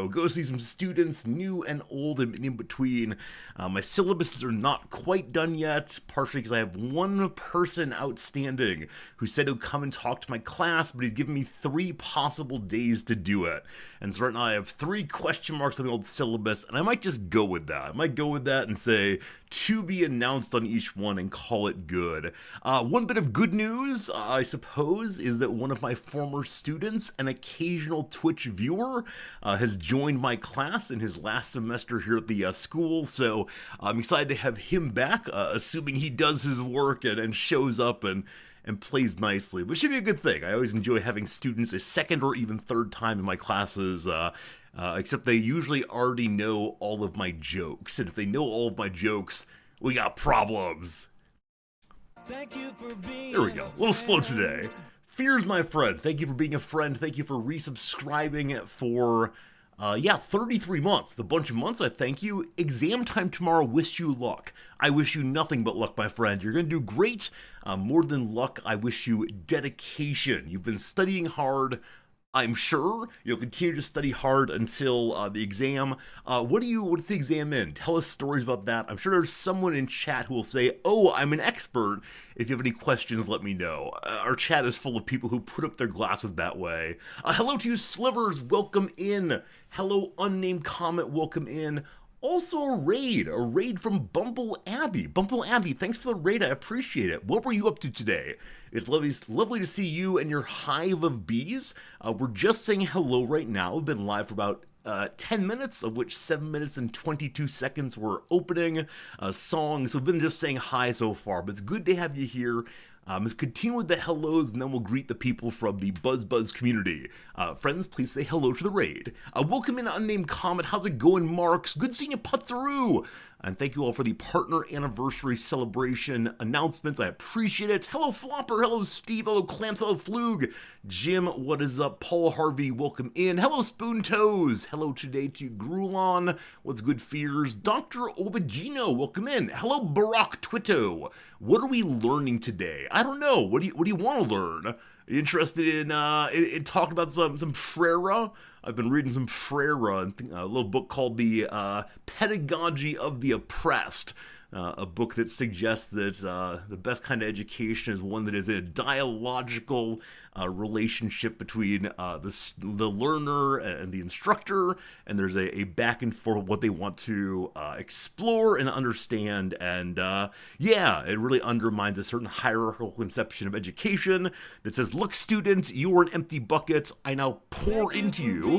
so go see some students, new and old and in between. My syllabuses are not quite done yet, partially because I have one person outstanding who said he'll come and talk to my class, but he's given me 3 possible days to do it. And so right now I have 3 question marks on the old syllabus, and I might just go with that. I might go with that and say, to be announced on each one and call it good. One bit of good news, I suppose, is that one of my former students, an occasional Twitch viewer, has joined my class in his last semester here at the school, so I'm excited to have him back, assuming he does his work and shows up and plays nicely, but it should be a good thing. I always enjoy having students a second or even third time in my classes, except they usually already know all of my jokes, and if they know all of my jokes, we got problems. There we go. A little slow today. Fears, my friend. Thank you for being a friend. Thank you for resubscribing for, 33 months. It's a bunch of months. I thank you. Exam time tomorrow. Wish you luck. I wish you nothing but luck, my friend. You're going to do great. More than luck, I wish you dedication. You've been studying hard. I'm sure you'll continue to study hard until the exam. What's the exam in? Tell us stories about that. I'm sure there's someone in chat who will say, oh, I'm an expert. If you have any questions, let me know. Our chat is full of people who put up their glasses that way. Hello to you, Slivers. Welcome in. Hello, Unnamed Comment. Welcome in. Also a raid from Bumble Abbey. Bumble Abbey, thanks for the raid, I appreciate it. What were you up to today? It's lovely to see you and your hive of bees. We're just saying hello right now. We've been live for about 10 minutes, of which 7 minutes and 22 seconds were opening songs. So we've been just saying hi so far, but it's good to have you here. Let's continue with the hellos, and then we'll greet the people from the Buzz community. Friends, please say hello to the raid. Welcome in, Unnamed Comet. How's it going, Marks? Good seeing you, Putzaroo. And thank you all for the partner anniversary celebration announcements. I appreciate it. Hello, Flopper. Hello, Steve. Hello, Clamps. Hello, Flug. Jim, what is up? Paul Harvey, welcome in. Hello, Spoon Toes. Hello today to Grulon. What's good, Fears? Dr. Ovagino, welcome in. Hello, Barack Twitto. What are we learning today? I don't know. What do you want to learn? Are you interested in talking about some Frera? I've been reading some Frera, a little book called The Pedagogy of the Oppressed, a book that suggests that the best kind of education is one that is in a dialogical relationship between the learner and the instructor, and there's a back and forth of what they want to explore and understand, and it really undermines a certain hierarchical conception of education that says, look, student, you are an empty bucket, I now pour into you.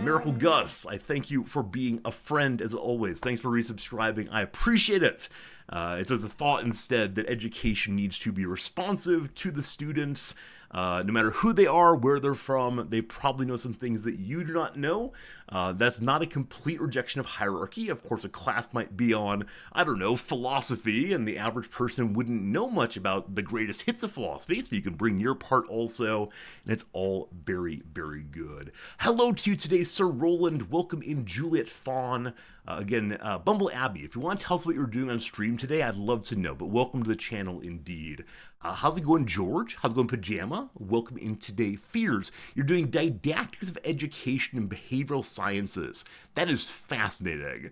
Miracle Gus, I thank you for being a friend as always. Thanks for resubscribing. I appreciate it. It's a thought instead that education needs to be responsive to the students. No matter who they are, where they're from, they probably know some things that you do not know. That's not a complete rejection of hierarchy. Of course, a class might be on, I don't know, philosophy, and the average person wouldn't know much about the greatest hits of philosophy, so you can bring your part also, and it's all very, very good. Hello to you today, Sir Roland. Welcome in, Juliet Fawn. Again, Bumble Abbey, if you want to tell us what you're doing on stream today, I'd love to know, but welcome to the channel indeed. How's it going, George? How's it going, Pajama? Welcome in today, Fears. You're doing didactics of education and behavioral sciences. That is fascinating.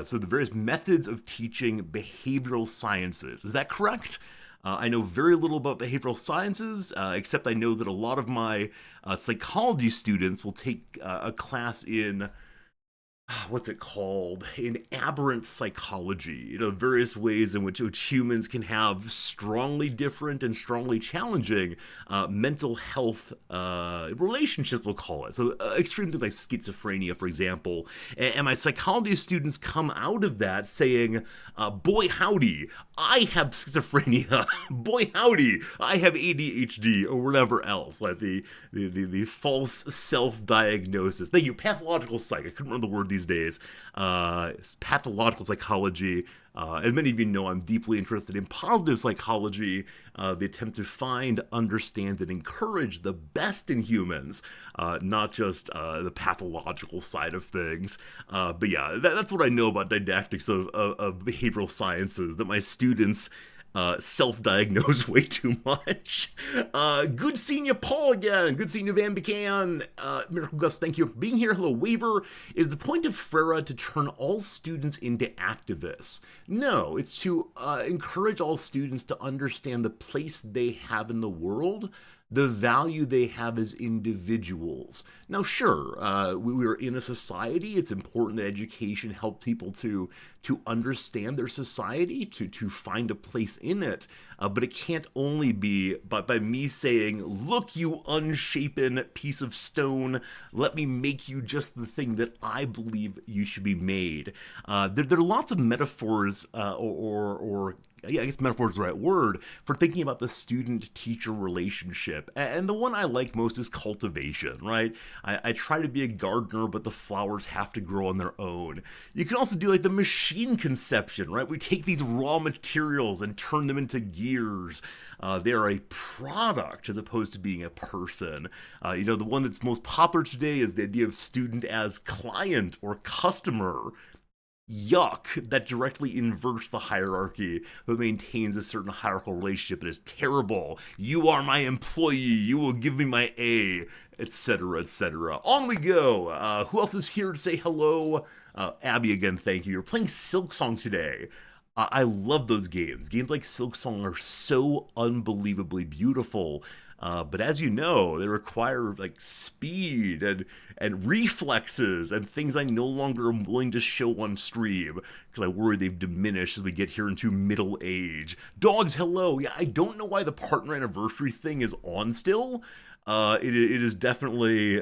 So the various methods of teaching behavioral sciences. Is that correct? I know very little about behavioral sciences, except I know that a lot of my psychology students will take a class in what's it called? In aberrant psychology, you know, various ways in which humans can have strongly different and strongly challenging mental health relationships, we'll call it. So extreme things like schizophrenia, for example. And my psychology students come out of that saying, boy howdy, I have schizophrenia. Boy howdy, I have ADHD, or whatever else, like the false self-diagnosis. Thank you, pathological psych. I couldn't remember the word these days. Pathological psychology. As many of you know, I'm deeply interested in positive psychology, the attempt to find, understand, and encourage the best in humans, not just the pathological side of things. But yeah, that's what I know about didactics of behavioral sciences, that my students self-diagnose way too much. Good seeing you, Paul, again. Good seeing you, Van Buchanan. Miracle Gus, thank you for being here. Hello, Waiver. Is the point of Frera to turn all students into activists? No, it's to encourage all students to understand the place they have in the world, the value they have as individuals. Now, sure, we are in a society. It's important that education help people to understand their society, to find a place in it. But it can't only be by me saying, look, you unshapen piece of stone, let me make you just the thing that I believe you should be made. There are lots of metaphors or yeah, I guess metaphor is the right word for thinking about the student-teacher relationship. And the one I like most is cultivation, right? I try to be a gardener, but the flowers have to grow on their own. You can also do like the machine conception, right? We take these raw materials and turn them into gears. They are a product as opposed to being a person. The one that's most popular today is the idea of student as client or customer. Yuck, that directly inverts the hierarchy but maintains a certain hierarchical relationship. It is terrible. You are my employee, you will give me my A, etc., etc. On we go. Who else is here to say hello? Abby again, thank you. You're playing Silksong today. I love those games. Games like Silksong are so unbelievably beautiful. But as you know, they require like speed and reflexes and things I no longer am willing to show on stream because I worry they've diminished as we get here into middle age. Dogs, hello. Yeah, I don't know why the partner anniversary thing is on still. It is definitely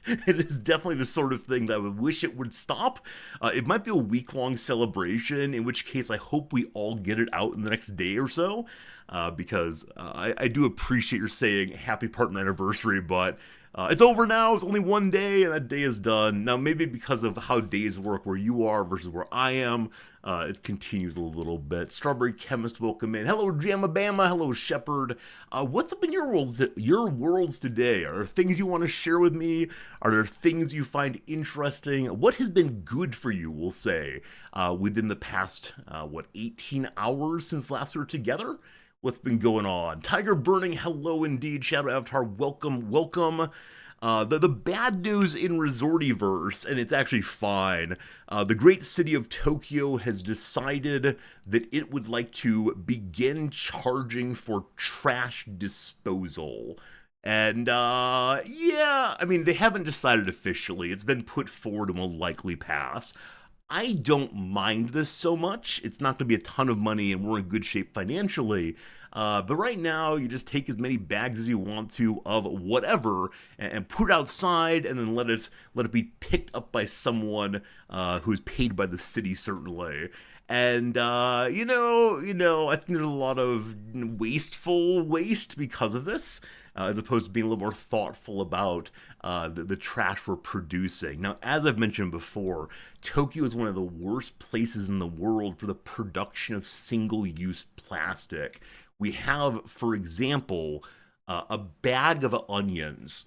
it is definitely the sort of thing that I would wish it would stop. It might be a week-long celebration, in which case I hope we all get it out in the next day or so. Because I do appreciate your saying happy partner anniversary, but it's over now. It's only one day, and that day is done. Now, maybe because of how days work where you are versus where I am, it continues a little bit. Strawberry Chemist, welcome in. Hello, Jamabama. Hello, Shepherd. What's up in your worlds today? Are there things you want to share with me? Are there things you find interesting? What has been good for you, we'll say, within the past, 18 hours since last we were together? What's been going on? Tiger Burning, hello indeed. Shadow Avatar, welcome, welcome. The bad news in Resortiverse, and it's actually fine, the great city of Tokyo has decided that it would like to begin charging for trash disposal. And, yeah, I mean, they haven't decided officially. It's been put forward and will likely pass. I don't mind this so much. It's not going to be a ton of money and we're in good shape financially. But right now, you just take as many bags as you want to of whatever and put it outside and then let it be picked up by someone who's paid by the city, certainly. And, I think there's a lot of wasteful waste because of this. As opposed to being a little more thoughtful about the trash we're producing. Now, as I've mentioned before, Tokyo is one of the worst places in the world for the production of single-use plastic. We have, for example, a bag of onions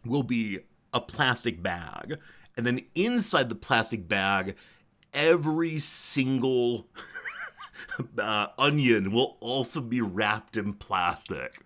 will be a plastic bag, and then inside the plastic bag, every single onion will also be wrapped in plastic.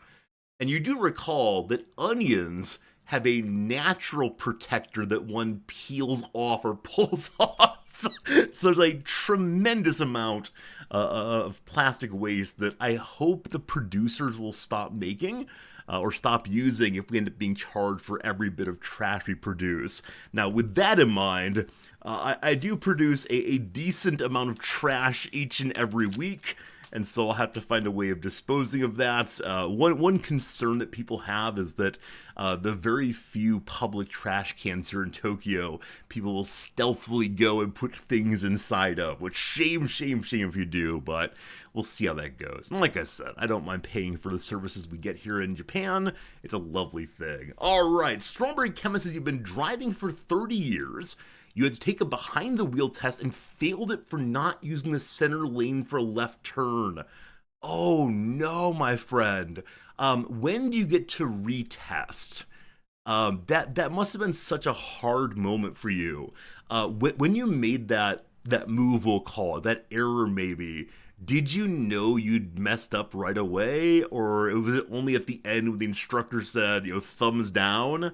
And you do recall that onions have a natural protector that one peels off or pulls off. So there's a tremendous amount of plastic waste that I hope the producers will stop making or stop using if we end up being charged for every bit of trash we produce. Now, with that in mind, I do produce a decent amount of trash each and every week. And so I'll have to find a way of disposing of that. One concern that people have is that the very few public trash cans here in Tokyo, people will stealthily go and put things inside of, which shame if you do, but we'll see how that goes. And like I said, I don't mind paying for the services we get here in Japan. It's a lovely thing. All right, Strawberry Chemist says you've been driving for 30 years. You had to take a behind-the-wheel test and failed it for not using the center lane for a left turn. Oh no, my friend. When do you get to retest? That must have been such a hard moment for you. When you made that move, we'll call it, that error maybe, Did you know you'd messed up right away, or was it only at the end when the instructor said, thumbs down?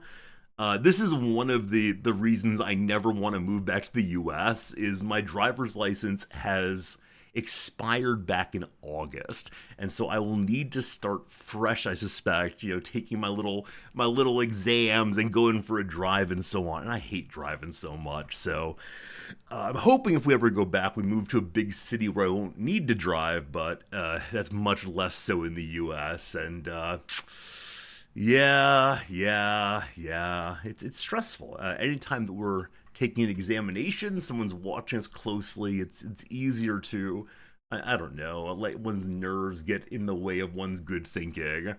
This is one of the reasons I never want to move back to the U.S. is my driver's license has expired back in August, and so I will need to start fresh. I suspect, taking my little exams and going for a drive and so on. And I hate driving so much, so I'm hoping if we ever go back, we move to a big city where I won't need to drive. But that's much less so in the U.S. And yeah. It's stressful. Anytime that we're taking an examination, someone's watching us closely. It's easier to, I don't know, let one's nerves get in the way of one's good thinking.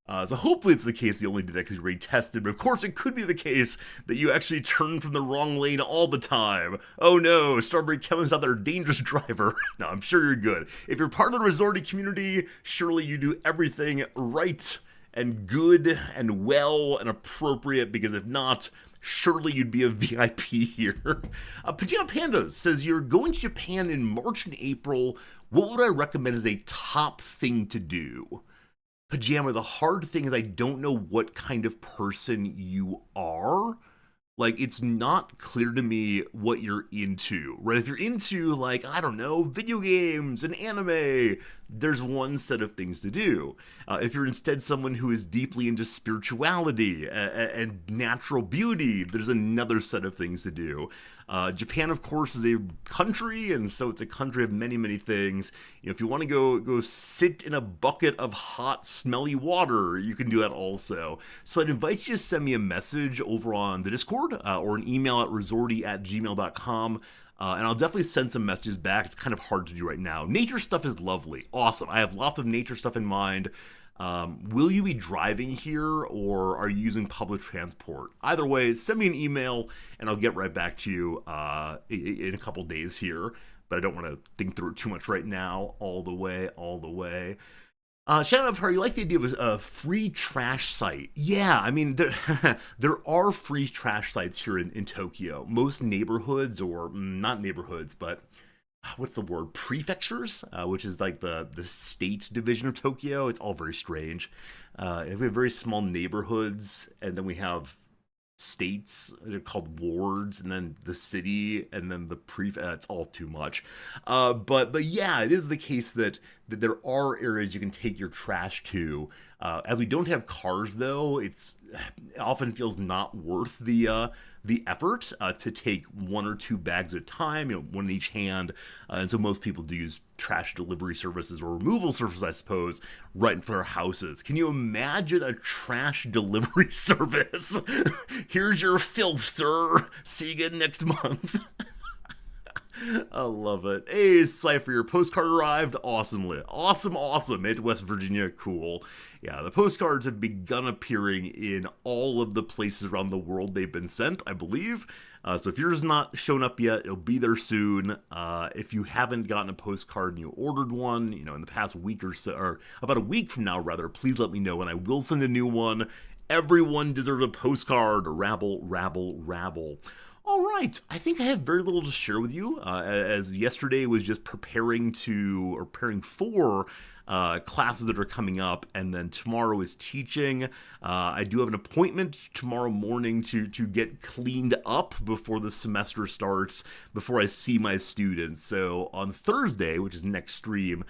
So hopefully it's the case you only did that because you're already tested, but of course it could be the case that you actually turn from the wrong lane all the time. Oh no, Strawberry Kevin's not their dangerous driver. No, I'm sure you're good. If you're part of the resorty community, surely you do everything right and good and well and appropriate, because if not, surely you'd be a VIP here. Pajama Pandas says, you're going to Japan in March and April. What would I recommend as a top thing to do? Pajama, the hard thing is I don't know what kind of person you are. Like, it's not clear to me what you're into, right? If you're into, like, I don't know, video games and anime, there's one set of things to do. If you're instead someone who is deeply into spirituality and natural beauty, there's another set of things to do. Japan, of course, is a country, and so it's a country of many, many things. If you want to go sit in a bucket of hot, smelly water, you can do that also. So I'd invite you to send me a message over on the Discord or an email at resorty@gmail.com. And I'll definitely send some messages back. It's kind of hard to do right now. Nature stuff is lovely. Awesome. I have lots of nature stuff in mind. Will you be driving here, or are you using public transport? Either way, send me an email and I'll get right back to you in a couple days here. But I don't want to think through it too much right now. All the way. Shout out to her. You like the idea of a free trash site? Yeah, I mean, there are free trash sites here in Tokyo. Most neighborhoods, or not neighborhoods, but what's the word? Prefectures, which is like the state division of Tokyo. It's all very strange. We have very small neighborhoods, and then we have states. They're called wards, and then the city, and then the it's all too much. But yeah, it is the case that there are areas you can take your trash to. As we don't have cars, though, it often feels not worth the effort to take one or two bags at a time, one in each hand. And so most people do use trash delivery services or removal services, I suppose, right in front of their houses. Can you imagine a trash delivery service? Here's your filth, sir. See you again next month. I love it. Hey, Cypher, your postcard arrived. Awesomely. Awesome. Into West Virginia. Cool. Yeah, the postcards have begun appearing in all of the places around the world they've been sent, I believe. So if yours not shown up yet, it'll be there soon. If you haven't gotten a postcard and you ordered one, in the past week or so, or about a week from now, rather, please let me know and I will send a new one. Everyone deserves a postcard. Rabble. All right, I think I have very little to share with you, as yesterday was just preparing for classes that are coming up, and then tomorrow is teaching. I do have an appointment tomorrow morning to get cleaned up before the semester starts, before I see my students. So on Thursday, which is next stream,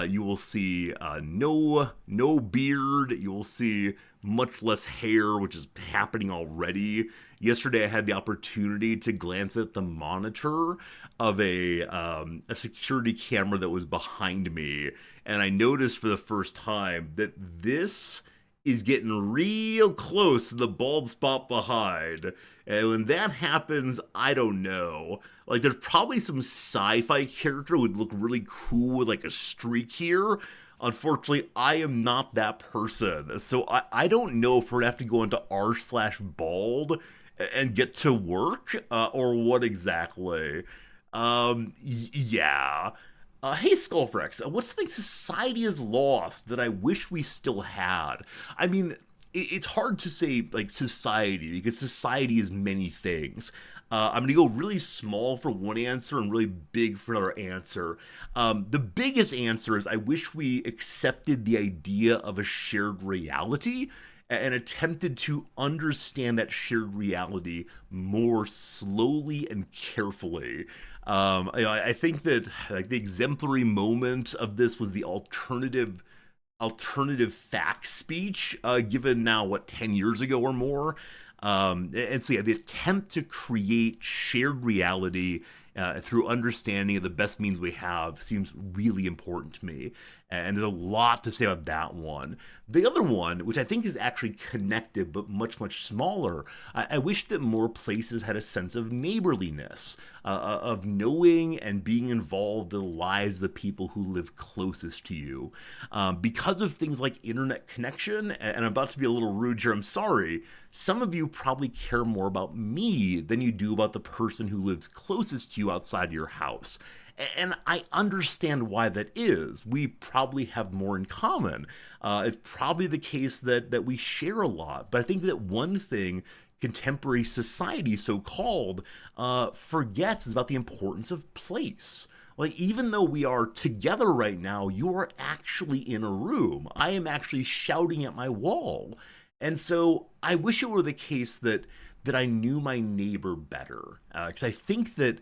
you will see no beard. You will see much less hair, which is happening already. Yesterday, I had the opportunity to glance at the monitor of a security camera that was behind me, and I noticed for the first time that this is getting real close to the bald spot behind. And when that happens, I don't know. Like, there's probably some sci-fi character who would look really cool with like a streak here. Unfortunately, I am not that person. So I don't know if we're gonna have to go into r/bald and get to work, or what exactly. Yeah. Hey, Skullfrex, what's something society has lost that I wish we still had? I mean, it's hard to say like society because society is many things. I'm going to go really small for one answer and really big for another answer. The biggest answer is I wish we accepted the idea of a shared reality and attempted to understand that shared reality more slowly and carefully. I think that like the exemplary moment of this was the alternative fact speech given now what 10 years ago or more. And so yeah, the attempt to create shared reality through understanding of the best means we have seems really important to me. And there's a lot to say about that one. The other one, which I think is actually connected but much, much smaller, I wish that more places had a sense of neighborliness, of knowing and being involved in the lives of the people who live closest to you. Because of things like internet connection, and I'm about to be a little rude here, I'm sorry, some of you probably care more about me than you do about the person who lives closest to you outside your house. And I understand why that is. We probably have more in common. It's probably the case that we share a lot. But I think that one thing contemporary society, so called, forgets is about the importance of place. Like, even though we are together right now, you are actually in a room. I am actually shouting at my wall. And so I wish it were the case that I knew my neighbor better. Because I think that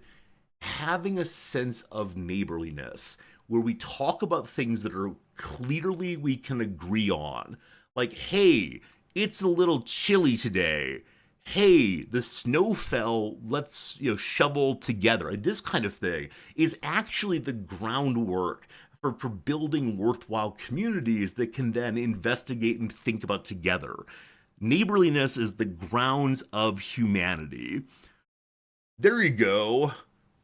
having a sense of neighborliness where we talk about things that are clearly we can agree on, like, hey, it's a little chilly today. Hey, the snow fell, let's shovel together. This kind of thing is actually the groundwork for building worthwhile communities that can then investigate and think about together. Neighborliness is the grounds of humanity. There you go.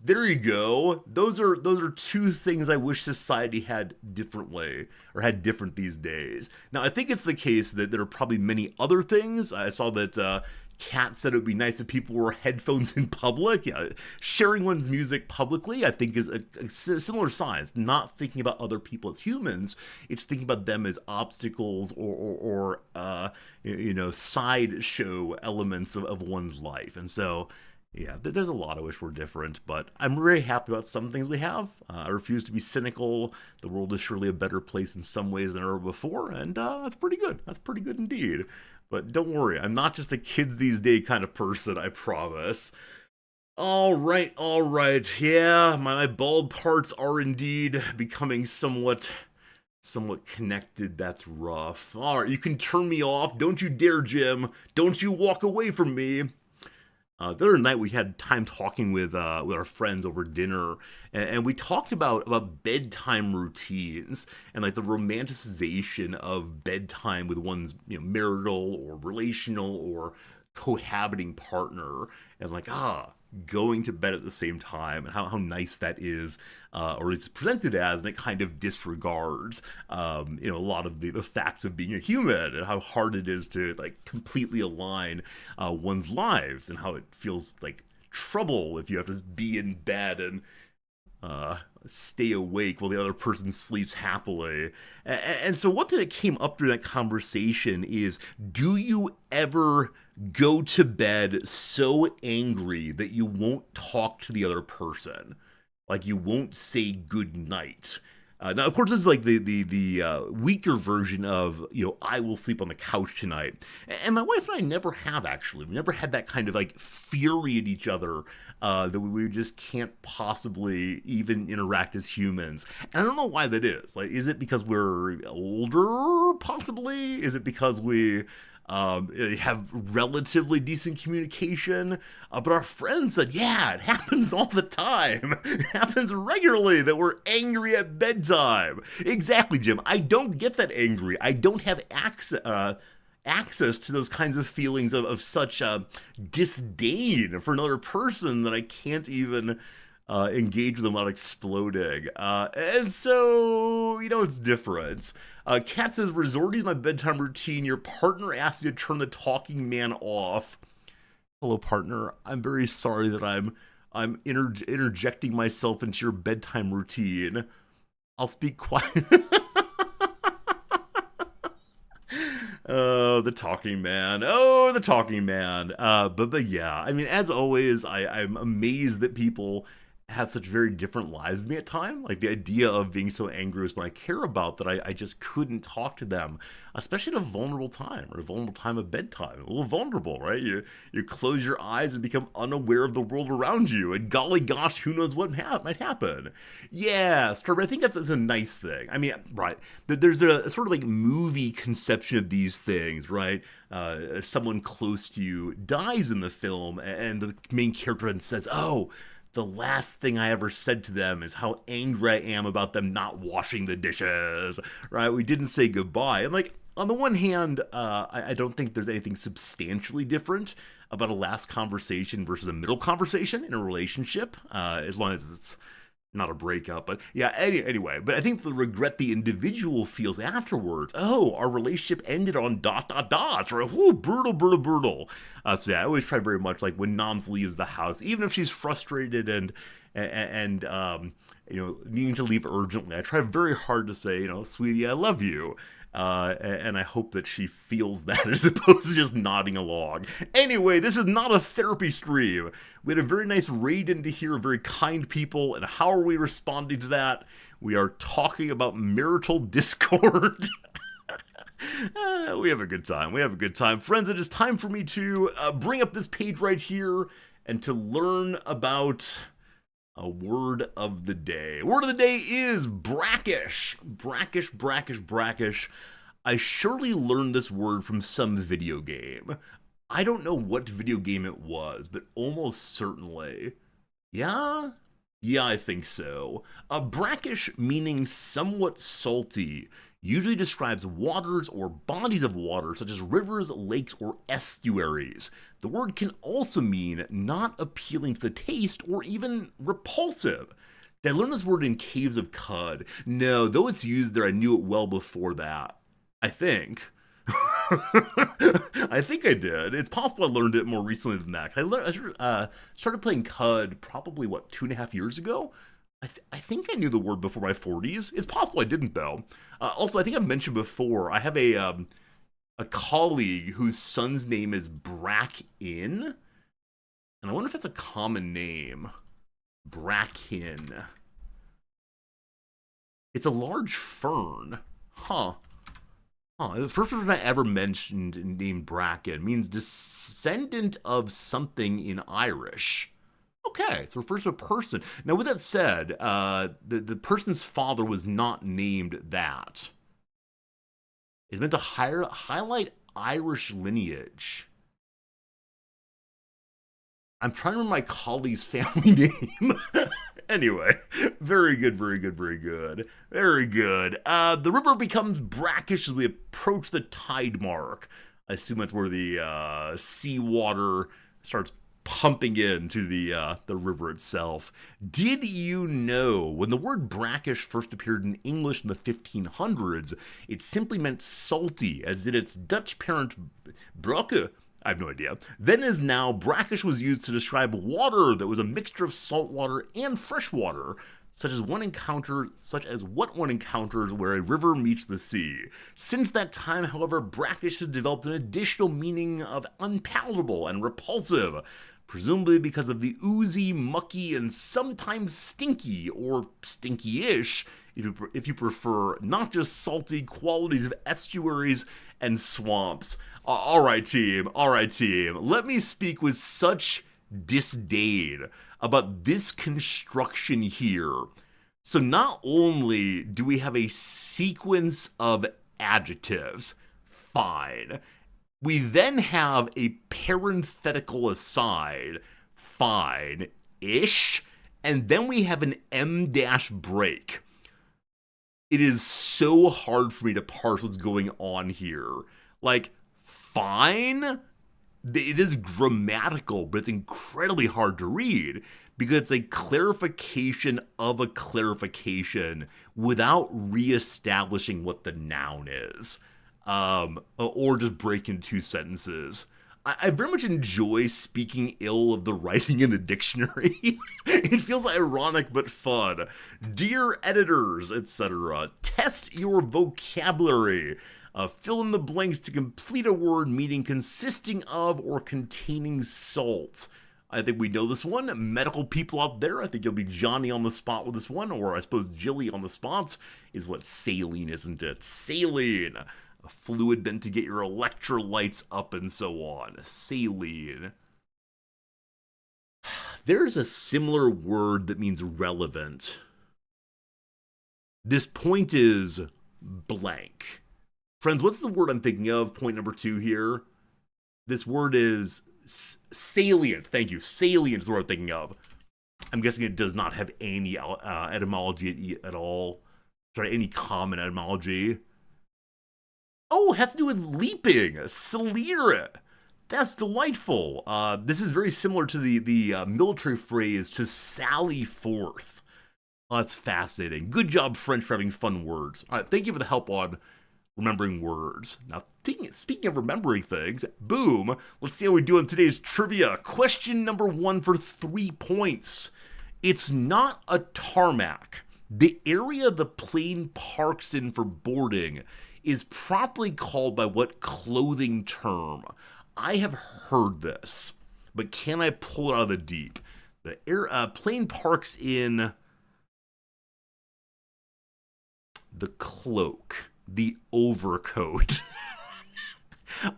There you go. Those are two things I wish society had differently or had different these days. Now I think it's the case that there are probably many other things. I saw that Kat said it would be nice if people wore headphones in public. Yeah, sharing one's music publicly, I think, is a similar size. Not thinking about other people as humans, it's thinking about them as obstacles or sideshow elements of one's life. And so yeah, there's a lot I wish were different, but I'm very happy about some things we have. I refuse to be cynical. The world is surely a better place in some ways than ever before, and that's pretty good. That's pretty good indeed. But don't worry, I'm not just a kids these days kind of person, I promise. All right. Yeah, my bald parts are indeed becoming somewhat connected. That's rough. All right, you can turn me off. Don't you dare, Jim. Don't you walk away from me. The other night we had time talking with our friends over dinner, and we talked about bedtime routines and like the romanticization of bedtime with one's marital or relational or cohabiting partner, and like going to bed at the same time and how nice that is, or it's presented as, and it kind of disregards a lot of the facts of being a human and how hard it is to like completely align one's lives, and how it feels like trouble if you have to be in bed and stay awake while the other person sleeps happily. And so one thing that came up during that conversation is, do you ever go to bed so angry that you won't talk to the other person? Like you won't say good night. Now, of course, this is like the weaker version of I will sleep on the couch tonight. And my wife and I never have actually. We never had that kind of like fury at each other that we just can't possibly even interact as humans. And I don't know why that is. Like, is it because we're older? Possibly. Is it because we have relatively decent communication? But our friends said, yeah, it happens all the time. It happens regularly that we're angry at bedtime. Exactly, Jim. I don't get that angry. I don't have access to those kinds of feelings of such disdain for another person that I can't even engage with them without exploding. And so, it's different. Kat says, resorting to my bedtime routine, your partner asks you to turn the talking man off. Hello, partner. I'm very sorry that I'm interjecting myself into your bedtime routine. I'll speak quiet. Oh, the talking man. Oh, the talking man. But yeah, I mean, as always, I'm amazed that people have such very different lives than me at time. Like the idea of being so angry with someone I care about that I just couldn't talk to them, especially at a vulnerable time or a vulnerable time of bedtime. A little vulnerable, right? You close your eyes and become unaware of the world around you, and golly gosh, who knows what might happen. Yeah, Strawberry, I think that's a nice thing. I mean, right, there's a sort of like movie conception of these things, right? Someone close to you dies in the film, and the main character then says, "Oh, the last thing I ever said to them is how angry I am about them not washing the dishes," right? We didn't say goodbye. And like, on the one hand, I don't think there's anything substantially different about a last conversation versus a middle conversation in a relationship, as long as it's not a breakup. But yeah, anyway, but I think the regret the individual feels afterwards, oh, our relationship ended on ... or whoo, brutal. So yeah, I always try very much, like when Noms leaves the house, even if she's frustrated and needing to leave urgently, I try very hard to say, sweetie, I love you. And I hope that she feels that as opposed to just nodding along. Anyway, this is not a therapy stream. We had a very nice raid into here, very kind people, and how are we responding to that? We are talking about marital discord. We have a good time. Friends, it is time for me to bring up this page right here and to learn about a word of the day. Word of the day is brackish. Brackish. I surely learned this word from some video game. I don't know what video game it was, but almost certainly. Yeah? Yeah, I think so. Brackish, meaning somewhat salty, usually describes waters or bodies of water such as rivers, lakes, or estuaries. The word can also mean not appealing to the taste or even repulsive. Did I learn this word in Caves of Cud? No, though it's used there, I knew it well before that. I think. I think I did. It's possible I learned it more recently than that. I started playing Cud probably, 2.5 years ago? I think I knew the word before my 40s. It's possible I didn't, though. Also, I think I've mentioned before, I have a colleague whose son's name is Brackin, and I wonder if it's a common name. Brackin. It's a large fern. Huh. The first person I ever mentioned named Bracken means descendant of something in Irish. Okay, so it refers to a person. Now, with that said, the person's father was not named that. It's meant to highlight Irish lineage. I'm trying to remember my colleague's family name. Anyway, very good. The river becomes brackish as we approach the tide mark. I assume that's where the seawater starts pumping into the river itself. Did you know when the word brackish first appeared in English in the 1500s, it simply meant salty, as did its Dutch parent bracke? I have no idea. Then as now, brackish was used to describe water that was a mixture of salt water and fresh water, such as what one encounters where a river meets the sea. Since that time, however, brackish has developed an additional meaning of unpalatable and repulsive, presumably because of the oozy, mucky, and sometimes stinky, or stinky-ish, if you prefer, not just salty qualities of estuaries and swamps. All right, team. Let me speak with such disdain about this construction here. So not only do we have a sequence of adjectives, fine. We then have a parenthetical aside, fine-ish, and then we have an M- break. It is so hard for me to parse what's going on here. Like, fine? It is grammatical, but it's incredibly hard to read because it's a clarification of a clarification without reestablishing what the noun is. Or just break into two sentences. I very much enjoy speaking ill of the writing in the dictionary. It feels ironic but fun. Dear editors, etc., test your vocabulary. Fill in the blanks to complete a word meaning consisting of or containing salt. I think we know this one. Medical people out there, I think you'll be Johnny on the spot with this one, or I suppose Jilly on the spot is what saline, isn't it? Saline. A fluid meant to get your electrolytes up and so on. Saline. There's a similar word that means relevant. This point is blank. Friends, what's the word I'm thinking of? Point number 2 here. This word is salient. Thank you. Salient is what I'm thinking of. I'm guessing it does not have any etymology at all. Sorry, any common etymology. Oh, it has to do with leaping. Salire. That's delightful. This is very similar to the military phrase to sally forth. Oh, that's fascinating. Good job, French, for having fun words. All right, thank you for the help on remembering words. Now, speaking of remembering things, boom, let's see how we do in today's trivia. Question number 1 for 3 points. It's not a tarmac. The area the plane parks in for boarding is properly called by what clothing term? I have heard this, but can I pull it out of the deep? The plane parks in the cloak, the overcoat.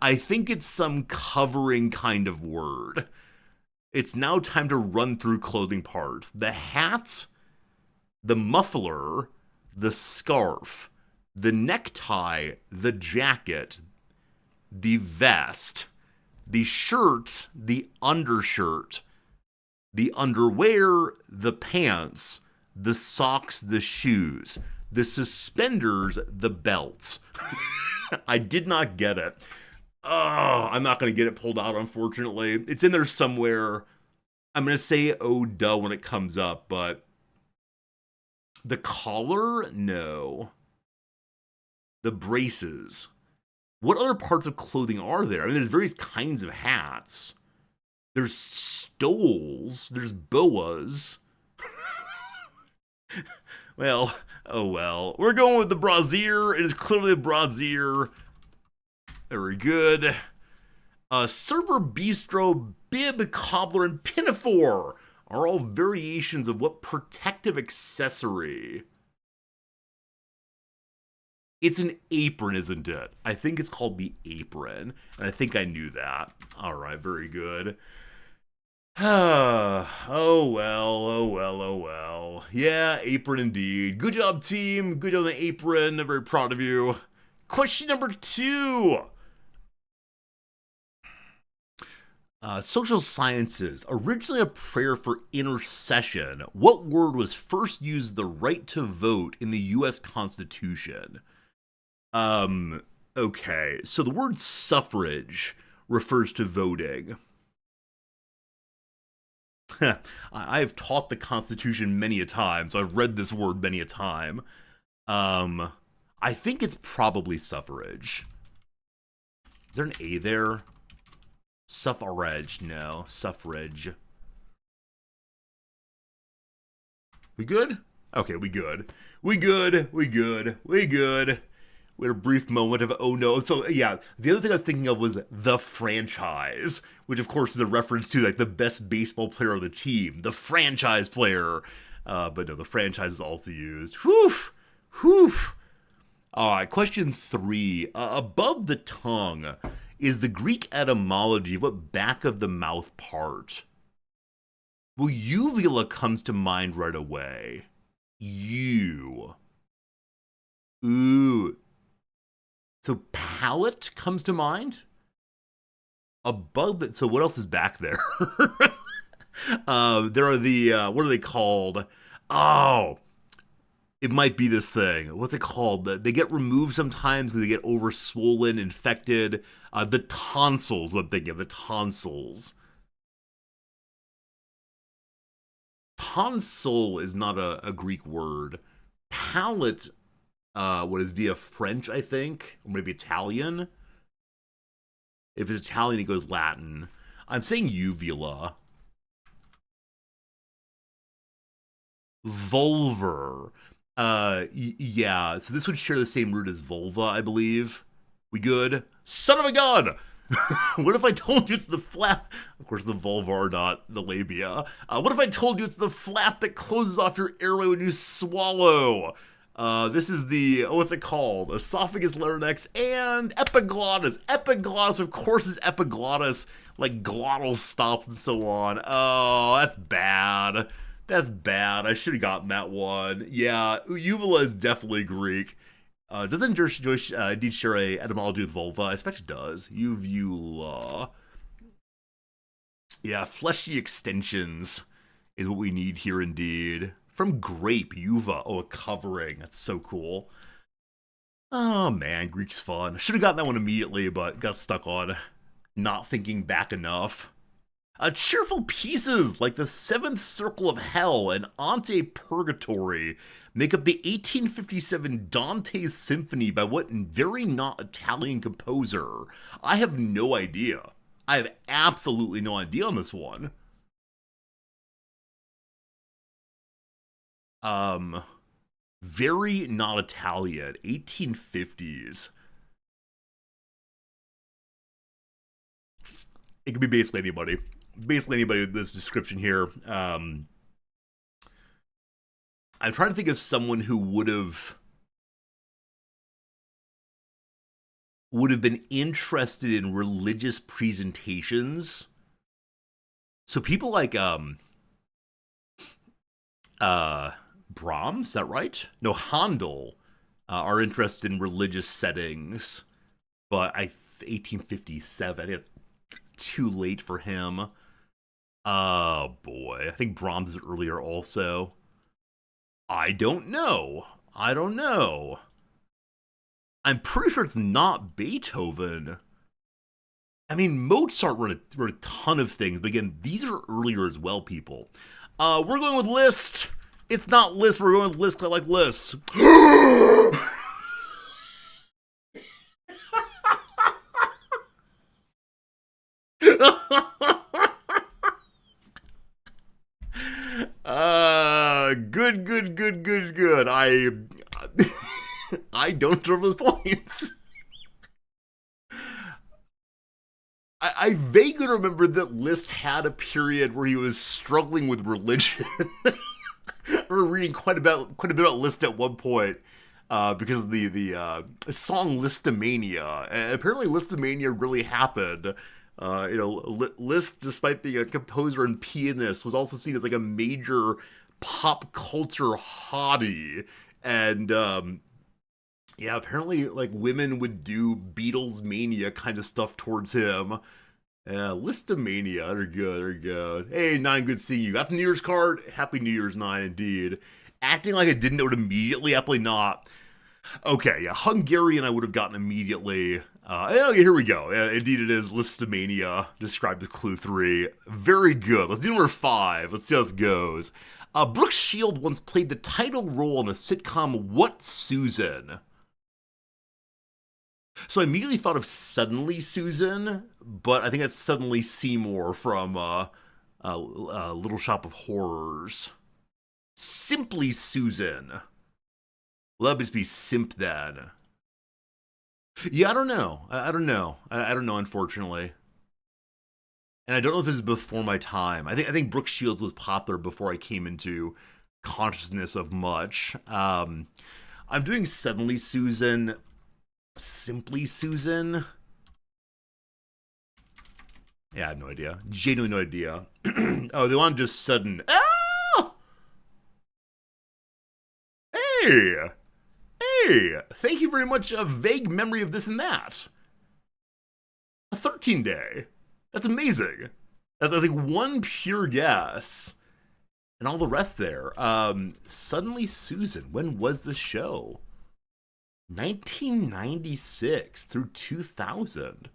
I think it's some covering kind of word. It's now time to run through clothing parts. The hat, the muffler, the scarf, the necktie, the jacket, the vest, the shirt, the undershirt, the underwear, the pants, the socks, the shoes, the suspenders, the belt. I did not get it. Oh, I'm not going to get it pulled out, unfortunately. It's in there somewhere. I'm going to say, oh, duh, when it comes up, but the collar? No. The braces. What other parts of clothing are there? I mean, there's various kinds of hats. There's stoles. There's boas. Well, oh well. We're going with the brassiere. It is clearly a brassiere. Very good. Server, bistro, bib, cobbler, and pinafore are all variations of what protective accessory? It's an apron, isn't it? I think it's called the apron, and I think I knew that. All right, very good. Oh well, oh well, oh well. Yeah, apron indeed. Good job, team. Good job on the apron. I'm very proud of you. Question number 2. Social sciences. Originally a prayer for intercession. What word was first used the right to vote in the U.S. Constitution? Okay. So the word suffrage refers to voting. I have taught the Constitution many a time, so I've read this word many a time. I think it's probably suffrage. Is there an A there? Suffrage. No. Suffrage. We good? Okay, we good. We good. We good. We good. We had a brief moment of, oh no. So, yeah, the other thing I was thinking of was the franchise, which of course is a reference to like the best baseball player of the team, the franchise player. But no, the franchise is also used. Whew. Whew. All right, question 3. Above the tongue is the Greek etymology of what back of the mouth part? Well, uvula comes to mind right away. Ooh. So palate comes to mind? Above it. So what else is back there? There are the, what are they called? Oh, it might be this thing. What's it called? They get removed sometimes because they get over-swollen, infected. The tonsils, what I'm thinking of. The tonsils. Tonsil is not a Greek word. Palate, what is via French, I think? Or maybe Italian? If it's Italian, it goes Latin. I'm saying uvula. Vulvar. Yeah, so this would share the same root as vulva, I believe. We good? Son of a gun! What if I told you it's the flap? Of course, the vulvar, not the labia. What if I told you it's the flap that closes off your airway when you swallow? This is the, what's it called? Esophagus, larynx, and epiglottis. Epiglottis, of course, is epiglottis, like glottal stops and so on. Oh, that's bad. That's bad. I should have gotten that one. Yeah, uvula is definitely Greek. Doesn't Joyce indeed share a etymology with vulva? I expect it does. Uvula. Yeah, fleshy extensions is what we need here indeed. From grape, uva. Oh, a covering. That's so cool. Oh man, Greek's fun. Should have gotten that one immediately, but got stuck on not thinking back enough. Cheerful pieces like the Seventh Circle of Hell and Ante Purgatory make up the 1857 Dante's Symphony by what very not Italian composer? I have no idea. I have absolutely no idea on this one. Very not Italian, 1850s. It could be basically anybody. Basically anybody with this description here. I'm trying to think of someone who would have been interested in religious presentations. So people like Brahms, is that right? No, Handel are interested in religious settings, but 1857. It's too late for him. Oh boy, I think Brahms is earlier also. I don't know. I'm pretty sure it's not Beethoven. I mean, Mozart wrote a ton of things, but again, these are earlier as well, people. We're going with Liszt. It's not Liszt, we're going with Liszt because I like Liszt. Good. I don't deserve those points. I vaguely remember that Liszt had a period where he was struggling with religion. I remember reading quite a bit about Liszt at one point because of the song Listomania. And apparently Listomania really happened. Liszt, despite being a composer and pianist, was also seen as like a major pop culture hottie. And yeah, apparently like women would do Beatles mania kind of stuff towards him. Listomania, they're good. Hey, Nine, good seeing you. Got the New Year's card? Happy New Year's, Nine, indeed. Acting like I didn't know it immediately, happily not. Okay, yeah, Hungarian I would have gotten immediately. Here we go. Indeed it is Listomania, described as Clue 3. Very good. Let's do number 5. Let's see how this goes. Brooke Shield once played the title role in the sitcom What, Susan? So I immediately thought of Suddenly Susan, but I think that's Suddenly Seymour from Little Shop of Horrors. Simply Susan. Well, that'd just be Simp then. Yeah, I don't know. I don't know, unfortunately. And I don't know if this is before my time. I think Brooke Shields was popular before I came into consciousness of much. I'm doing Suddenly Susan. Simply Susan? Yeah, I have no idea. Genuinely no idea. Oh, they want just sudden. Oh! Hey! Thank you very much. A vague memory of this and that. A 13 day. That's amazing. That's, I think, one pure guess. And all the rest there. Suddenly Susan. When was the show? 1996 through 2000.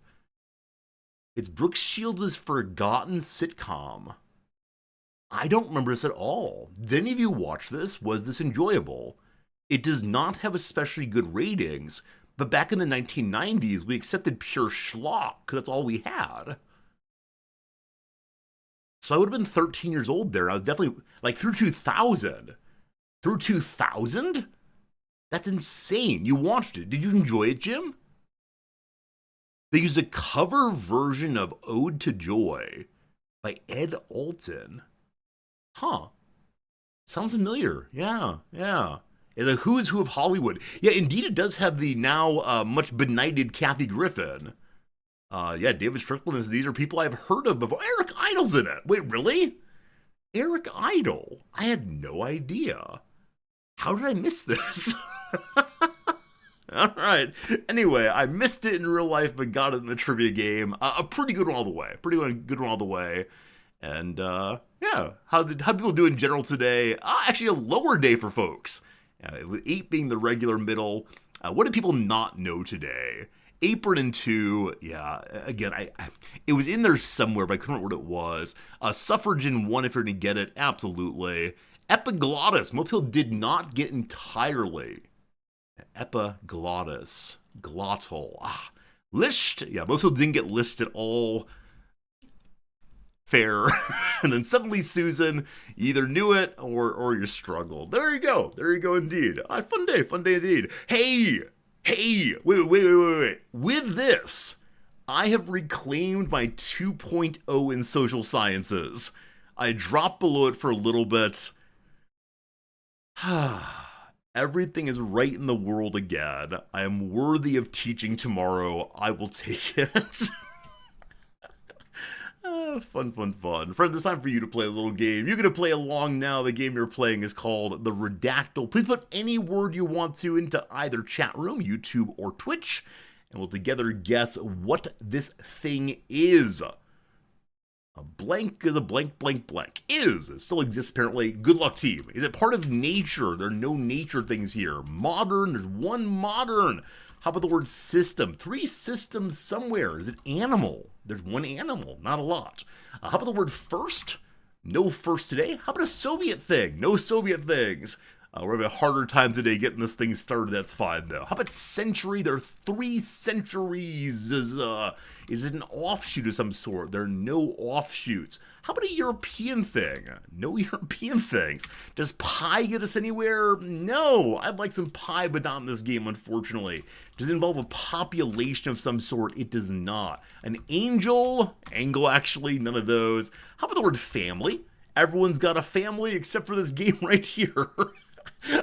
It's Brooke Shields' forgotten sitcom. I don't remember this at all. Did any of you watch this? Was this enjoyable? It does not have especially good ratings, but back in the 1990s, we accepted pure schlock because that's all we had. So I would have been 13 years old there. I was definitely, like, through 2000. Through 2000? That's insane. You watched it. Did you enjoy it, Jim? They used a cover version of Ode to Joy by Ed Alton. Huh. Sounds familiar. Yeah, yeah. The Who's Who of Hollywood. Yeah, indeed, it does have the now much benighted Kathy Griffin. Yeah, David Strickland is. These are people I've heard of before. Eric Idle's in it. Wait, really? Eric Idle? I had no idea. How did I miss this? All right. Anyway, I missed it in real life, but got it in the trivia game. A pretty good one all the way. Pretty good one all the way. And yeah, how people do in general today? Actually, a lower day for folks. With 8 being the regular middle. What do people not know today? Apron and 2, yeah. Again, it was in there somewhere, but I couldn't remember what it was. Suffrage in 1, if you're gonna get it, absolutely. Epiglottis, most people did not get entirely. Epiglottis, glottal. List, yeah, most people didn't get list at all. Fair. And then suddenly, Susan, you either knew it or you struggled. There you go indeed. Fun day indeed. Hey, wait. With this, I have reclaimed my 2.0 in social sciences. I dropped below it for a little bit. Everything is right in the world again. I am worthy of teaching tomorrow. I will take it. Fun. Friends, it's time for you to play a little game. You're going to play along now. The game you're playing is called The Redactyl. Please put any word you want to into either chat room, YouTube, or Twitch, and we'll together guess what this thing is. A blank is a blank. Is. It still exists, apparently. Good luck, team. Is it part of nature? There are no nature things here. Modern. There's one modern. How about the word system? 3 systems somewhere. Is it animal? There's one animal, not a lot. How about the word first? No first today. How about a Soviet thing? No Soviet things. We're having a harder time today getting this thing started. That's fine, though. How about century? There are 3 centuries. Is it an offshoot of some sort? There are no offshoots. How about a European thing? No European things. Does pie get us anywhere? No. I'd like some pie, but not in this game, unfortunately. Does it involve a population of some sort? It does not. An angel? Angle, actually. None of those. How about the word family? Everyone's got a family except for this game right here.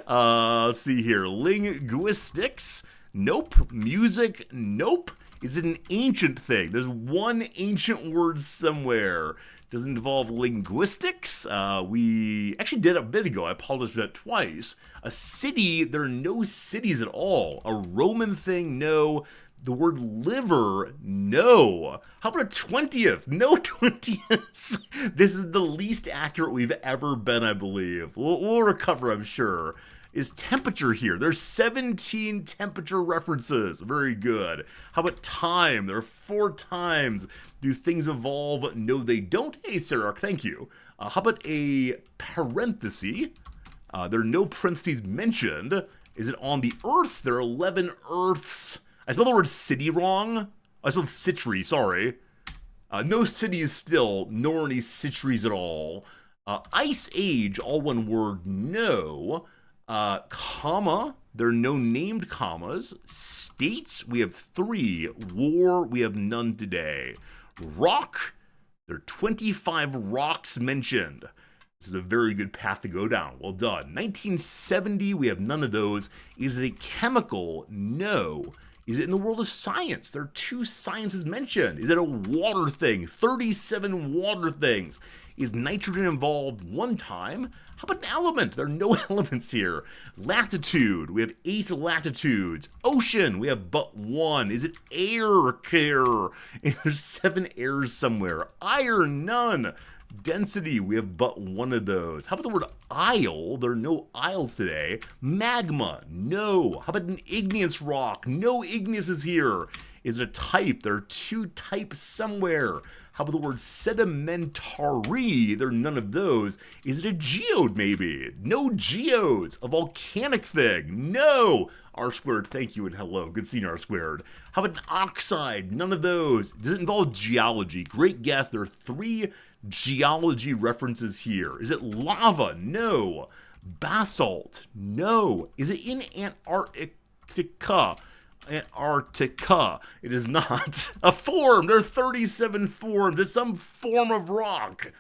Let's see here. Linguistics? Nope. Music? Nope. Is it an ancient thing? There's one ancient word somewhere. Does it involve linguistics? We actually did a bit ago. I apologize for that twice. A city? There are no cities at all. A Roman thing? No. The word liver, no. How about a 20th? No 20ths. This is the least accurate we've ever been, I believe. We'll recover, I'm sure. Is temperature here? There's 17 temperature references. Very good. How about time? There are 4 times. Do things evolve? No, they don't. Hey, Sarah, thank you. How about a parenthesis? There are no parentheses mentioned. Is it on the Earth? There are 11 Earths. I spelled the word city wrong. I spelled citry, sorry. No cities still, nor any citries at all. Ice Age, all one word, no. Comma, there are no named commas. States, we have 3. War, we have none today. Rock, there are 25 rocks mentioned. This is a very good path to go down. Well done. 1970, we have none of those. Is it a chemical? No. Is it in the world of science? There are 2 sciences mentioned. Is it a water thing? 37 water things. Is nitrogen involved 1 time? How about an element? There are no elements here. Latitude, we have 8 latitudes. Ocean, we have but 1. Is it air care? There's 7 airs somewhere. Iron, none. Density, we have but 1 of those. How about the word isle? There are no isles today. Magma, no. How about an igneous rock? No igneous is here. Is it a type? There are 2 types somewhere. How about the word sedimentary? There are none of those. Is it a geode, maybe? No geodes. A volcanic thing? No. R squared, thank you and hello. Good seeing R squared. How about an oxide? None of those. Does it involve geology? Great guess. There are 3 geology references here. Is it lava? No. Basalt? No. Is it in Antarctica? Antarctica. It is not a form. There are 37 forms. It's some form of rock.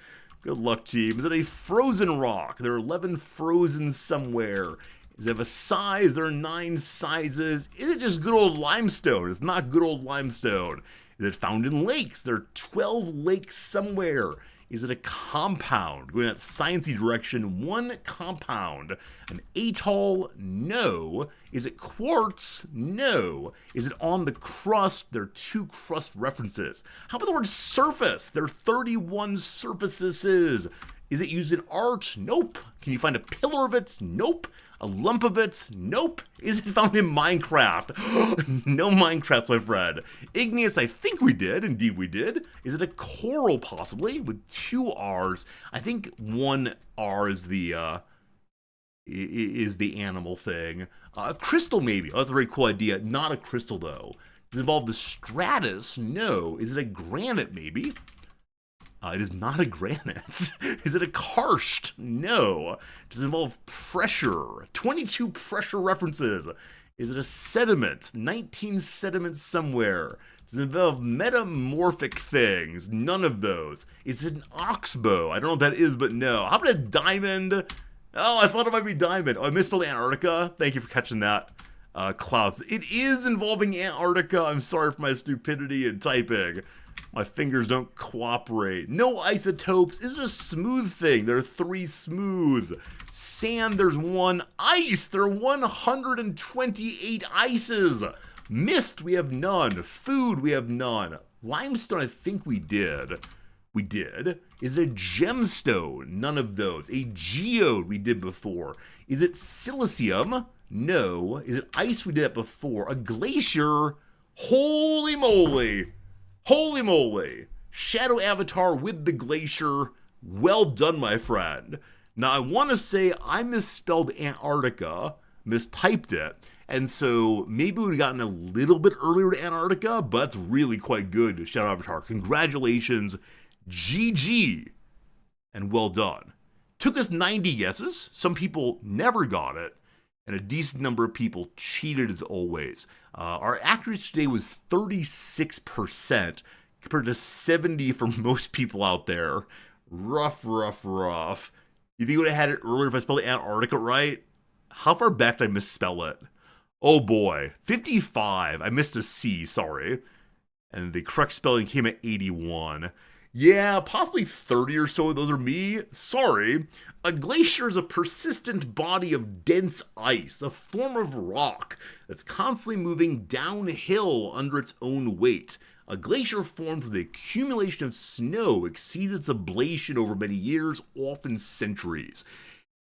Good luck, team. Is it a frozen rock? There are 11 frozen somewhere. Does it have a size? There are 9 sizes. Is it just good old limestone? It's not good old limestone. Is it found in lakes? There are 12 lakes somewhere. Is it a compound? Going that sciencey direction, one compound. An atoll? No. Is it quartz? No. Is it on the crust? There are 2 crust references. How about the word surface? There are 31 surfaces. Is it used in art? Nope. Can you find a pillar of it? Nope. A lump of it? Nope. Is it found in Minecraft? No Minecraft, my friend. Igneous, I think we did. Indeed we did. Is it a coral, possibly? With 2 R's. I think 1 R is the animal thing. A crystal, maybe. Oh, that's a very cool idea. Not a crystal, though. Does it involve the stratus? No. Is it a granite, maybe? It is not a granite. Is it a karst? No. Does it involve pressure? 22 pressure references. Is it a sediment? 19 sediments somewhere. Does it involve metamorphic things? None of those. Is it an oxbow? I don't know what that is, but no. How about a diamond? Oh, I thought it might be diamond. Oh, I misspelled Antarctica. Thank you for catching that. Clouds. It is involving Antarctica. I'm sorry for my stupidity in typing. My fingers don't cooperate. No isotopes. Is it a smooth thing? There are 3 smooths. Sand, there's 1. Ice, there are 128 ices. Mist, we have none. Food, we have none. Limestone, I think we did. We did. Is it a gemstone? None of those. A geode, we did before. Is it silicium? No. Is it ice? We did that before. A glacier? Holy moly. Holy moly. Shadow avatar with the glacier. Well done, my friend. Now, I want to say I misspelled Antarctica, mistyped it, and so maybe we would have gotten a little bit earlier to Antarctica, but that's really quite good, Shadow Avatar. Congratulations, GG, and well done. Took us 90 guesses. Some people never got it, and a decent number of people cheated as always. Our accuracy today was 36% compared to 70% for most people out there. Rough, rough, rough. You think you would have had it earlier if I spelled Antarctica right? How far back did I misspell it? Oh boy, 55. I missed a C, sorry. And the correct spelling came at 81. Yeah, possibly 30 or so of those are me. Sorry. A glacier is a persistent body of dense ice, a form of rock that's constantly moving downhill under its own weight. A glacier formed when the accumulation of snow exceeds its ablation over many years, often centuries.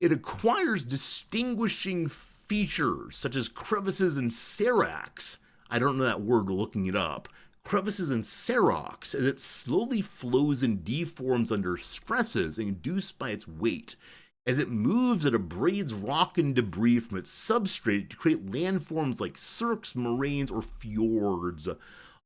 It acquires distinguishing features such as crevices and seracs. I don't know that word, we're looking it up. Crevices and seracs as it slowly flows and deforms under stresses induced by its weight. As it moves, it abrades rock and debris from its substrate to create landforms like cirques, moraines, or fjords.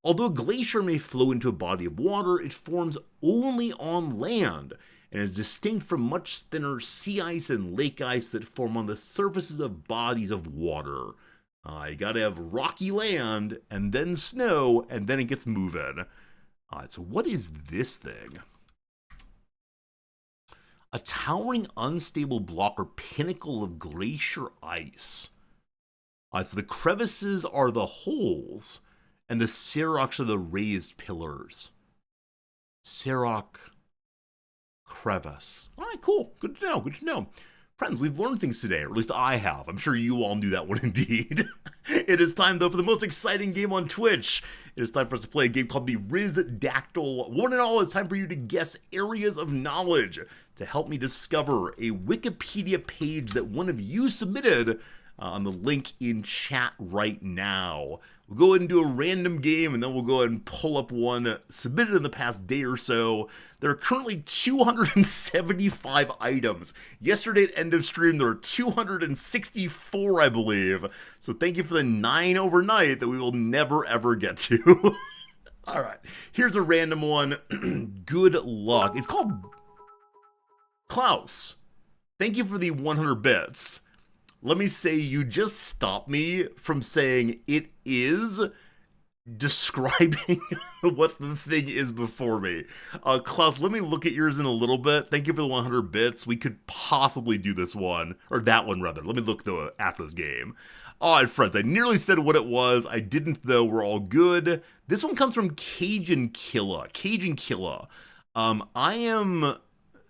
Although a glacier may flow into a body of water, it forms only on land and is distinct from much thinner sea ice and lake ice that form on the surfaces of bodies of water. You gotta have rocky land, and then snow, and then it gets moving. So what is this thing? A towering, unstable block or pinnacle of glacier ice. So the crevices are the holes, and the seracs are the raised pillars. Serac crevice. All right, cool. Good to know. Good to know. Friends, we've learned things today, or at least I have. I'm sure you all knew that one indeed. It is time, though, for the most exciting game on Twitch. It is time for us to play a game called the Rizdactyl. One and all, it's time for you to guess areas of knowledge to help me discover a Wikipedia page that one of you submitted on the link in chat right now. We'll go ahead and do a random game, and then we'll go ahead and pull up one submitted in the past day or so. There are currently 275 items. Yesterday at end of stream, there were 264, I believe. So thank you for the 9 overnight that we will never, ever get to. All right, here's a random one. Good luck. It's called Klaus. Thank you for the 100 bits. let me say you just stopped me from saying it is describing what the thing is before me. Klaus, let me look at yours in a little bit. Thank you for the 100 bits. We could possibly do this one, or that one rather. Let me look though after this game. All right, friends, I nearly said what it was. I didn't though. We're all good. This one comes from Cajun Killa. Cajun Killa. I am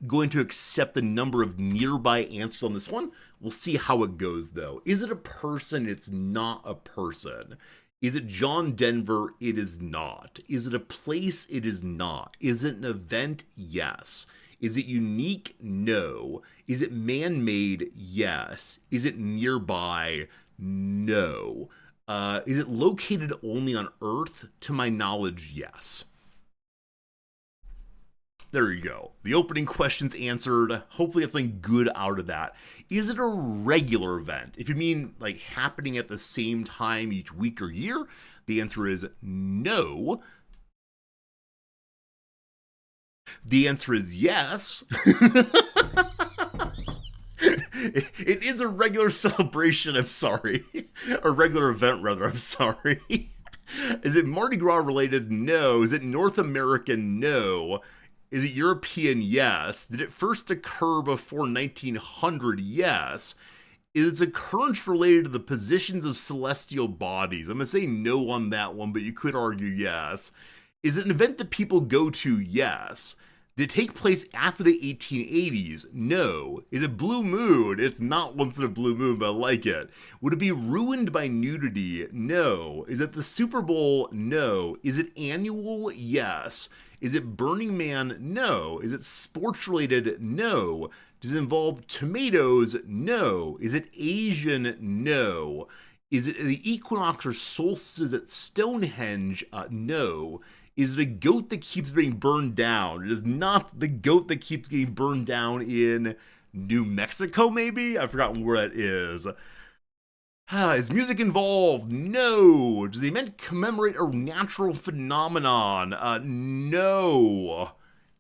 going to accept the number of nearby answers on this one. We'll see how it goes though. Is it a person? It's not a person. Is it John Denver? It is not. Is it a place? It is not. Is it an event? Yes. Is it unique? No. Is it man-made? Yes. Is it nearby? No. Is it located only on Earth? To my knowledge, yes. There you go. The opening question's answered. Hopefully get something good out of that. Is it a regular event? If you mean like happening at the same time each week or year, the answer is no. The answer is yes. It is a regular celebration, I'm sorry. A regular event, rather, I'm sorry. Is it Mardi Gras related? No. Is it North American? No. Is it European? Yes. Did it first occur before 1900? Yes. Is its occurrence related to the positions of celestial bodies? I'm going to say no on that one, but you could argue yes. Is it an event that people go to? Yes. Did it take place after the 1880s? No. Is it Blue Moon? It's not once in a blue moon, but I like it. Would it be ruined by nudity? No. Is it the Super Bowl? No. Is it annual? Yes. Is it Burning Man? No. Is it sports related? No. Does it involve tomatoes? No. Is it Asian? No. Is it the equinox or solstice at Stonehenge? No. Is it a goat that keeps being burned down? It is not the goat that keeps getting burned down in New Mexico, maybe? I've forgotten where that is. Is music involved? No. Does the event commemorate a natural phenomenon? No.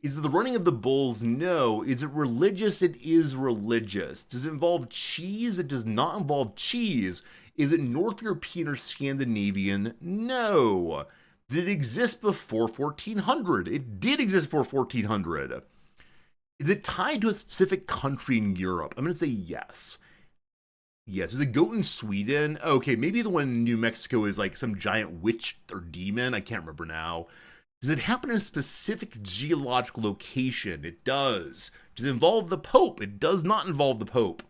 Is it the running of the bulls? No. Is it religious? It is religious. Does it involve cheese? It does not involve cheese. Is it North European or Scandinavian? No. Did it exist before 1400? It did exist before 1400. Is it tied to a specific country in Europe? I'm going to say yes. Yes, is a goat in Sweden? Okay, maybe the one in New Mexico is like some giant witch or demon. I can't remember now. Does it happen in a specific geological location? It does. Does it involve the Pope? It does not involve the Pope.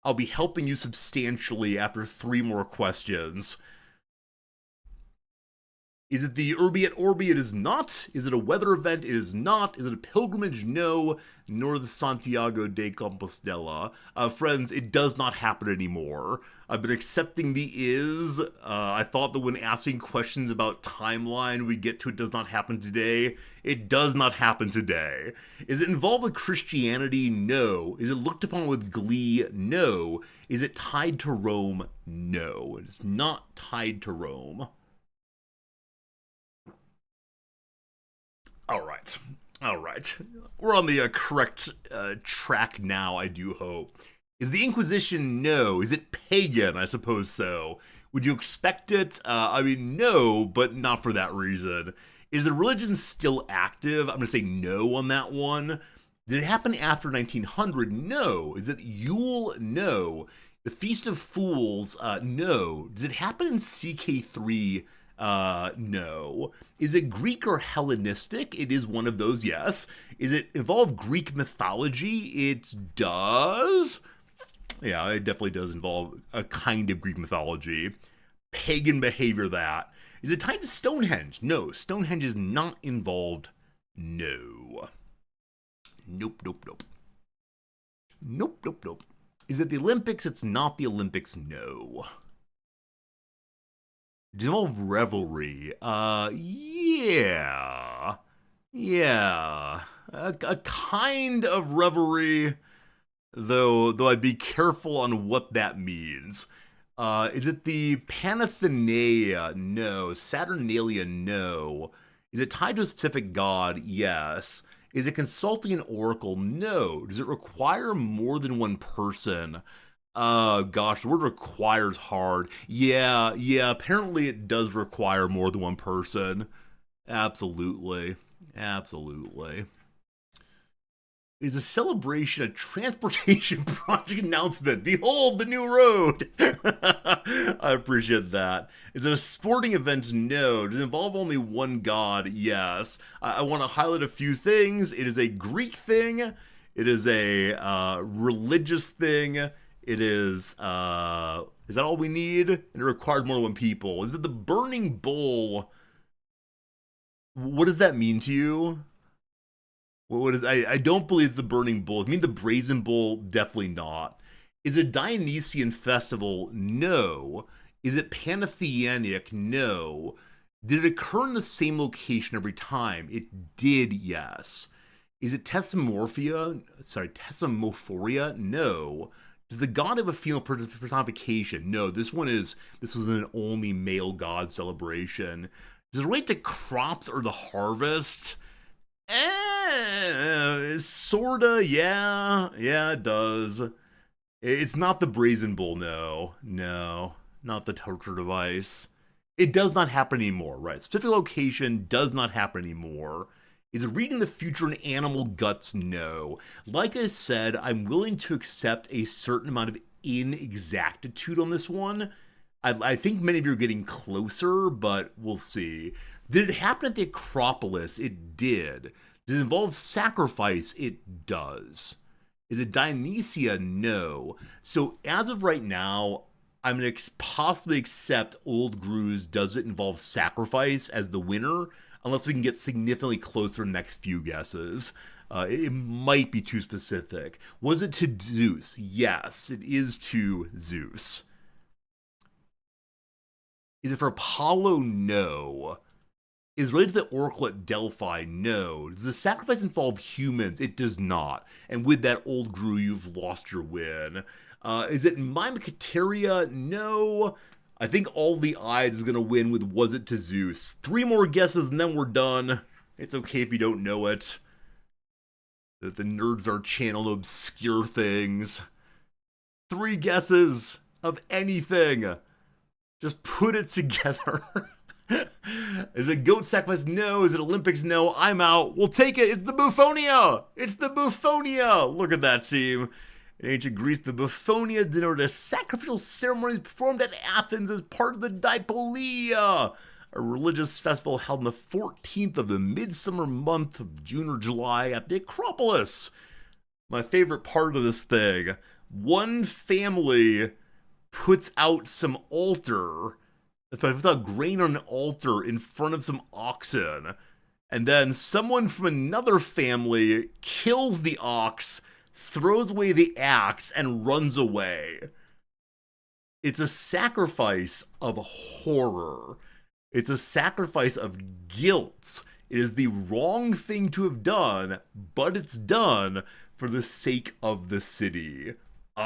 I'll be helping you substantially after 3 more questions. Is it the Urbi et Orbi? It is not. Is it a weather event? It is not. Is it a pilgrimage? No. Nor the Santiago de Compostela. Friends, it does not happen anymore. I've been accepting the is. I thought that when asking questions about timeline, we'd get to it does not happen today. It does not happen today. Is it involved with Christianity? No. Is it looked upon with glee? No. Is it tied to Rome? No. It is not tied to Rome. All right. We're on the correct track now, I do hope. Is the Inquisition? No. Is it pagan? I suppose so. Would you expect it? I mean, no, but not for that reason. Is the religion still active? I'm going to say no on that one. Did it happen after 1900? No. Is it Yule? No. The Feast of Fools? No. Does it happen in CK3? No. Is it Greek or Hellenistic? It is one of those, yes. Is it involve Greek mythology? It does. Yeah, it definitely does involve a kind of Greek mythology. Pagan behavior, that. Is it tied to Stonehenge? No. Stonehenge is not involved. No. Nope. Nope. Is it the Olympics? It's not the Olympics. No. Does it involve revelry? Yeah. A kind of revelry, though I'd be careful on what that means. Is it the Panathenaea? No. Saturnalia? No. Is it tied to a specific god? Yes. Is it consulting an oracle? No. Does it require more than one person? Gosh, the word requires hard. Yeah, apparently it does require more than one person. Absolutely. Absolutely. Is a celebration a transportation project announcement? Behold the new road! I appreciate that. Is it a sporting event? No. Does it involve only one god? Yes. I want to highlight a few things. It is a Greek thing. It is a religious thing. It is that all we need? And it requires more than one people. Is it the burning bull? What does that mean to you? What is I don't believe it's the burning bull. I mean the brazen bull, definitely not. Is it Dionysian festival? No. Is it pantheonic? No. Did it occur in the same location every time? It did, yes. Is it Tessamorphoria? No. Does the god have a female personification? No. This was an only male god celebration. Does it relate to crops or the harvest? Sorta, yeah. Yeah, it does. It's not the brazen bull, no. No, not the torture device. It does not happen anymore, right? Specific location does not happen anymore. Is it reading the future in animal guts? No. Like I said, I'm willing to accept a certain amount of inexactitude on this one. I think many of you are getting closer, but we'll see. Did it happen at the Acropolis? It did. Does it involve sacrifice? It does. Is it Dionysia? No. So as of right now, I'm going to possibly accept Old Gruz does it involve sacrifice as the winner, unless we can get significantly closer in the next few guesses. It might be too specific. Was it to Zeus? Yes, it is to Zeus. Is it for Apollo? No. Is related to the Oracle at Delphi? No. Does the sacrifice involve humans? It does not. And with that, Old Gru, you've lost your win. Is it Mimicteria? No. I think all the eyes is going to win with Was It to Zeus? 3 more guesses and then we're done. It's okay if you don't know it. The nerds are channel to obscure things. 3 guesses of anything. Just put it together. Is it goat sacrifice? No. Is it Olympics? No. I'm out. We'll take it. It's the Bouphonia. It's the Bouphonia. Look at that team. In ancient Greece, the Bouphonia denoted a sacrificial ceremony performed at Athens as part of the Dipolia, a religious festival held on the 14th of the midsummer month of June or July at the Acropolis. My favorite part of this thing, one family puts out some altar, puts out grain on an altar in front of some oxen, and then someone from another family kills the ox, throws away the axe, and runs away. It's a sacrifice of horror. It's a sacrifice of guilt. It is the wrong thing to have done, but it's done for the sake of the city. Isn't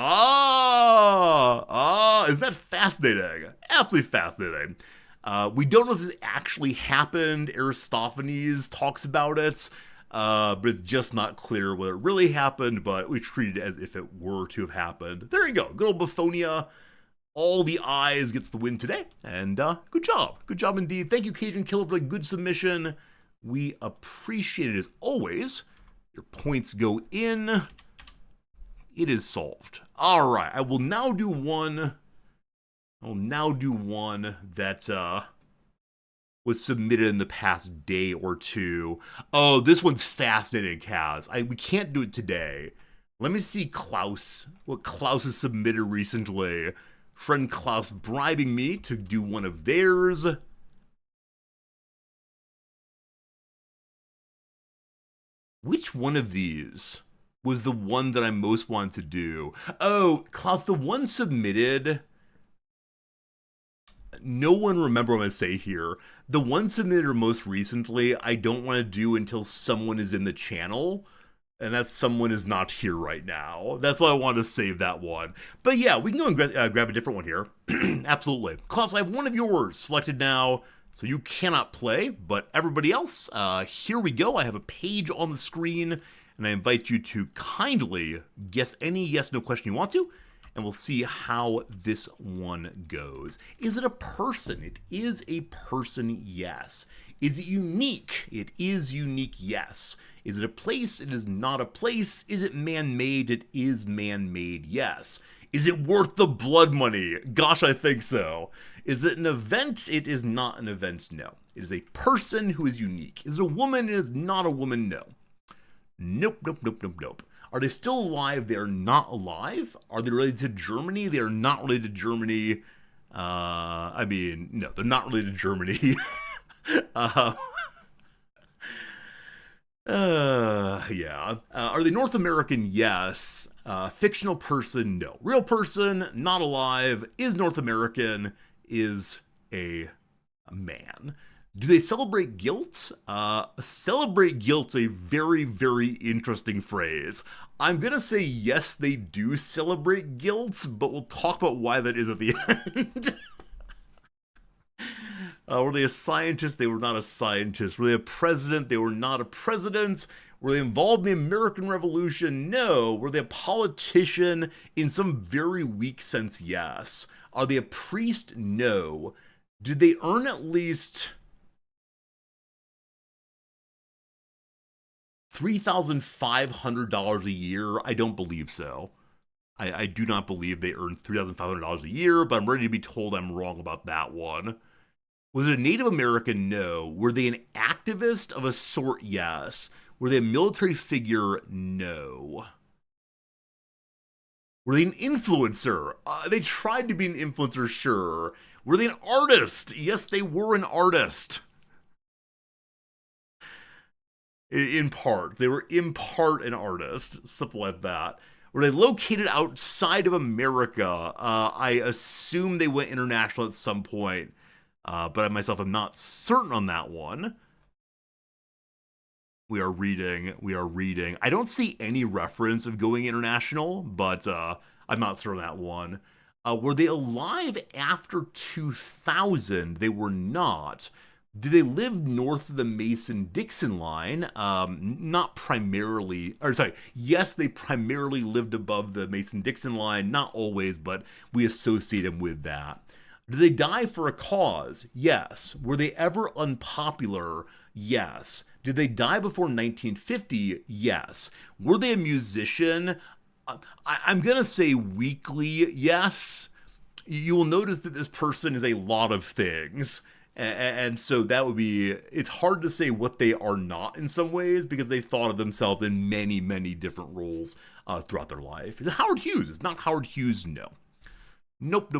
that fascinating? Absolutely fascinating. We don't know if this actually happened. Aristophanes talks about it, but it's just not clear whether it really happened, but we treat it as if it were to have happened. There you go. Good old Bouphonia. All the eyes gets the win today, and good job. Good job indeed. Thank you, Cajun Killer, for the good submission. We appreciate it as always. Your points go in. It is solved. All right, I will now do one. That was submitted in the past day or two. Oh, this one's fascinating, Kaz. We can't do it today. Let me see Klaus. What Klaus has submitted recently. Friend Klaus bribing me to do one of theirs. Which one of these was the one that I most wanted to do? Oh, Klaus, the one submitted. No one remember what I'm going to say here. The one submitted most recently, I don't want to do until someone is in the channel. And that someone is not here right now. That's why I wanted to save that one. But yeah, we can go and grab a different one here. Absolutely. Klaus, I have one of yours selected now, so you cannot play. But everybody else, here we go. I have a page on the screen, and I invite you to kindly guess any yes-no question you want to. and we'll see how this one goes. Is it a person? It is a person, yes. Is it unique? It is unique, yes. Is it a place? It is not a place. Is it man-made? It is man-made, yes. Is it worth the blood money? Gosh, I think so. Is it an event? It is not an event, no. It is a person who is unique. Is it a woman? It is not a woman, no. Nope, nope, nope, nope, nope. Are they still alive? They are not alive. Are they related to Germany? They are not related to Germany. I mean, no, they're not related to Germany. Yeah. Are they North American? Yes. Fictional person? No. Real person? Not alive. Is North American? Is a man. Do they celebrate guilt? Celebrate guilt's a very, very interesting phrase. I'm gonna say yes, they do celebrate guilt, but we'll talk about why that is at the end. Were they a scientist? They were not a scientist. Were they a president? They were not a president. Were they involved in the American Revolution? No. Were they a politician? In some very weak sense, yes. Are they a priest? No. Did they earn at least $3,500 a year? I don't believe so. I do not believe they earned $3,500 a year, but I'm ready to be told I'm wrong about that one. Was it a Native American? No. Were they an activist of a sort? Yes. Were they a military figure? No. Were they an influencer? They tried to be an influencer, sure. Were they an artist? Yes, they were an artist. In part. They were in part an artist. Something like that. Were they located outside of America? I assume they went international at some point. But I myself am not certain on that one. We are reading. I don't see any reference of going international, but I'm not certain on that one. Were they alive after 2000? They were not. Did they live north of the Mason-Dixon line? Not primarily, or sorry, yes, they primarily lived above the Mason-Dixon line, not always, but we associate them with that. Did they die for a cause? Yes. Were they ever unpopular? Yes. Did they die before 1950? Yes. Were they a musician? I'm going to say weakly yes. You will notice that this person is a lot of things. And so that would be, it's hard to say what they are not in some ways because they thought of themselves in many, many different roles throughout their life. Is it Howard Hughes? It's not Howard Hughes, no. Nope.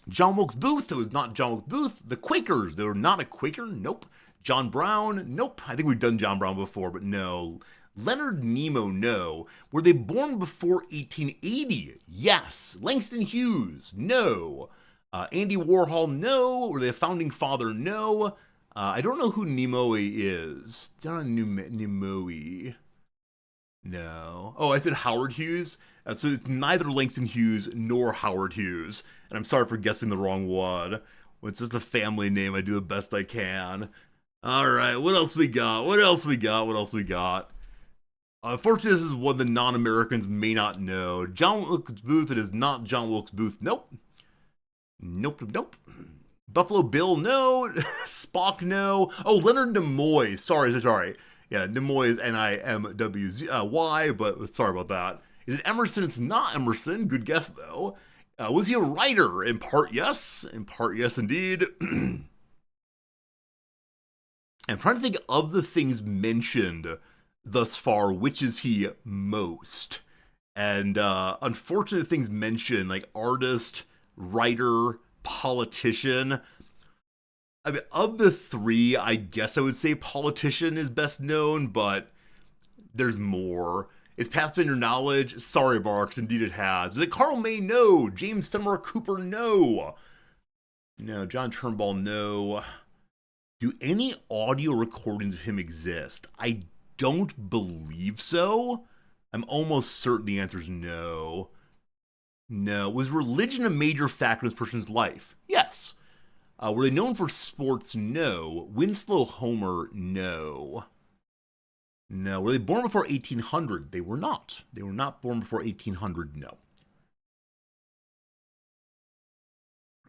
John Wilkes Booth, it was not John Wilkes Booth. The Quakers, they were not a Quaker, nope. John Brown, nope. I think we've done John Brown before, but no. Leonard Nimoy, no. Were they born before 1880? Yes. Langston Hughes, no. Andy Warhol, no. Were they a founding father? No. I don't know who Nimoy is. John Nimoy. No. Oh, I said Howard Hughes. So it's neither Langston Hughes nor Howard Hughes. And I'm sorry for guessing the wrong one. It's just a family name. I do the best I can. All right. What else we got? Unfortunately, this is one the non-Americans may not know. John Wilkes Booth. It is not John Wilkes Booth. Nope. Buffalo Bill, no. Spock, no. Oh, Leonard Nimoy. Sorry. Yeah, Nimoy is Nimwzy, but sorry about that. Is it Emerson? It's not Emerson. Good guess, though. Was he a writer? In part, yes. In part, yes, indeed. I'm trying to think of the things mentioned thus far, which is he most? And unfortunate things mentioned, like artist, writer, politician. I mean, of the three, I guess I would say politician is best known, but there's more. It's passed beyond your knowledge. Sorry, Marks, indeed it has. Is it Carl May? No. James Fenimore Cooper? No. No. John Turnbull? No. Do any audio recordings of him exist? I don't believe so. I'm almost certain the answer is no. No. Was religion a major factor in this person's life? Yes. Were they known for sports? No. Winslow Homer? No. No. Were they born before 1800? They were not. They were not born before 1800, no.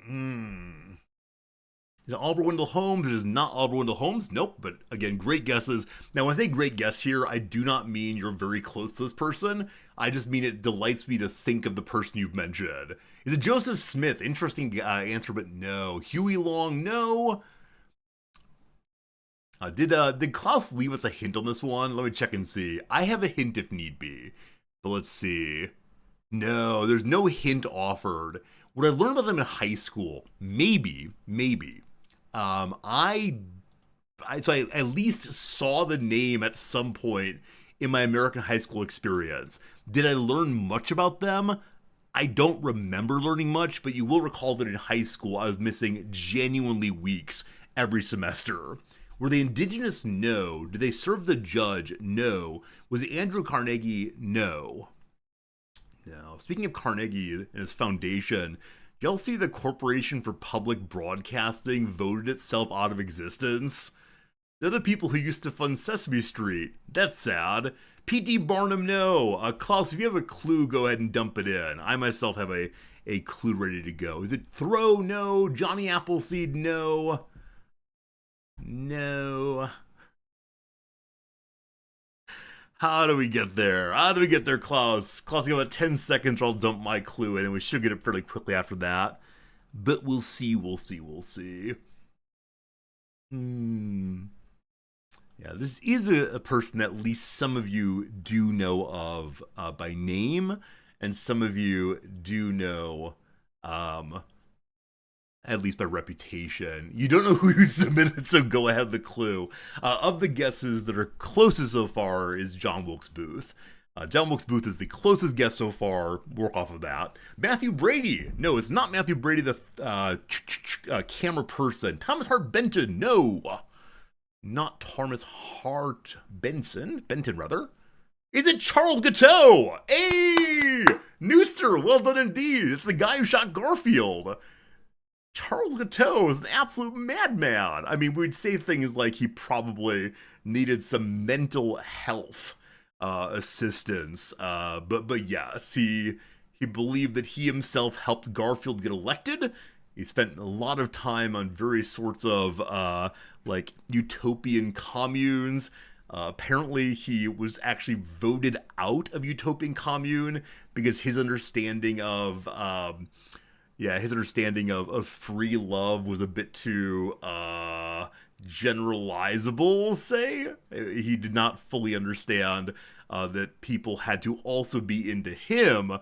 Is it Oliver Wendell Holmes? It is not Oliver Wendell Holmes. Nope. But again, great guesses. Now, when I say great guess here, I do not mean you're very close to this person. I just mean it delights me to think of the person you've mentioned. Is it Joseph Smith? Interesting answer, but no. Huey Long? No. Did Klaus leave us a hint on this one? Let me check and see. I have a hint if need be. But let's see. No, there's no hint offered. What I learned about them in high school, maybe. I at least saw the name at some point in my American high school experience. Did I learn much about them? I don't remember learning much, but you will recall that in high school I was missing genuinely weeks every semester. Were they indigenous? No. Did they serve the judge? No. Was it Andrew Carnegie? No. No. Speaking of Carnegie and his foundation, y'all see the Corporation for Public Broadcasting voted itself out of existence? They're the people who used to fund Sesame Street. That's sad. P.T. Barnum, no. Klaus, if you have a clue, go ahead and dump it in. I myself have a clue ready to go. Is it Thoreau? No. Johnny Appleseed? No. No. How do we get there? How do we get there, Klaus? Klaus, you have about 10 seconds or I'll dump my clue in, and we should get it fairly quickly after that. But we'll see. Yeah, this is a person that at least some of you do know of by name, and some of you do know at least by reputation. You don't know who you submitted, so go ahead, the clue. Of the guesses that are closest so far is John Wilkes Booth. John Wilkes Booth is the closest guess so far. Work off of that. Matthew Brady. No, it's not Matthew Brady, the camera person. Thomas Hart Benton. No. Not Thomas Hart Benton, rather. Is it Charles Guiteau? Hey! Nooster, well done indeed. It's the guy who shot Garfield. Charles Guiteau is an absolute madman. I mean, we'd say things like he probably needed some mental health assistance. But yes, he believed that he himself helped Garfield get elected. He spent a lot of time on various sorts of like utopian communes. Apparently, he was actually voted out of Utopian Commune because his understanding of free love was a bit too generalizable, we'll say. He did not fully understand that people had to also be into him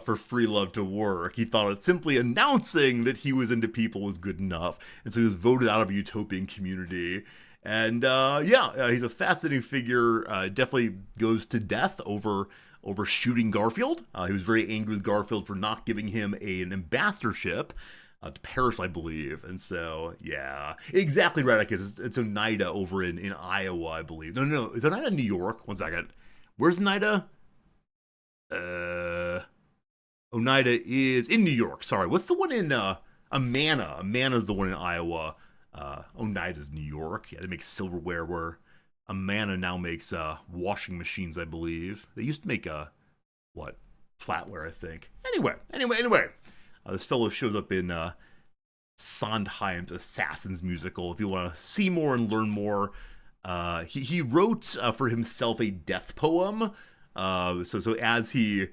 for free love to work. He thought that simply announcing that he was into people was good enough, and so he was voted out of a utopian community. And he's a fascinating figure. Definitely goes to death over shooting Garfield. He was very angry with Garfield for not giving him an ambassadorship to Paris, I believe. And so, yeah, exactly right. I guess it's Oneida over in Iowa, I believe. No, is Oneida New York? One second. Where's Oneida? Oneida is in New York. Sorry, what's the one in Amana? Amana's the one in Iowa. Oneida's New York. Yeah, they make silverware where Amana now makes washing machines, I believe. They used to make flatware, I think. Anyway. This fellow shows up in Sondheim's Assassins musical. If you want to see more and learn more, he wrote for himself a death poem. So as he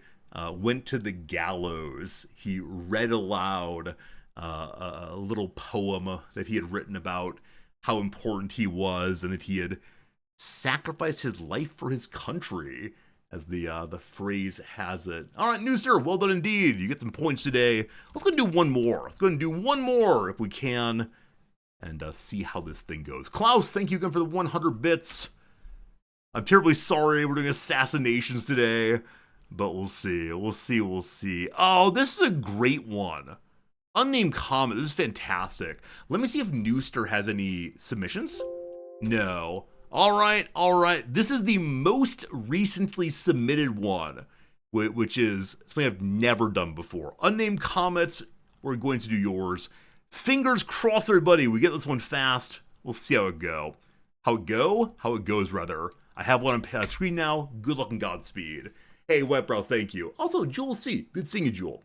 went to the gallows, he read aloud a little poem that he had written about how important he was and that he had sacrificed his life for his country, as the phrase has it. All right, Nooster, well done indeed. You get some points today. Let's go and do one more if we can, and see how this thing goes. Klaus, thank you again for the 100 bits. I'm terribly sorry we're doing assassinations today, but we'll see. Oh, this is a great one. Unnamed comment. This is fantastic. Let me see if Nooster has any submissions. No. All right. This is the most recently submitted one, which is something I've never done before. Unnamed comments. We're going to do yours. Fingers crossed, everybody. We get this one fast. We'll see how it goes. How it goes, rather. I have one on screen now. Good luck and Godspeed. Hey, Wetbrow, thank you. Also, Jewel C. Good seeing you, Jewel.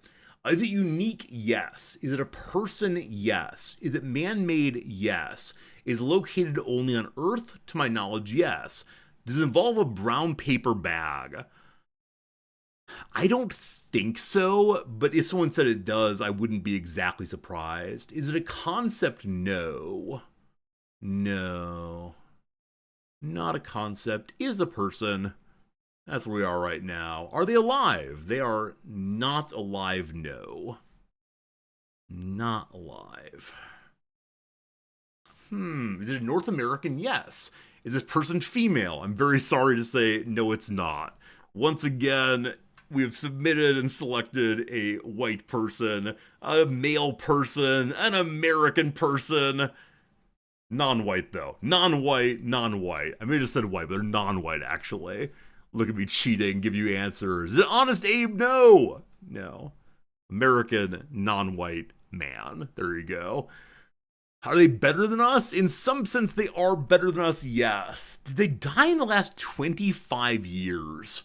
Is it unique? Yes. Is it a person? Yes. Is it man-made? Yes. Is it located only on Earth? To my knowledge, yes. Does it involve a brown paper bag? I don't think so, but if someone said it does, I wouldn't be exactly surprised. Is it a concept? No. No. Not a concept. Is a person. That's where we are right now. Are they alive? They are not alive, no. Not alive. Is it a North American? Yes. Is this person female? I'm very sorry to say, no, it's not. Once again, we have submitted and selected a white person, a male person, an American person. Non-white, though. Non-white, non-white. I may have just said white, but they're non-white, actually. Look at me cheating, give you answers. Is it Honest Abe? No. No. American, non-white man. There you go. Are they better than us? In some sense, they are better than us, yes. Did they die in the last 25 years?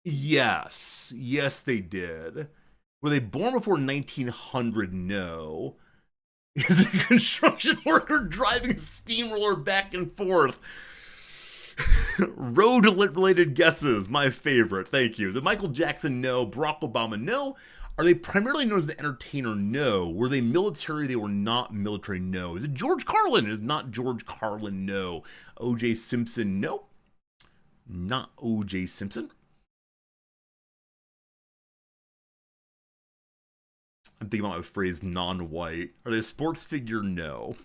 Yes. Yes, they did. Were they born before 1900? No. Is it a construction worker driving a steamroller back and forth? Road-related guesses, my favorite. Thank you. Is it Michael Jackson? No. Barack Obama? No. Are they primarily known as an entertainer? No. Were they military? They were not military? No. Is it George Carlin? It is not George Carlin? No. O.J. Simpson? No. Not O.J. Simpson. I'm thinking about my phrase non-white. Are they a sports figure? No.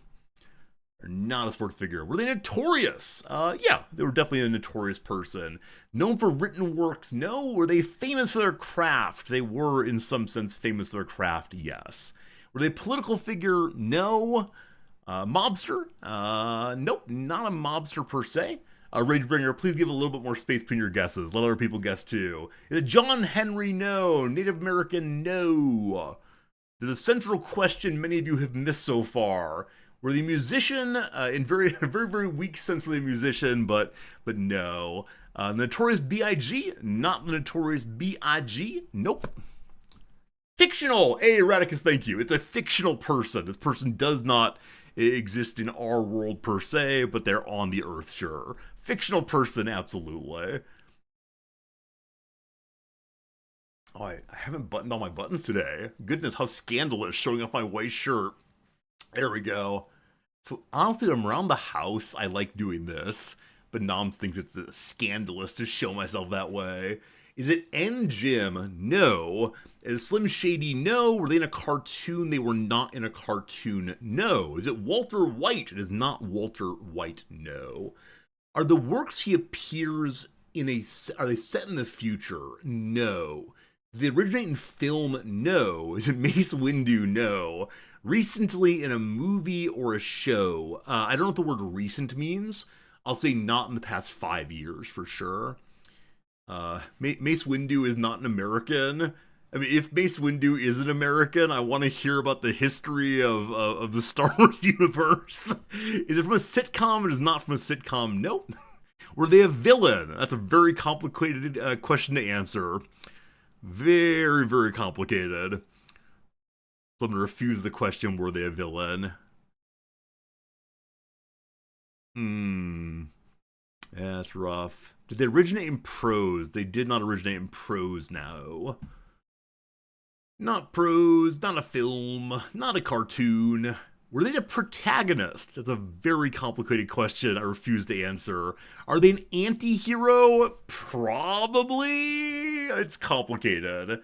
They're not a sports figure. Were they notorious? Yeah, they were definitely a notorious person. Known for written works? No. Were they famous for their craft? They were, in some sense, famous for their craft? Yes. Were they a political figure? No. Mobster? Nope, not a mobster per se. Ragebringer, please give a little bit more space between your guesses. Let other people guess too. Is it John Henry? No. Native American? No. There's a central question many of you have missed so far. Were they a musician? In very weak sense, were they a musician, but no. The Notorious B.I.G.? Not the Notorious B.I.G.? Nope. Fictional! Hey, Radicus, thank you. It's a fictional person. This person does not exist in our world per se, but they're on the Earth, sure. Fictional person, absolutely. Oh, I haven't buttoned all my buttons today. Goodness, how scandalous, showing off my white shirt. There we go. So honestly, when I'm around the house, I like doing this, but Noms thinks it's scandalous to show myself that way. Is it N. Jim? No. Is Slim Shady? No. Were they in a cartoon? They were not in a cartoon. No. Is it Walter White? It is not Walter White. No. Are the works he appears in are they set in the future? No. Do they originate in film? No. Is it Mace Windu? No. Recently in a movie or a show? I don't know what the word recent means. I'll say not in the past 5 years for sure. Mace Windu is not an American. I mean, if Mace Windu is an American, I want to hear about the history of the Star Wars universe. Is it from a sitcom? It is not from a sitcom. Nope. Were they a villain? That's a very complicated question to answer. Very complicated. So I'm going to refuse the question, were they a villain? Yeah, that's rough. Did they originate in prose? They did not originate in prose, no. Not prose, not a film, not a cartoon. Were they the protagonist? That's a very complicated question I refuse to answer. Are they an anti-hero? Probably. It's complicated.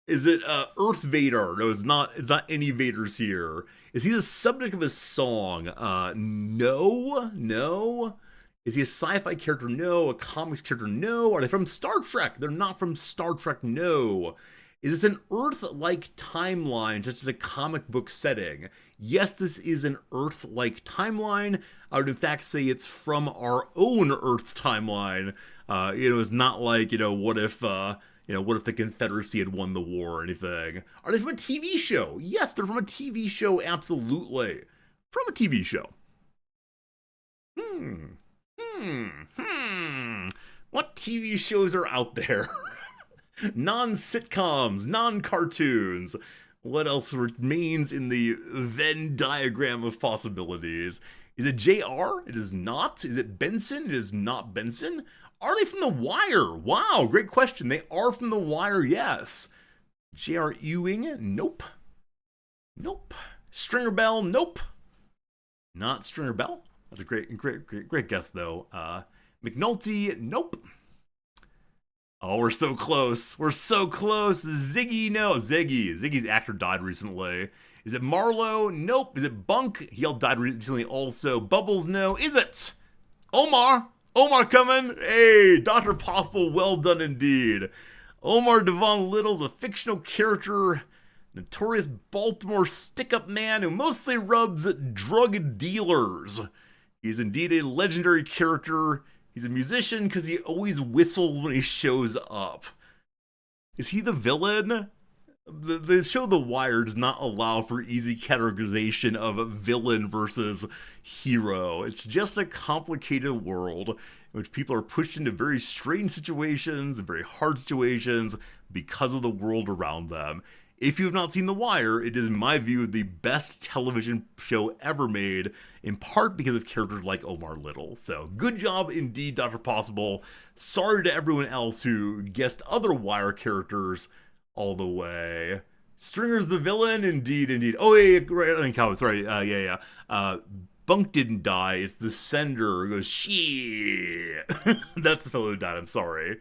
Is it Earth Vader? No, it's not any Vaders here. Is he the subject of a song? No. Is he a sci-fi character? No. A comics character? No. Are they from Star Trek? They're not from Star Trek. No. Is this an Earth-like timeline, such as a comic book setting? Yes, this is an Earth-like timeline. I would in fact say it's from our own Earth timeline. It's not like, what if the Confederacy had won the war or anything? Are they from a TV show? Yes, they're from a TV show, absolutely. From a TV show. What TV shows are out there? Non-sitcoms, non-cartoons. What else remains in the Venn diagram of possibilities? Is it JR? It is not. Is it Benson? It is not Benson. Are they from The Wire? Wow, great question. They are from The Wire, yes. J.R. Ewing? Nope. Nope. Stringer Bell? Nope. Not Stringer Bell. That's a great guess, though. McNulty? Nope. Oh, we're so close. We're so close. Ziggy? No. Ziggy. Ziggy's actor died recently. Is it Marlowe? Nope. Is it Bunk? He died recently also. Bubbles? No. Is it Omar? Omar coming? Hey, Dr. Possible, well done indeed. Omar Devon Little's a fictional character, notorious Baltimore stick-up man who mostly rubs drug dealers. He's indeed a legendary character. He's a musician because he always whistles when he shows up. Is he the villain? The show The Wire does not allow for easy categorization of villain versus hero. It's just a complicated world in which people are pushed into very strange situations and very hard situations because of the world around them. If you have not seen The Wire, it is, in my view, the best television show ever made, in part because of characters like Omar Little. So, good job indeed, Dr. Possible. Sorry to everyone else who guessed other Wire characters all the way. Stringer's the villain? Indeed. Oh, yeah, right, sorry, Bunk didn't die, it's the sender who goes, shit. That's the fellow who died, I'm sorry.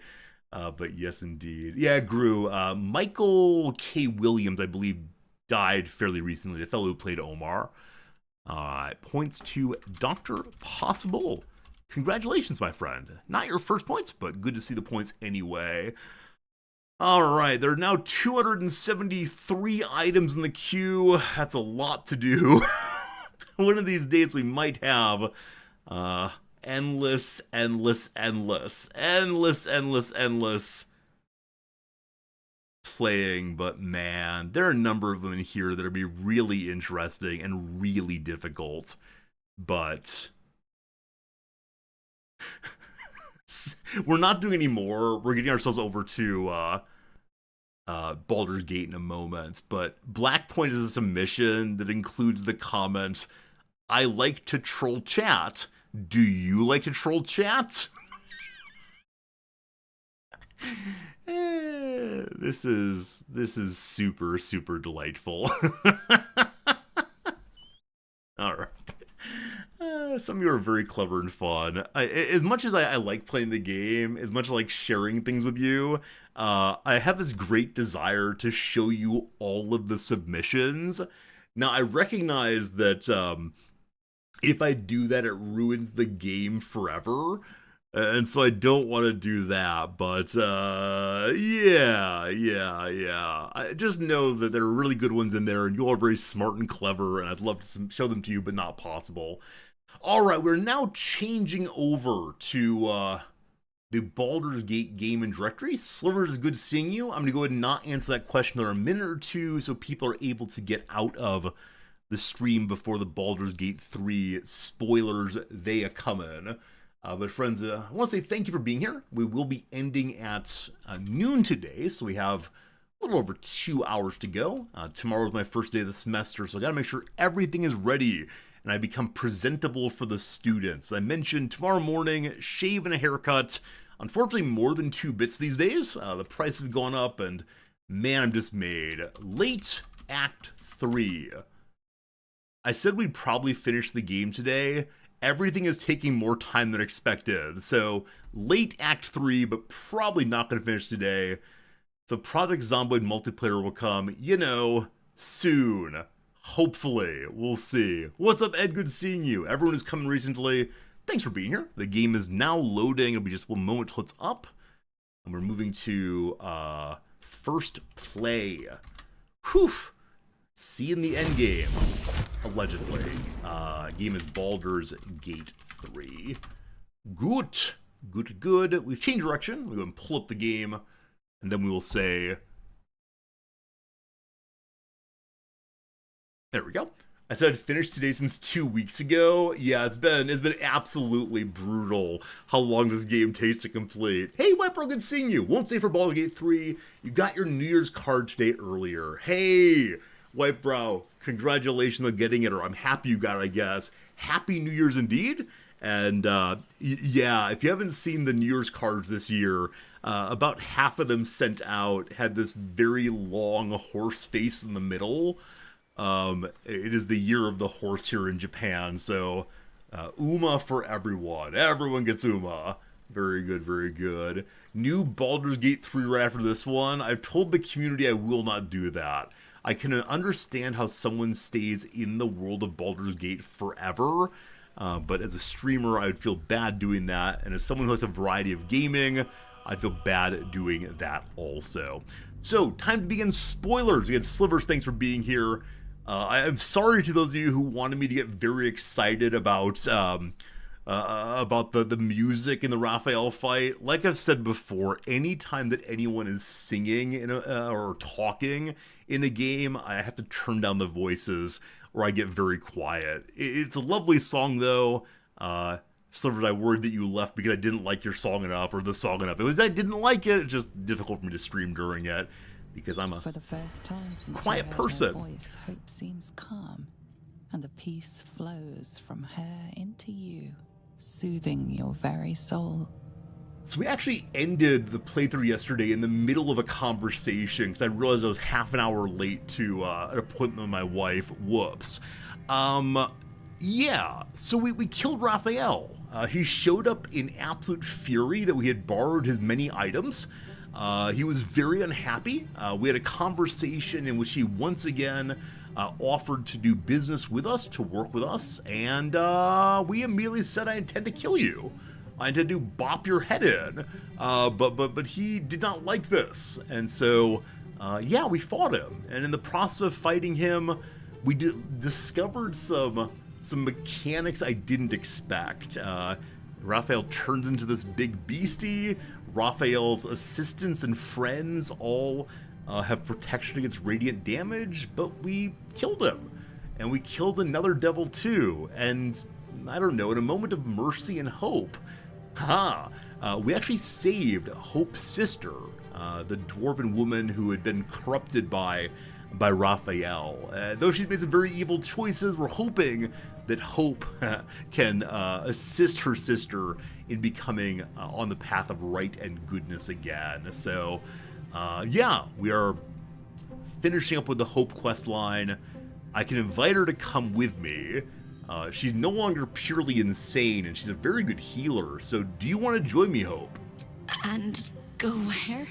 But yes, indeed. Yeah, Gru. Michael K. Williams, I believe, died fairly recently. The fellow who played Omar. Points to Dr. Possible. Congratulations, my friend. Not your first points, but good to see the points anyway. Alright, there are now 273 items in the queue. That's a lot to do. One of these days we might have endless playing, but man, there are a number of them in here that are be really interesting and really difficult. But we're not doing any more. We're getting ourselves over to Baldur's Gate in a moment, but Black Point is a submission that includes the comment, I like to troll chat. Do you like to troll chat? This is super delightful. All right. Some of you are very clever and fun. As much as I like playing the game, as much as I like sharing things with you, I have this great desire to show you all of the submissions. Now, I recognize that if I do that, it ruins the game forever. And so I don't want to do that, but yeah. I just know that there are really good ones in there, and you all are very smart and clever, and I'd love to show them to you, but not possible. All right, we're now changing over to the Baldur's Gate game and directory. Slivers, is good seeing you. I'm going to go ahead and not answer that question for a minute or two so people are able to get out of the stream before the Baldur's Gate 3 spoilers, they are coming. But friends, I want to say thank you for being here. We will be ending at noon today, so we have a little over 2 hours to go. Tomorrow is my first day of the semester, so I got to make sure everything is ready and I become presentable for the students. I mentioned tomorrow morning, shave and a haircut. Unfortunately, more than 2 bits these days. The price has gone up, and man, I'm dismayed. Late Act 3. I said we'd probably finish the game today. Everything is taking more time than expected. So, late Act 3, but probably not going to finish today. So, Project Zomboid multiplayer will come, soon. Hopefully. We'll see. What's up, Ed? Good seeing you. Everyone who's coming recently, thanks for being here. The game is now loading. It'll be just one moment till it's up. And we're moving to first play. Whew. See you in the end game. Allegedly. Game is Baldur's Gate 3. Good. We've changed direction. We'll go and pull up the game, and then we will say... There we go. I said I'd finished today since 2 weeks ago. Yeah, it's been absolutely brutal how long this game takes to complete. Hey, Whitebro, good seeing you. Won't stay for Baldur's Gate 3. You got your New Year's card today earlier. Hey, Whitebrow, congratulations on getting it, or I'm happy you got it, I guess. Happy New Year's indeed. And yeah, if you haven't seen the New Year's cards this year, about half of them sent out had this very long horse face in the middle. It is the year of the horse here in Japan, so Uma for everyone. Everyone gets Uma. Very good, very good. New Baldur's Gate 3 right after this one. I've told the community I will not do that. I can understand how someone stays in the world of Baldur's Gate forever, but as a streamer, I would feel bad doing that, and as someone who has a variety of gaming, I'd feel bad doing that also. So, time to begin spoilers. Again, Slivers, thanks for being here. I'm sorry to those of you who wanted me to get very excited about the music in the Raphael fight. Like I've said before, anytime that anyone is singing or talking in a game, I have to turn down the voices or I get very quiet. It's a lovely song though. Slivers, I worried that you left because I didn't like your song enough or the song enough. It was I didn't like it. It's just difficult for me to stream during it because I'm a For the first time since quiet you heard person. Her voice, hope seems calm, and the peace flows from her into you, soothing your very soul. So we actually ended the playthrough yesterday in the middle of a conversation because I realized I was half an hour late to an appointment with my wife. Whoops. Yeah, so we killed Raphael. He showed up in absolute fury that we had borrowed his many items. He was very unhappy. We had a conversation in which he once again offered to do business with us, to work with us, and we immediately said, I intend to kill you. I intend to bop your head in. But he did not like this. And so, yeah, we fought him. And in the process of fighting him, we discovered some mechanics I didn't expect. Raphael turns into this big beastie. Raphael's assistants and friends all have protection against radiant damage, but we killed him. And we killed another devil too. And I don't know, in a moment of mercy and hope, we actually saved Hope's sister, the dwarven woman who had been corrupted by Raphael. Though she's made some very evil choices, we're hoping that Hope can assist her sister in becoming on the path of right and goodness again. So, yeah, we are finishing up with the Hope quest line. I can invite her to come with me. She's no longer purely insane, and she's a very good healer. So do you want to join me, Hope? And go where?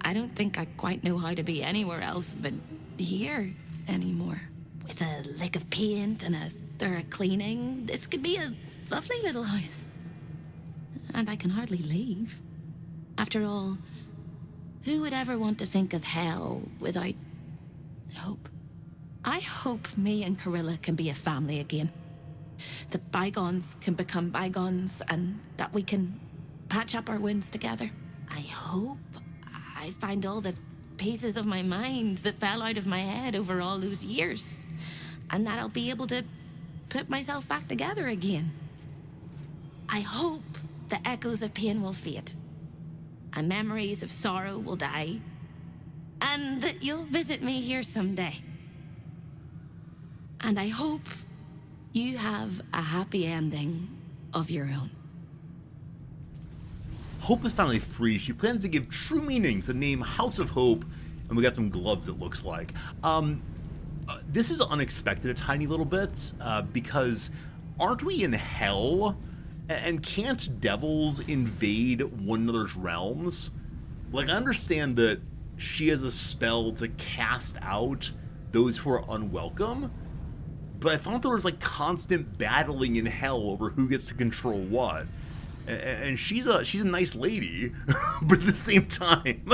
I don't think I quite know how to be anywhere else but here anymore. With a lick of paint and a thorough cleaning, this could be a lovely little house. And I can hardly leave. After all, who would ever want to think of hell without hope? I hope me and Corilla can be a family again. That bygones can become bygones and that we can patch up our wounds together. I hope I find all the pieces of my mind that fell out of my head over all those years, and that I'll be able to put myself back together again. I hope the echoes of pain will fade, and memories of sorrow will die, and that you'll visit me here someday. And I hope you have a happy ending of your own. Hope is finally free. She plans to give true meaning to the name House of Hope, and we got some gloves, it looks like. This is unexpected a tiny little bit, because aren't we in hell? And can't devils invade one another's realms? Like, I understand that she has a spell to cast out those who are unwelcome, but I thought there was, like, constant battling in hell over who gets to control what. And she's a nice lady, but at the same time,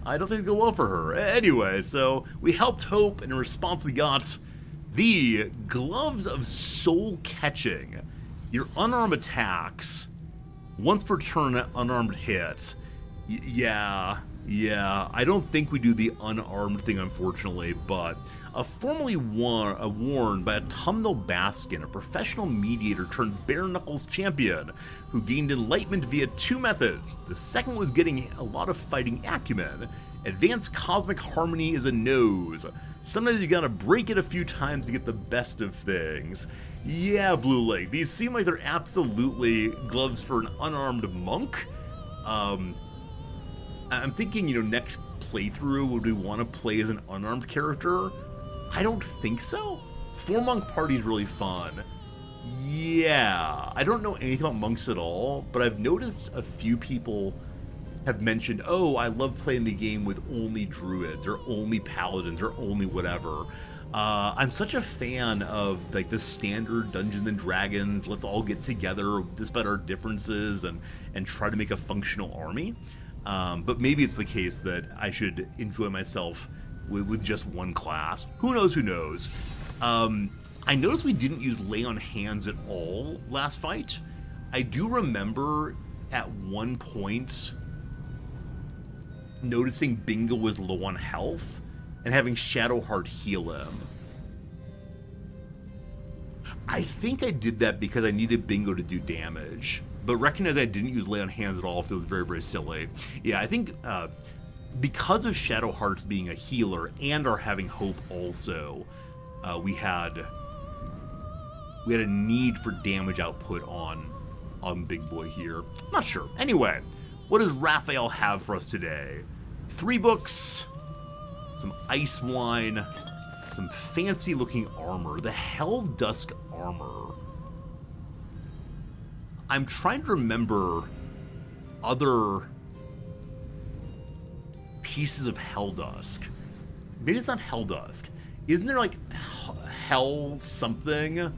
I don't think it'll go well for her. Anyway, so we helped Hope, and in response we got the Gloves of Soul Catching. Your unarmed attacks, once per turn unarmed hit. Yeah, I don't think we do the unarmed thing, unfortunately, but formerly worn by Autumnal Baskin, a professional mediator turned bare knuckles champion who gained enlightenment via two methods. The second was getting a lot of fighting acumen. Advanced cosmic harmony is a nose. Sometimes you gotta break it a few times to get the best of things. Yeah, Blue Lake, these seem like they're absolutely gloves for an unarmed monk. I'm thinking, next playthrough, would we want to play as an unarmed character? I don't think so. 4-monk party is really fun. Yeah, I don't know anything about monks at all, but I've noticed a few people have mentioned, oh, I love playing the game with only druids or only paladins or only whatever. I'm such a fan of like the standard Dungeons and Dragons, let's all get together despite our differences and try to make a functional army. But maybe it's the case that I should enjoy myself with just one class. Who knows? I noticed we didn't use lay on hands at all last fight. I do remember at one point noticing Bingo was low on health and having Shadowheart heal him. I think I did that because I needed Bingo to do damage, but recognize I didn't use lay on hands at all if it was very, very silly. Yeah, I think because of Shadowheart's being a healer and our having hope also, we had a need for damage output on Big Boy here. I'm not sure. Anyway, what does Raphael have for us today? 3 books, some ice wine, some fancy looking armor, the Hell Dusk armor. I'm trying to remember other pieces of Hell Dusk. Maybe it's not Hell Dusk. Isn't there like Hell something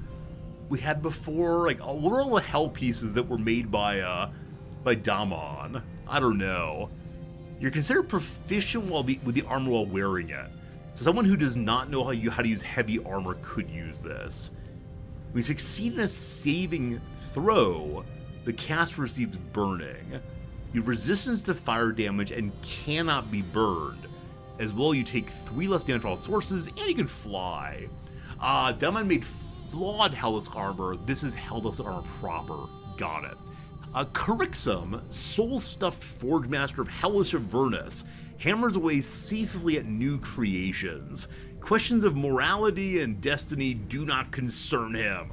we had before? Like, what are all the Hell pieces that were made by Damon? I don't know. You're considered proficient with the armor while wearing it. So someone who does not know how to use heavy armor could use this. When you succeed in a saving throw, the caster receives burning. You have resistance to fire damage and cannot be burned. As well, you take 3 less damage from all sources, and you can fly. Damon made flawed Hellish armor. This is Hellish armor proper. Got it. Carixum, soul-stuffed forge master of Hellish Avernus, hammers away ceaselessly at new creations. Questions of morality and destiny do not concern him.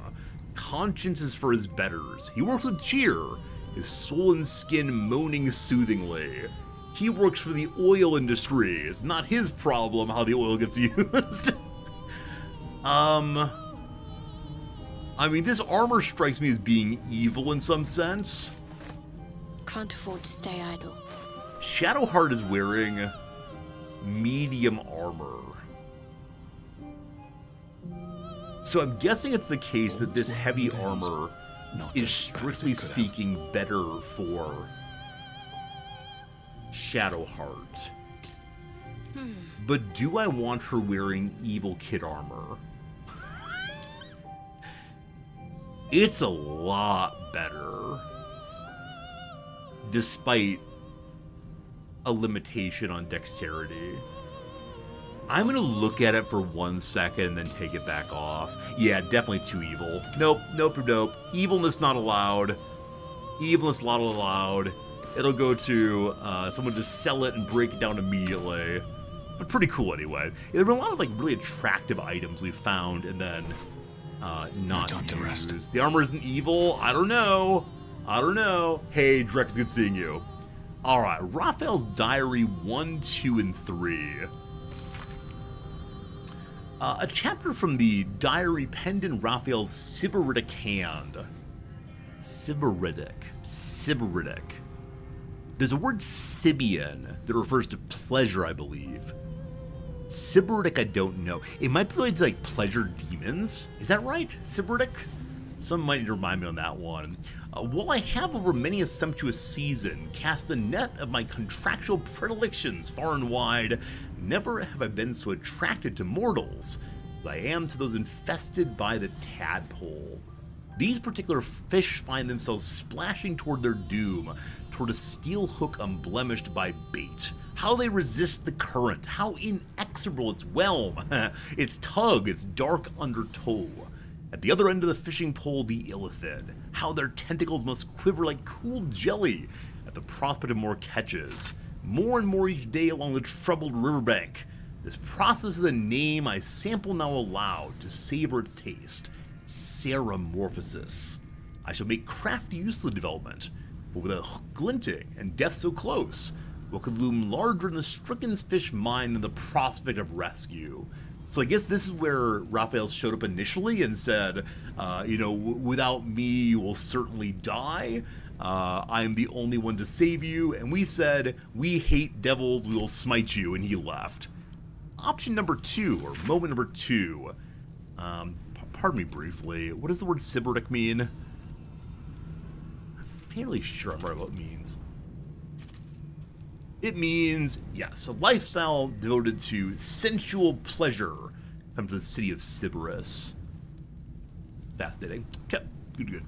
Conscience is for his betters. He works with cheer, his soul and skin moaning soothingly. He works for the oil industry. It's not his problem how the oil gets used. I mean, this armor strikes me as being evil in some sense. Can't afford to stay idle. Shadowheart is wearing medium armor. So I'm guessing it's the case that this heavy armor is strictly speaking better for Shadowheart. But do I want her wearing evil kid armor? It's a lot better, despite a limitation on dexterity. I'm gonna look at it for 1 second and then take it back off. Yeah, definitely too evil. Nope. Evilness not allowed. Evilness not allowed. It'll go to someone to sell it and break it down immediately. But pretty cool anyway. There were a lot of like really attractive items we found and then not used. The armor isn't evil? I don't know. Hey, Drek, it's good seeing you. Alright, Raphael's Diary 1, 2, and 3. A chapter from the diary penned in Raphael's Sybaritic hand. Sybaritic. There's a word Sibian that refers to pleasure, I believe. Sybaritic, I don't know. It might be related to, like, pleasure demons. Is that right? Sybaritic? Some might need to remind me on that one. While I have over many a sumptuous season cast the net of my contractual predilections far and wide, never have I been so attracted to mortals as I am to those infested by the tadpole. These particular fish find themselves splashing toward their doom, toward a steel hook unblemished by bait. How they resist the current, how inexorable its whelm, its tug, its dark undertow. At the other end of the fishing pole, the illithid. How their tentacles must quiver like cool jelly at the prospect of more catches. More and more each day along the troubled riverbank. This process is a name I sample now aloud to savor its taste. Ceramorphosis. I shall make crafty use of the development, but with a hook glinting and death so close, what could loom larger in the stricken fish mind than the prospect of rescue? So I guess this is where Raphael showed up initially and said, without me you will certainly die. I am the only one to save you. And we said, we hate devils, we will smite you, and he left. Option number 2, or moment number 2. Pardon me briefly, what does the word sybaritic mean? I'm fairly sure I'm right what it means. It means, yes, a lifestyle devoted to sensual pleasure. Come to the city of Sybaris. Fascinating. Okay, good.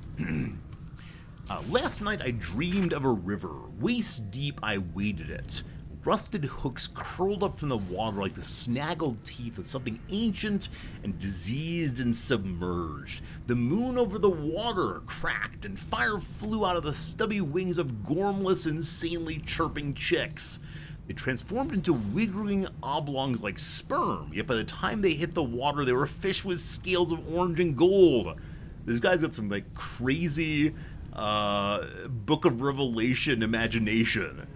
Last night I dreamed of a river. Waist deep I waded it. Rusted hooks curled up from the water like the snaggled teeth of something ancient and diseased and submerged. The moon over the water cracked, and fire flew out of the stubby wings of gormless, insanely chirping chicks. They transformed into wiggling oblongs like sperm, yet by the time they hit the water, they were fish with scales of orange and gold. This guy's got some like crazy Book of Revelation imagination.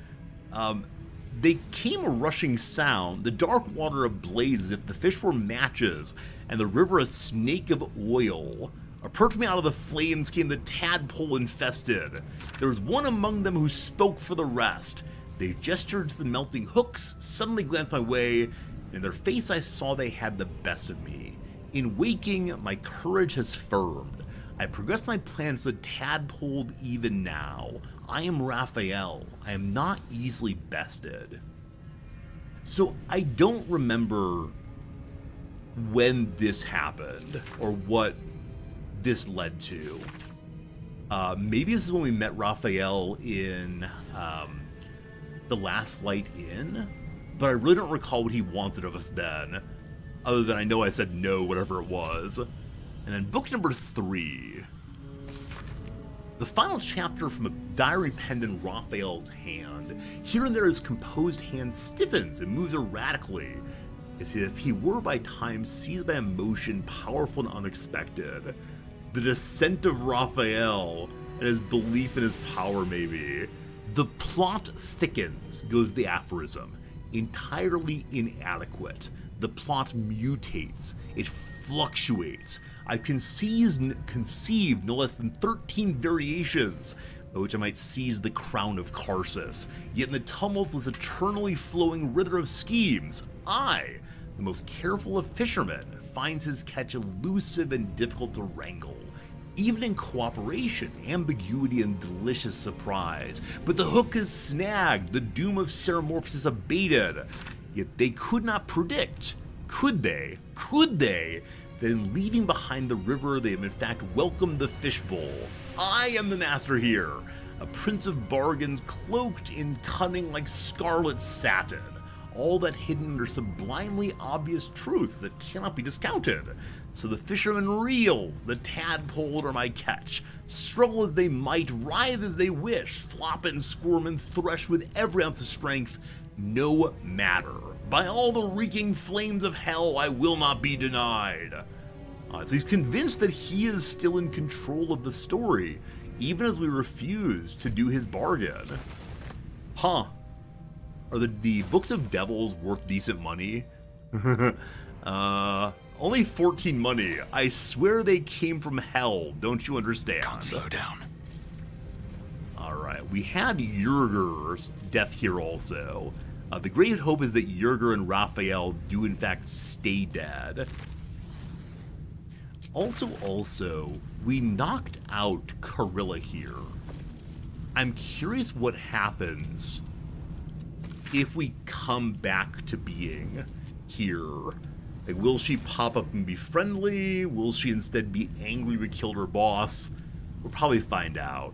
They came a rushing sound, the dark water ablaze as if the fish were matches, and the river a snake of oil. Approaching me out of the flames came the tadpole infested. There was one among them who spoke for the rest. They gestured to the melting hooks, suddenly glanced my way, and in their face I saw they had the best of me. In waking, my courage has firmed. I progress my plans to tadpole even now. I am Raphael. I am not easily bested. So I don't remember when this happened or what this led to. Maybe this is when we met Raphael in The Last Light Inn, but I really don't recall what he wanted of us then, other than I know I said no, whatever it was. And then book number 3. The final chapter from a diary penned in Raphael's hand. Here and there his composed hand stiffens and moves erratically, as if he were by times seized by emotion powerful and unexpected. The descent of Raphael and his belief in his power, maybe. The plot thickens, goes the aphorism. Entirely inadequate. The plot mutates. It fluctuates. I've conceived no less than 13 variations by which I might seize the crown of Karsus. Yet in the tumultless, eternally flowing river of schemes, I, the most careful of fishermen, finds his catch elusive and difficult to wrangle. Even in cooperation, ambiguity, and delicious surprise. But the hook is snagged, the doom of Ceramorphosis abated. Yet they could not predict, could they, that in leaving behind the river they have in fact welcomed the fishbowl. I am the master here, a prince of bargains cloaked in cunning like scarlet satin, all that hidden under sublimely obvious truths that cannot be discounted. So the fisherman reels, the tadpole are my catch, struggle as they might, writhe as they wish, flop and squirm and thresh with every ounce of strength, no matter. By all the reeking flames of hell, I will not be denied. So he's convinced that he is still in control of the story, even as we refuse to do his bargain. Huh. Are the Books of Devils worth decent money? Only 14 money. I swear they came from hell, don't you understand? Can't slow down. Alright, we had Yerger's death here also. The great hope is that Yerger and Raphael do in fact stay dead. Also, we knocked out Carilla here. I'm curious what happens if we come back to being here. Like, will she pop up and be friendly? Will she instead be angry we killed her boss? We'll probably find out.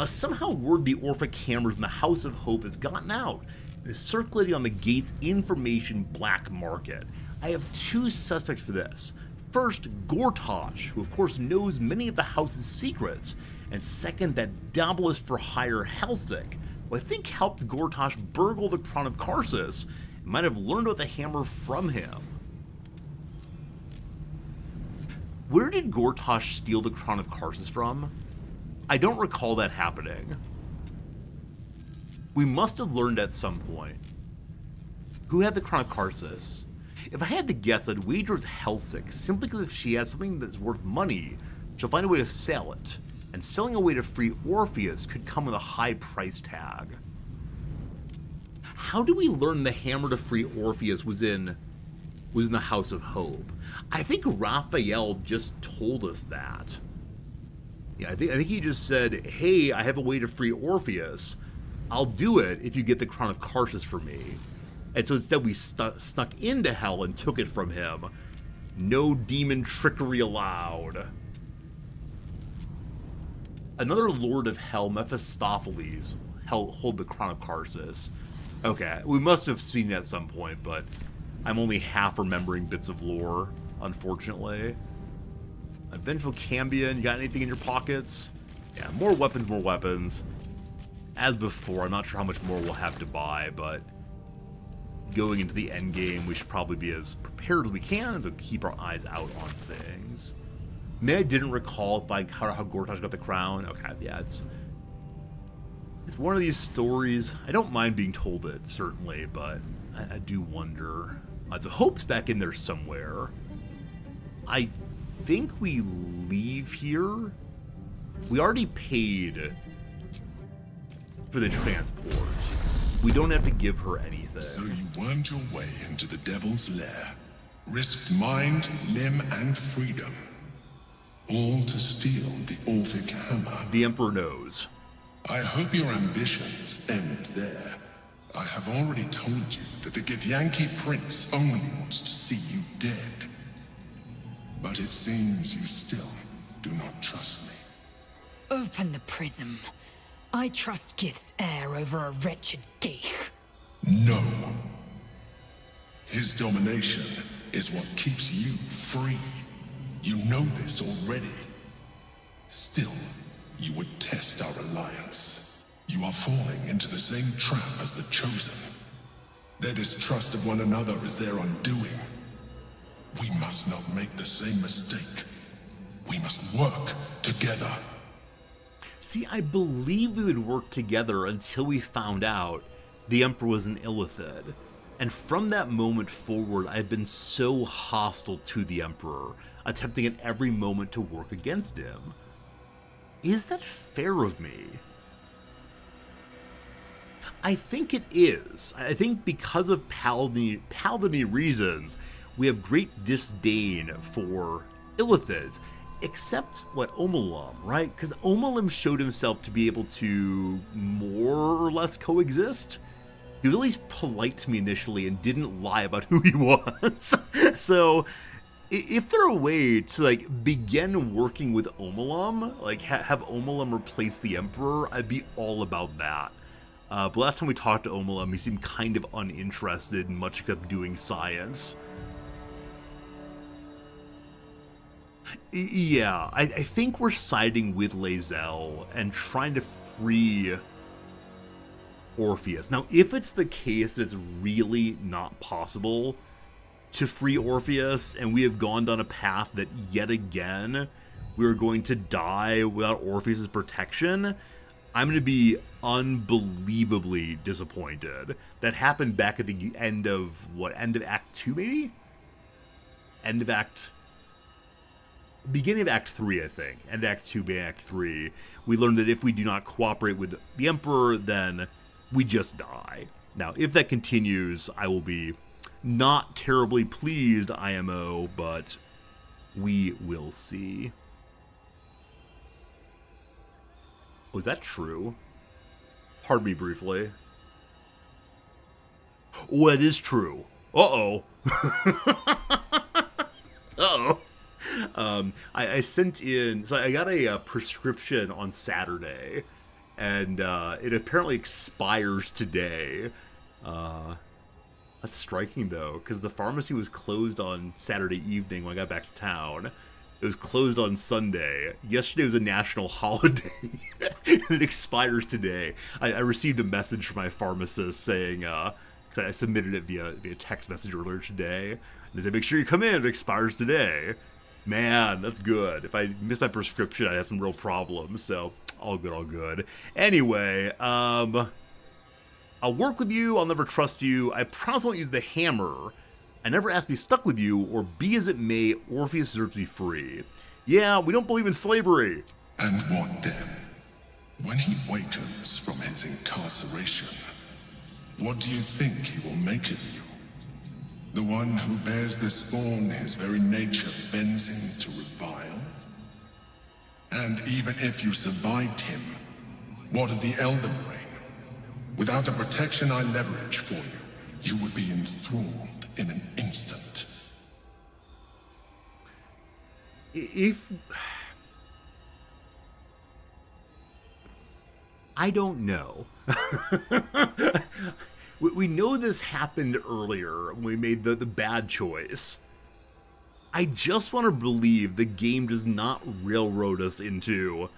Somehow word the Orphic cameras in the House of Hope has gotten out and is circulating on the gate's information black market. I have two suspects for this. First, Gortosh, who of course knows many of the house's secrets, and second, that Daedalus for hire Hellstick, who I think helped Gortosh burgle the Crown of Karsus and might have learned about the hammer from him. Where did Gortosh steal the Crown of Karsus from? I don't recall that happening. We must have learned at some point. Who had the Crown of Karsus? If I had to guess, I'd wager it's Hellstick, simply because if she has something that's worth money, she'll find a way to sell it, and selling a way to free Orpheus could come with a high price tag. How do we learn the hammer to free Orpheus was in the House of Hope? I think Raphael just told us that. Yeah, I think he just said, hey, I have a way to free Orpheus. I'll do it if you get the Crown of Karsus for me. And so instead we snuck into hell and took it from him. No demon trickery allowed. Another Lord of Hell, Mephistopheles, hold the Crown of Karsus. Okay, we must have seen it at some point, but I'm only half remembering bits of lore, unfortunately. Vengeful Cambion, you got anything in your pockets? Yeah, more weapons, more weapons. As before, I'm not sure how much more we'll have to buy, but going into the end game, we should probably be as prepared as we can, so keep our eyes out on things. Maybe I didn't recall like how Gortosh got the crown. Okay, yeah, it's one of these stories. I don't mind being told it, certainly, but I do wonder. So Hope's back in there somewhere. I think we leave here. We already paid for the transport. We don't have to give her anything. So you wormed your way into the Devil's Lair, risked mind, limb, and freedom, all to steal the Orphic hammer. The Emperor knows. I hope your ambitions end there. I have already told you that the Githyanki Prince only wants to see you dead. But it seems you still do not trust me. Open the prism. I trust Gith's heir over a wretched geek. No. His domination is what keeps you free. You know this already. Still, you would test our alliance. You are falling into the same trap as the Chosen. Their distrust of one another is their undoing. We must not make the same mistake. We must work together. See, I believe we would work together until we found out the Emperor was an Illithid. And from that moment forward, I've been so hostile to the Emperor, attempting at every moment to work against him. Is that fair of me? I think it is. I think because of paladin reasons, we have great disdain for Illithids. Except, Omalam, right? Because Omalam showed himself to be able to more or less coexist. He was at least polite to me initially and didn't lie about who he was. So, if there a way to, begin working with Omalam, have Omalam replace the Emperor, I'd be all about that. But last time we talked to Omalam, he seemed kind of uninterested in much except doing science. Yeah, I think we're siding with Lae'zel and trying to free Orpheus. Now, if it's the case that it's really not possible to free Orpheus, and we have gone down a path that yet again we're going to die without Orpheus's protection, I'm going to be unbelievably disappointed. That happened back at the end of, end of Act 2, maybe? Beginning of Act 3, I think. End of Act 2, beginning of Act 3. We learned that if we do not cooperate with the Emperor, then we just die. Now, if that continues, I will be not terribly pleased, IMO, but we will see. Was that true? Pardon me briefly. Oh, it is true. Uh-oh. So, I sent in, so I got a prescription on Saturday, and it apparently expires today. That's striking, though, because the pharmacy was closed on Saturday evening when I got back to town. It was closed on Sunday. Yesterday was a national holiday. And it expires today. I received a message from my pharmacist saying, because I submitted it via text message earlier today. They said, make sure you come in, it expires today. Man, that's good. If I miss my prescription, I'd have some real problems. So, all good, all good. Anyway, I'll work with you, I'll never trust you. I promise I won't use the hammer. I never asked to be stuck with you, or be as it may, Orpheus deserves to be free. Yeah, we don't believe in slavery. And what then? When he wakens from his incarceration, what do you think he will make of you? The one who bears the spawn his very nature bends him to revile? And even if you survived him, what of the Elder Brain? Without the protection I leverage for you, you would be enthralled in an instant. If... I don't know. We know this happened earlier when we made the bad choice. I just want to believe the game does not railroad us into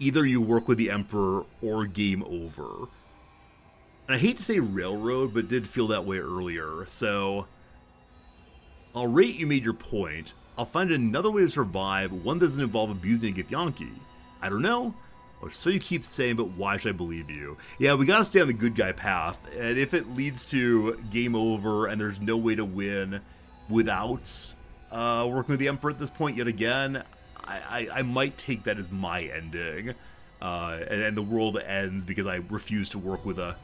either you work with the Emperor or game over. And I hate to say railroad, but it did feel that way earlier, so I'll rate you made your point. I'll find another way to survive, one that doesn't involve abusing a Githyanki. I don't know, or so you keep saying, but why should I believe you? Yeah, we gotta stay on the good guy path, and if it leads to game over and there's no way to win without working with the Emperor at this point yet again, I might take that as my ending, and the world ends because I refuse to work with an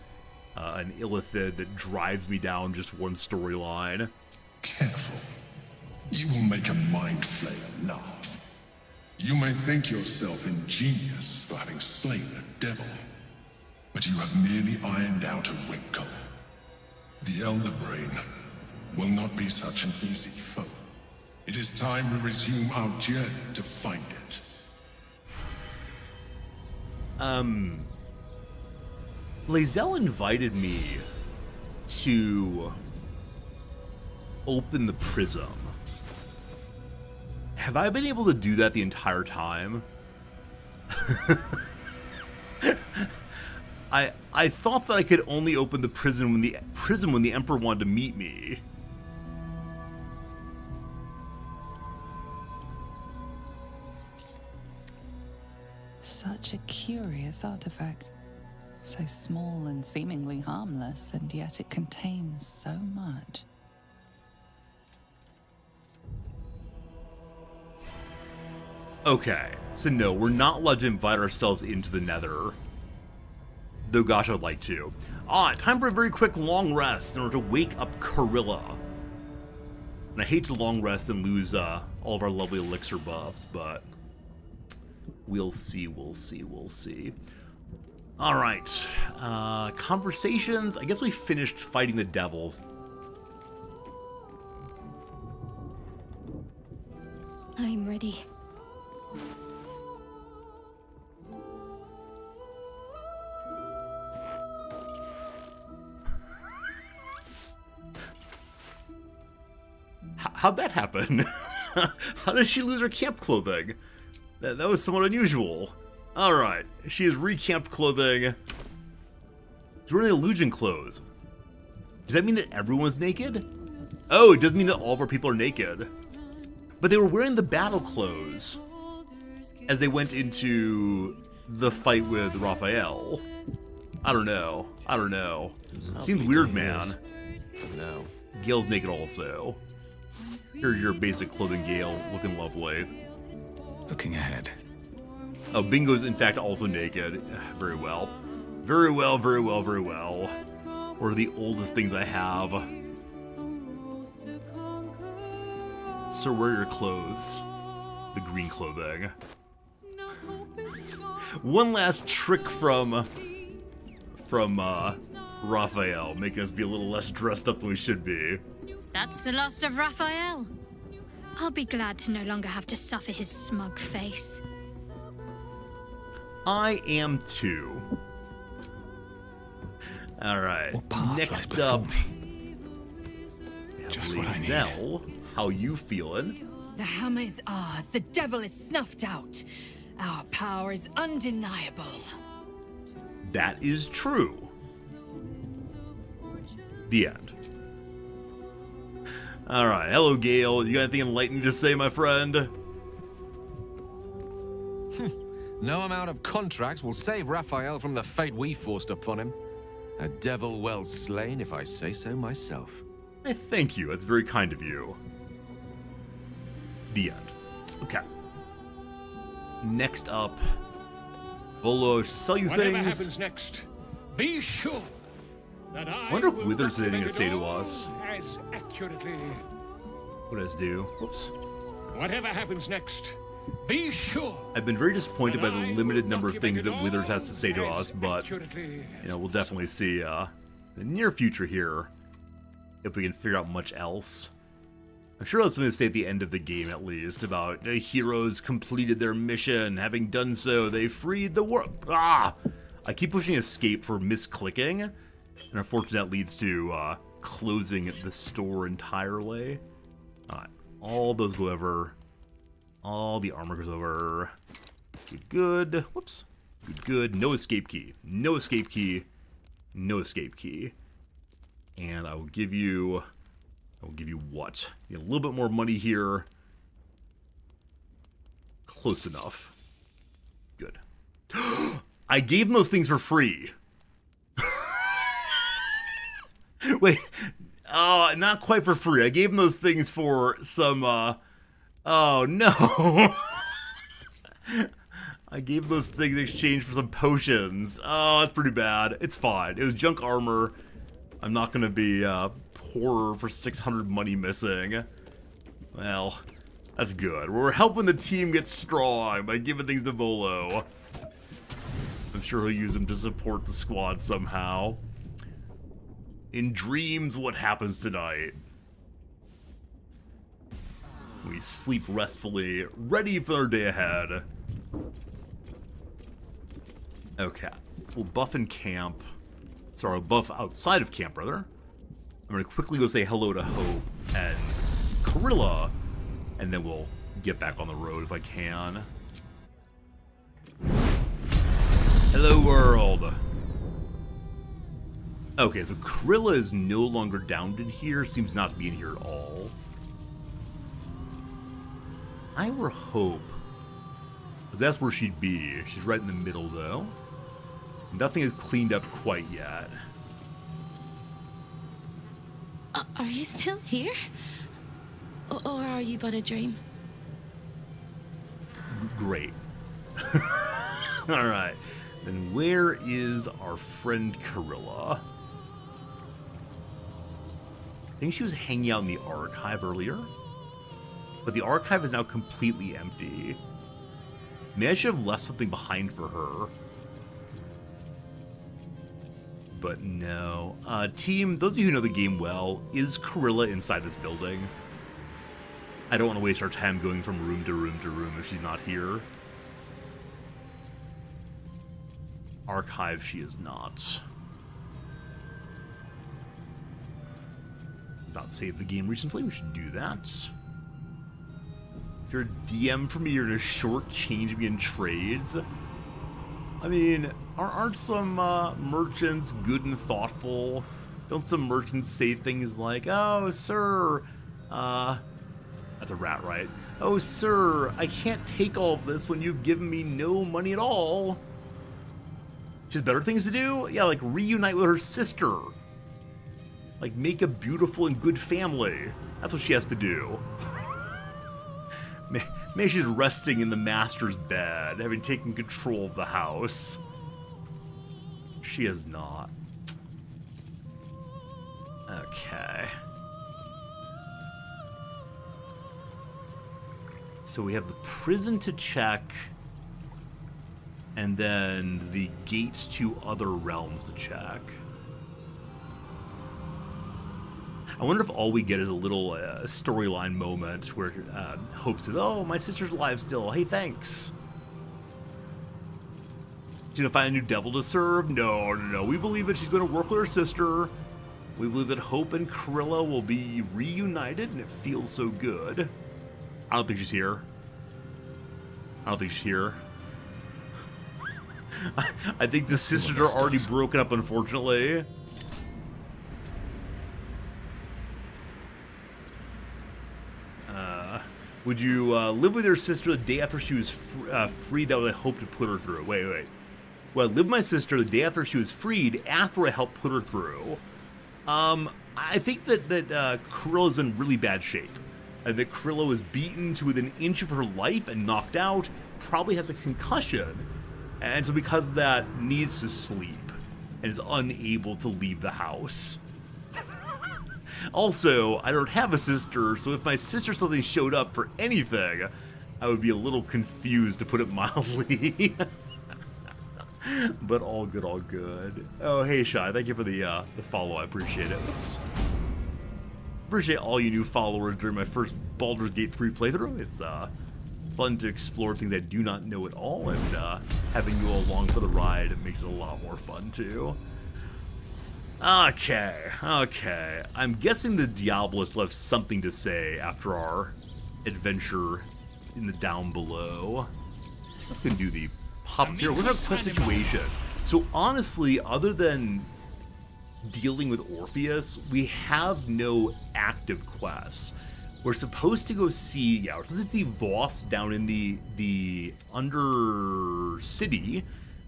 illithid that drives me down just one storyline. Careful. You will make a mind flayer laugh. You may think yourself ingenious for having slain a devil, but you have merely ironed out a wrinkle. The Elder Brain will not be such an easy foe. It is time we resume our journey to find it. Lae'zel invited me to open the prism. Have I been able to do that the entire time? I thought that I could only open the prison when the Emperor wanted to meet me. Such a curious artifact. So small and seemingly harmless, and yet it contains so much. Okay, so no, we're not allowed to invite ourselves into the Nether. Though gosh, I'd like to. Time for a very quick long rest in order to wake up Karilla. And I hate to long rest and lose all of our lovely elixir buffs, but we'll see, we'll see, we'll see. Alright, conversations. I guess we finished fighting the devils. I'm ready. How'd that happen? How did she lose her camp clothing? That was somewhat unusual. Alright, she has recamped clothing. She's wearing illusion clothes. Does that mean that everyone's naked? Oh, it does mean that all of our people are naked. But they were wearing the battle clothes as they went into the fight with Raphael. I don't know. I don't know. Seems weird, man. No. Gale's naked also. Here's your basic clothing, Gale, looking lovely. Looking ahead. Oh, Bingo's in fact also naked. Very well. Very well, very well, very well. One of the oldest things I have. Sir, where are your clothes? The green clothing. One last trick from Raphael, making us be a little less dressed up than we should be. That's the last of Raphael. I'll be glad to no longer have to suffer his smug face. I am too. Alright, What path lies next before up, me? we have Just what I need. Lae'zel. How you feeling? The hammer is ours. The devil is snuffed out. Our power is undeniable. That is true. The end. Alright, hello Gale. You got anything enlightening to say, my friend? No amount of contracts will save Raphael from the fate we forced upon him. A devil well slain, if I say so myself. I thank you. That's very kind of you. The end. Okay. Next up, Volo should sell you Whatever things. happens next, be sure that I wonder if will Withers has anything to say to document it us. all as accurately. What does do? Whoops. Whatever happens next, be sure. I've been very disappointed by that the I limited will number of things document that it Withers has to say to all us, as but accurately you know, we'll definitely see in the near future here if we can figure out much else. I'm sure that's something to say at the end of the game, at least, about the heroes completed their mission. Having done so, they freed the world. Ah! I keep pushing escape for misclicking, and unfortunately that leads to closing the store entirely. Alright, all those go over. All the armor goes over. Good, good. Whoops. Good, good. No escape key. No escape key. No escape key. And I will give you what? A little bit more money here. Close enough. Good. I gave him those things for free. Wait. Oh, not quite for free. I gave him those things for some, oh, no. I gave those things in exchange for some potions. Oh, that's pretty bad. It's fine. It was junk armor. I'm not going to be, poorer for 600 money missing. Well, that's good. We're helping the team get strong by giving things to Volo. I'm sure he'll use them to support the squad somehow. In dreams, what happens tonight? We sleep restfully, ready for our day ahead. Okay. We'll buff in camp. Sorry, we'll buff outside of camp, rather. I'm going to quickly go say hello to Hope and Corilla, and then we'll get back on the road if I can. Hello, world. Okay, so Corilla is no longer downed in here, seems not to be in here at all. I were Hope, because that's where she'd be. She's right in the middle, though. Nothing is cleaned up quite yet. Are you still here? Or are you but a dream? Great. Alright. Then where is our friend Corilla? I think she was hanging out in the archive earlier. But the archive is now completely empty. Maybe I should have left something behind for her. But no. Team, those of you who know the game well, is Corilla inside this building? I don't want to waste our time going from room to room to room if she's not here. Archive, she is not. Not saved the game recently, we should do that. If you're a DM for me, you're gonna shortchange me in trades. I mean, aren't some merchants good and thoughtful? Don't some merchants say things like, "Oh, sir, that's a rat, right? Oh, sir, I can't take all of this when you've given me no money at all." She has better things to do? Yeah, like reunite with her sister. Like make a beautiful and good family. That's what she has to do. Maybe she's resting in the master's bed, having taken control of the house. She is not. Okay. So we have the prison to check, and then the gates to other realms to check. I wonder if all we get is a little storyline moment where Hope says, "Oh, my sister's alive still. Hey, thanks." She's gonna find a new devil to serve? No. We believe that she's gonna work with her sister. We believe that Hope and Krilla will be reunited, and it feels so good. I don't think she's here. I think the sisters are already broken up, unfortunately. Would you live with your sister the day after she was freed that I hoped to put her through? Wait. Well, I lived with my sister the day after she was freed after I helped put her through. I think that Krilla's in really bad shape. And that Krilla was beaten to within an inch of her life and knocked out, probably has a concussion. And so because of that, needs to sleep and is unable to leave the house. Also, I don't have a sister, so if my sister suddenly showed up for anything, I would be a little confused, to put it mildly. But all good, all good. Oh, hey, Shy, thank you for the follow. I appreciate it. Oops. Appreciate all you new followers during my first Baldur's Gate 3 playthrough. It's fun to explore things I do not know at all, and having you all along for the ride, it makes it a lot more fun, too. Okay. I'm guessing the Diabolist will have something to say after our adventure in the down below. Let's go do the pop here. We're gonna have a quest situation. So honestly, other than dealing with Orpheus, we have no active quests. We're supposed to go see, we're supposed to see Voss down in the under city.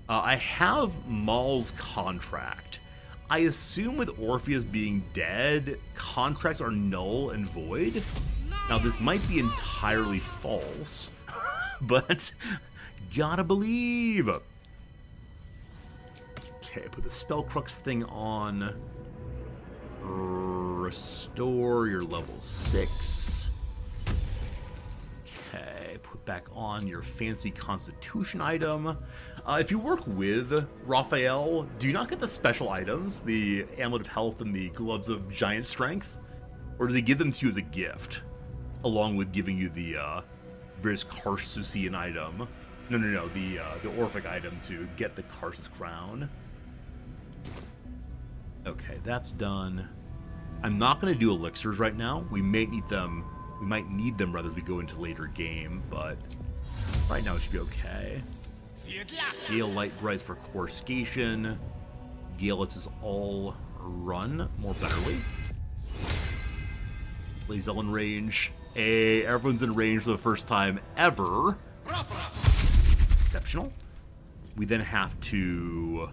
I have Maul's contract. I assume with Orpheus being dead, contracts are null and void. Now this might be entirely false, but gotta believe. Okay, put the Spellcrux thing on. Restore your level 6. Okay, put back on your fancy Constitution item. If you work with Raphael, do you not get the special items, the Amulet of Health and the Gloves of Giant Strength? Or do they give them to you as a gift, along with giving you the various Karsusian item? No, the Orphic item to get the Karsus crown. Okay, that's done. I'm not going to do elixirs right now. We might need them rather as we go into later game, but right now it should be okay. Gale Light Brights for Coruscation. Gale lets us all run more betterly. Lae'zel in range. Hey, everyone's in range for the first time ever. Exceptional. We then have to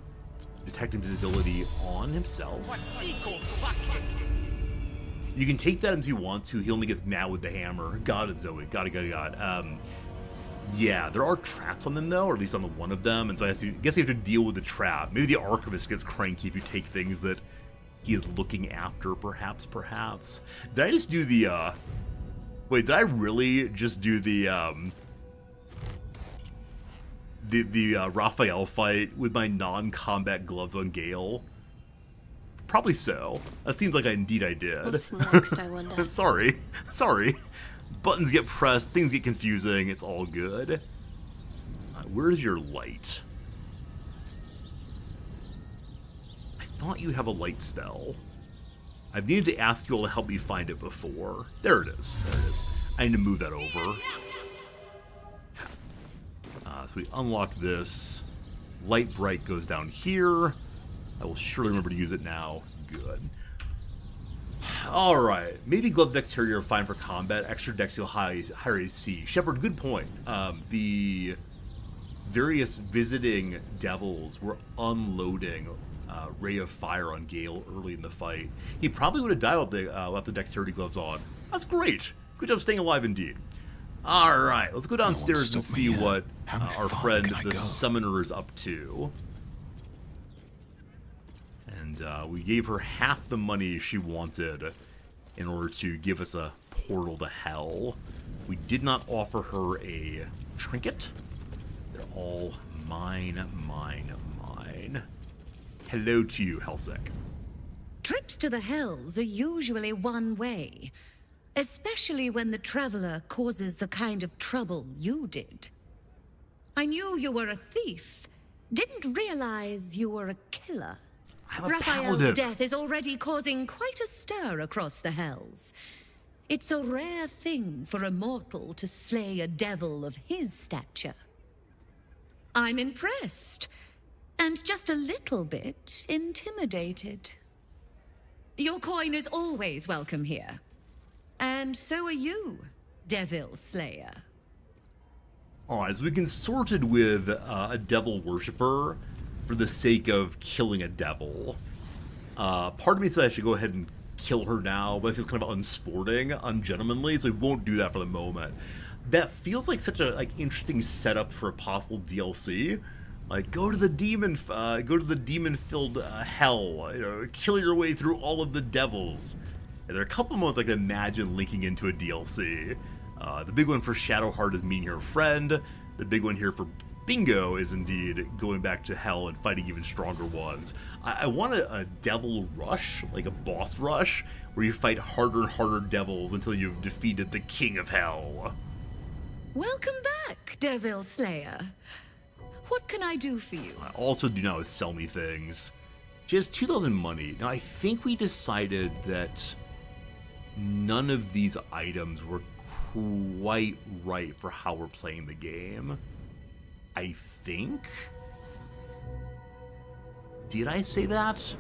detect invisibility on himself. You can take that if you want to. He only gets mad with the hammer. Got it, Zoe. Got it. Yeah, there are traps on them, though, or at least on the one of them, and so I guess you have to deal with the trap. Maybe the Archivist gets cranky if you take things that he is looking after, perhaps. Did I just do the, wait, did I really just do the Raphael fight with my non-combat gloves on Gale? Probably so. That seems like indeed I did. What's next, I wonder? Sorry. Buttons get pressed, things get confusing, it's all good. Where's your light? I thought you have a light spell. I've needed to ask you all to help me find it before. There it is. I need to move that over. So we unlock this. Light Bright goes down here. I will surely remember to use it now. Good. Alright, maybe Gloves Dexterity are fine for combat. Extra Dex you'll higher AC. Shepard, good point. The various visiting devils were unloading Ray of Fire on Gale early in the fight. He probably would have died without the Dexterity gloves on. That's great. Good job staying alive indeed. Alright, let's go downstairs and see what our friend the Summoner is up to. And we gave her half the money she wanted in order to give us a portal to hell. We did not offer her a trinket. They're all mine. Hello to you, Helsek. Trick trips to the Hells are usually one way, especially when the traveler causes the kind of trouble you did. I knew you were a thief, didn't realize you were a killer. I'm a Raphael's paladin. death is already causing quite a stir across the Hells. It's a rare thing for a mortal to slay a devil of his stature. I'm impressed, and just a little bit intimidated. Your coin is always welcome here. And so are you, Devil Slayer. Alright, so we consorted with a devil worshipper for the sake of killing a devil. Part of me said I should go ahead and kill her now, but it feels kind of unsporting, ungentlemanly, so we won't do that for the moment. That feels like such a interesting setup for a possible DLC. Like, go to the demon-filled hell, kill your way through all of the devils. And there are a couple of moments I can imagine linking into a DLC. The big one for Shadowheart is meeting her friend. The big one here for Bingo is indeed going back to hell and fighting even stronger ones. I want a devil rush, like a boss rush, where you fight harder and harder devils until you've defeated the king of hell. Welcome back, Devil Slayer. What can I do for you? I also do not sell me things. She has 2,000 money. Now, I think we decided that none of these items were quite right for how we're playing the game. I think? Did I say that?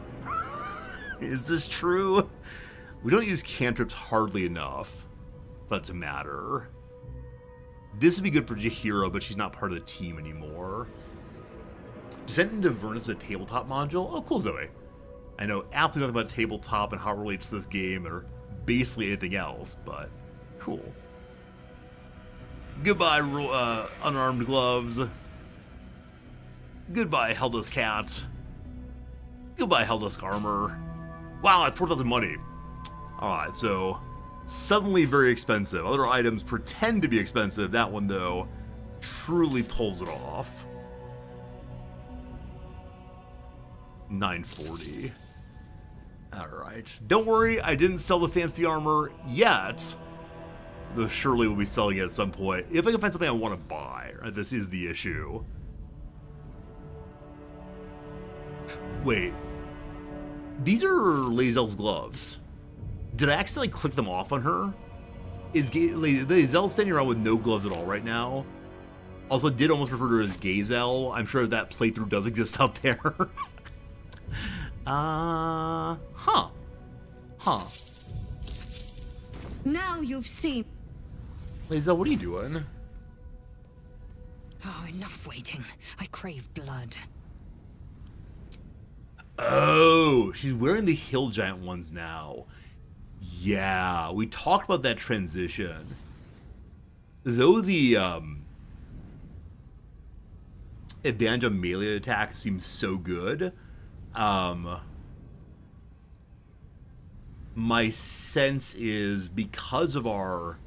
Is this true? We don't use cantrips hardly enough, but to matter. This would be good for Jahiro, but she's not part of the team anymore. Descent into Avernus is a tabletop module? Oh, cool, Zoe. I know absolutely nothing about tabletop and how it relates to this game or basically anything else, but cool. Goodbye, unarmed gloves. Goodbye, Helda's cat. Goodbye, Helda's armor. Wow, that's 4,000 money. Alright, so suddenly very expensive. Other items pretend to be expensive. That one, though, truly pulls it off. 940. Alright. Don't worry, I didn't sell the fancy armor yet. Though surely we'll be selling it at some point. If I can find something I want to buy, right? This is the issue. Wait. These are Lae'zel's gloves. Did I accidentally click them off on her? Is Lae'zel standing around with no gloves at all right now? Also, did almost refer to her as Gazel. I'm sure that playthrough does exist out there. Huh. Now you've seen... Lae'zel, what are you doing? Oh, enough waiting. I crave blood. Oh, she's wearing the Hill Giant ones now. Yeah, we talked about that transition. Though the advantage on melee attacks seems so good, my sense is because of our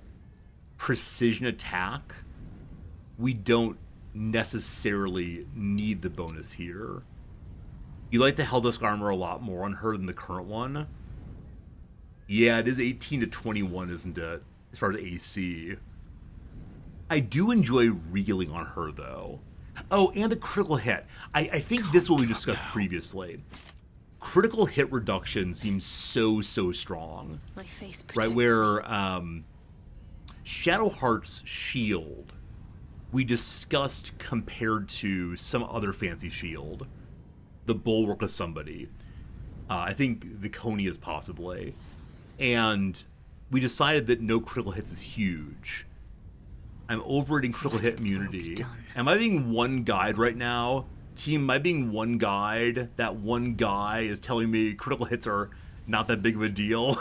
precision attack, we don't necessarily need the bonus here. You like the Heldusk armor a lot more on her than the current one. Yeah, it is 18 to 21, isn't it? As far as AC. I do enjoy reeling on her, though. Oh, and a critical hit. I think this is what we discussed previously. Critical hit reduction seems so strong. My faith protects right, where Shadowheart's shield we discussed compared to some other fancy shield. The Bulwark of somebody. I think the Conia's possibly. And we decided that no critical hits is huge. I'm overrating critical hit immunity. Am I being one guide right now? Team, am I being one guide? That one guy is telling me critical hits are not that big of a deal?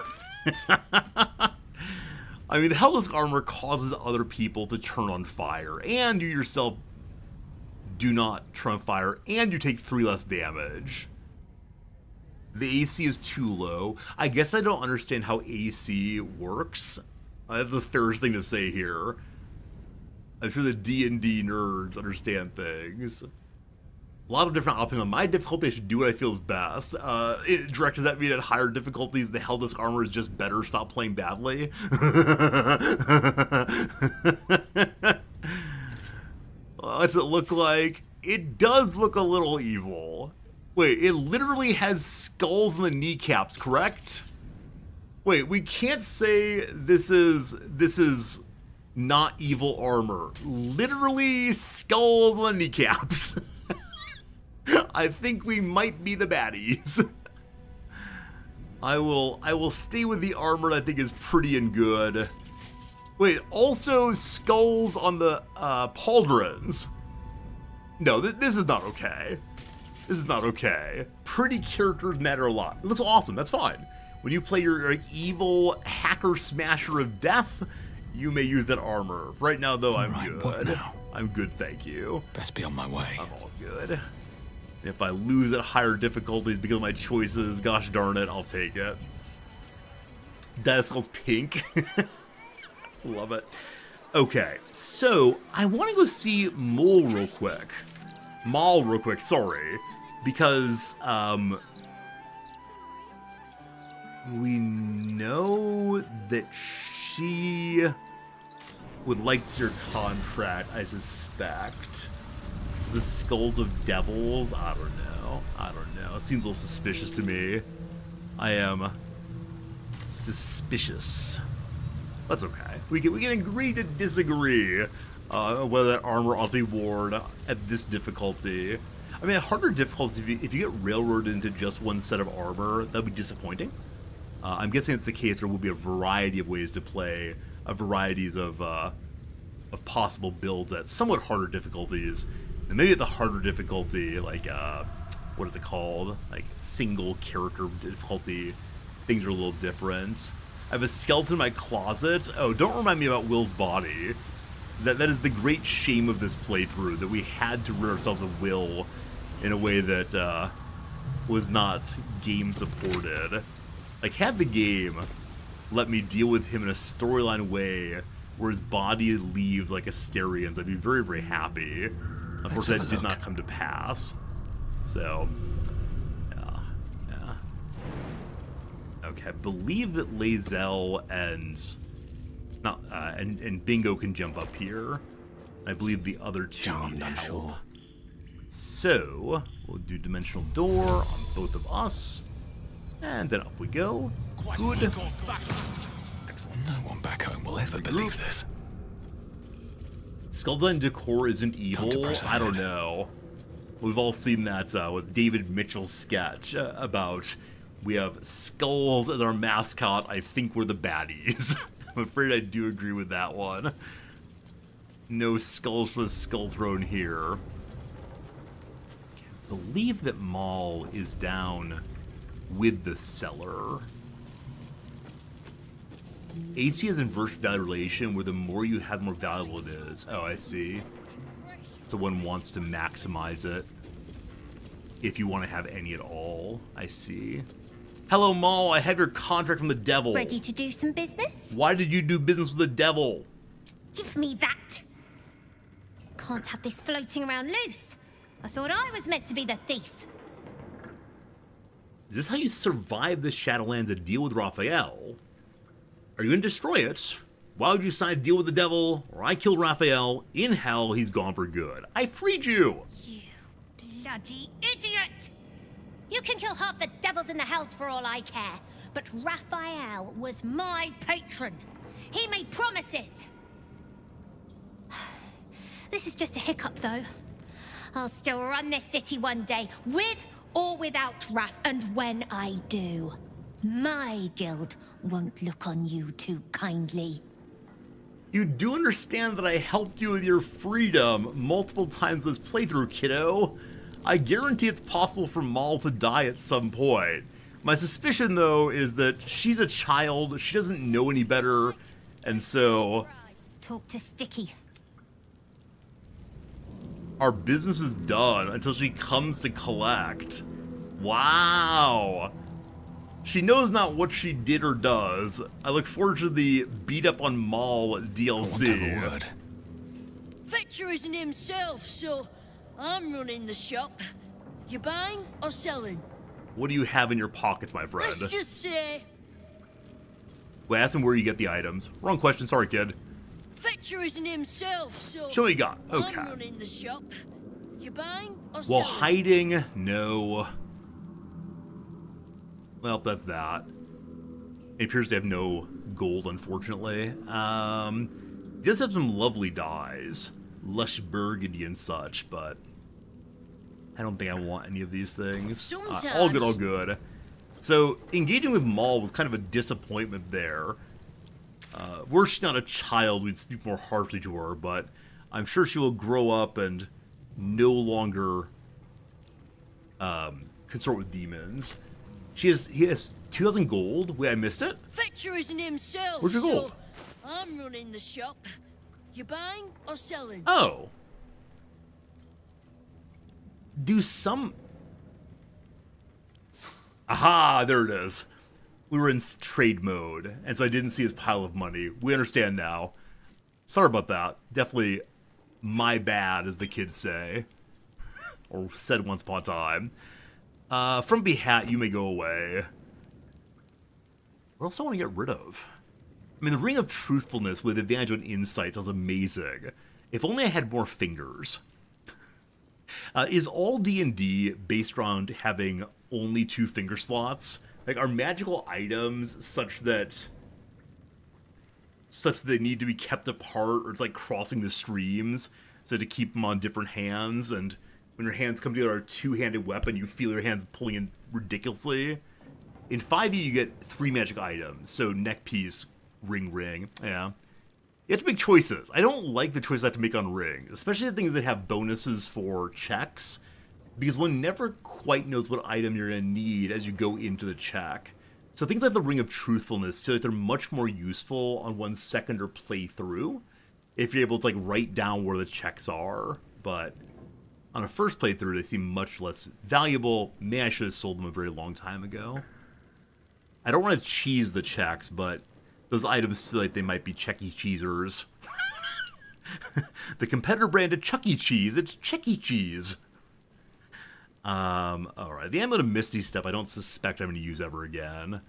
I mean, the Heldusk armor causes other people to turn on fire, and you yourself do not turn on fire, and you take 3 less damage. The AC is too low. I guess I don't understand how AC works. That's the fairest thing to say here. I'm sure the D&D nerds understand things. lot of different options. On my difficulty, I should do what I feel is best. Directors that mean at higher difficulties, the Helldisk armor is just better. Stop playing badly. What's it look like? It does look a little evil. Wait, it literally has skulls in the kneecaps, correct? Wait, we can't say this is not evil armor. Literally skulls on the kneecaps. I think we might be the baddies. I will stay with the armor that I think is pretty and good. Wait, also skulls on the pauldrons. No, this is not okay. This is not okay. Pretty characters matter a lot. It looks awesome, that's fine. When you play your like, evil hacker smasher of death, you may use that armor. Right now, though, I'm good. What now? I'm good, thank you. Best be on my way. I'm all good. If I lose at higher difficulties because of my choices, gosh darn it, I'll take it. That skull's pink. Love it. Okay, so I want to go see Mole real quick. Maul real quick, sorry. Because, we know that she would like to see your contract, I suspect. The skulls of devils? I don't know. It seems a little suspicious to me. I am suspicious. That's okay. We can agree to disagree whether that armor ought to be worn at this difficulty. I mean, at harder difficulties, if you get railroaded into just one set of armor, that would be disappointing. I'm guessing it's the case there will be a variety of ways to play, varieties of possible builds at somewhat harder difficulties. And maybe at the harder difficulty, like, what is it called? Like, single character difficulty, things are a little different. I have a skeleton in my closet. Oh, don't remind me about Will's body. That is the great shame of this playthrough, that we had to rid ourselves of Will in a way that was not game supported. Like, had the game let me deal with him in a storyline way where his body leaves like Asterian's, I'd be very, very happy. Unfortunately, that did not come to pass. So, yeah. Okay, I believe that Lae'zel and Bingo can jump up here. I believe the other two need help. Sure. So, we'll do Dimensional Door on both of us. And then up we go. Good. Excellent. No one back home will ever believe this. Skulldine decor isn't evil. I don't know. We've all seen that with David Mitchell's sketch about we have skulls as our mascot. I think we're the baddies. I'm afraid I do agree with that one. No skulls for the Skull Throne here. I believe that Maul is down with the Cellar. AC is inverse value relation, where the more you have, the more valuable it is. Oh, I see. So one wants to maximize it if you want to have any at all. I see. Hello, Maul. I have your contract from the devil. Ready to do some business? Why did you do business with the devil? Give me that. Can't have this floating around loose. I thought I was meant to be the thief. Is this how you survive the Shadowlands and deal with Raphael? Are you going to destroy it? Why would you sign a deal with the devil? Or I killed Raphael. In hell, he's gone for good. I freed you. You bloody idiot! You can kill half the devils in the hells for all I care. But Raphael was my patron. He made promises. This is just a hiccup, though. I'll still run this city one day, with or without Raph. And when I do, my guild won't look on you too kindly. You do understand that I helped you with your freedom multiple times this playthrough, kiddo. I guarantee it's possible for Maul to die at some point. My suspicion, though, is that she's a child, she doesn't know any better, and so... Talk to Sticky. Our business is done until she comes to collect. Wow! She knows not what she did or does. I look forward to the beat up on Maul DLC. I want to have a word. Fetcher isn't himself, so I'm running the shop. You buying or selling? What do you have in your pockets, my friend? Let's just say... Well, ask him where you get the items. Wrong question, sorry, kid. Fetcher isn't himself, so... Show what you got. Okay. I'm running the shop. You buying or Well, selling? hiding, no. Well, that's that. It appears to have no gold, unfortunately. He does have some lovely dyes. Lush burgundy and such, but... I don't think I want any of these things. All good, all good. So, engaging with Maul was kind of a disappointment there. Were she not a child, we'd speak more harshly to her, but I'm sure she will grow up and no longer consort with demons. He has 2,000 gold. Wait, I missed it? Fetcher isn't himself, Where's your gold? so I'm running the shop. You buying or selling? Oh. Do some... Aha, there it is. We were in trade mode, and so I didn't see his pile of money. We understand now. Sorry about that. Definitely my bad, as the kids say. Or said once upon a time. From Behat, you may go away. What else do I want to get rid of? I mean, the Ring of Truthfulness with advantage on insight sounds amazing. If only I had more fingers. Is all D&D based around having only 2 finger slots? Like, are magical items such that they need to be kept apart, or it's like crossing the streams, so to keep them on different hands, and when your hands come together, a 2-handed weapon, you feel your hands pulling in ridiculously? In 5e, you get 3 magic items, so neck piece, ring, yeah. You have to make choices. I don't like the choices I have to make on rings, especially the things that have bonuses for checks, because one never quite knows what item you're going to need as you go into the check. So things like the Ring of Truthfulness feel like they're much more useful on one's second or playthrough, if you're able to like write down where the checks are, but on a first playthrough they seem much less valuable. Maybe I should have sold them a very long time ago. I don't want to cheese the checks, but those items feel like they might be Chuck E. Cheesers. The competitor brand of Chuck E. Cheese, it's Chuck E. Cheese. Alright, the Amulet of Misty Step I don't suspect I'm going to use ever again.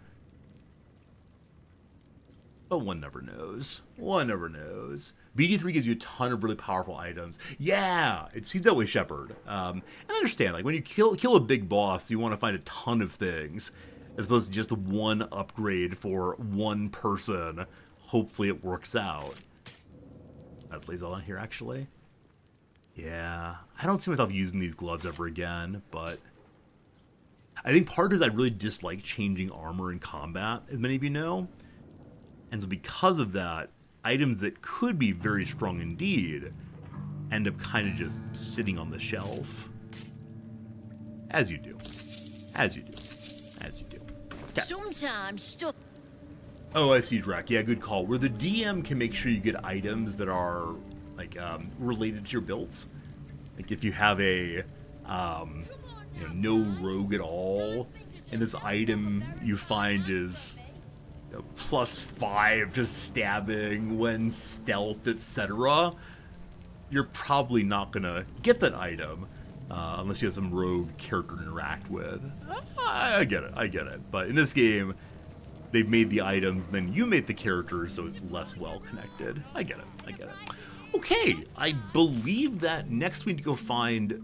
But one never knows. One never knows. BD3 gives you a ton of really powerful items. Yeah, it seems that way, Shepard. And I understand, like, when you kill a big boss, you want to find a ton of things, as opposed to just one upgrade for one person. Hopefully it works out. That leaves all on here, actually. Yeah, I don't see myself using these gloves ever again, but I think part is I really dislike changing armor in combat, as many of you know. And so because of that, items that could be very strong indeed end up kind of just sitting on the shelf. As you do. As you do. As you do. Okay. Sometimes stuff... Oh, I see, Drac. Yeah, good call. Where the DM can make sure you get items that are, like, related to your builds. Like, if you have a, no rogue at all, and this item you find is +5 to stabbing when stealth, etc., you're probably not gonna get that item unless you have some rogue character to interact with. I get it. But in this game, they've made the items, then you made the characters, so it's less well connected. I get it. Okay, I believe that next we need to go find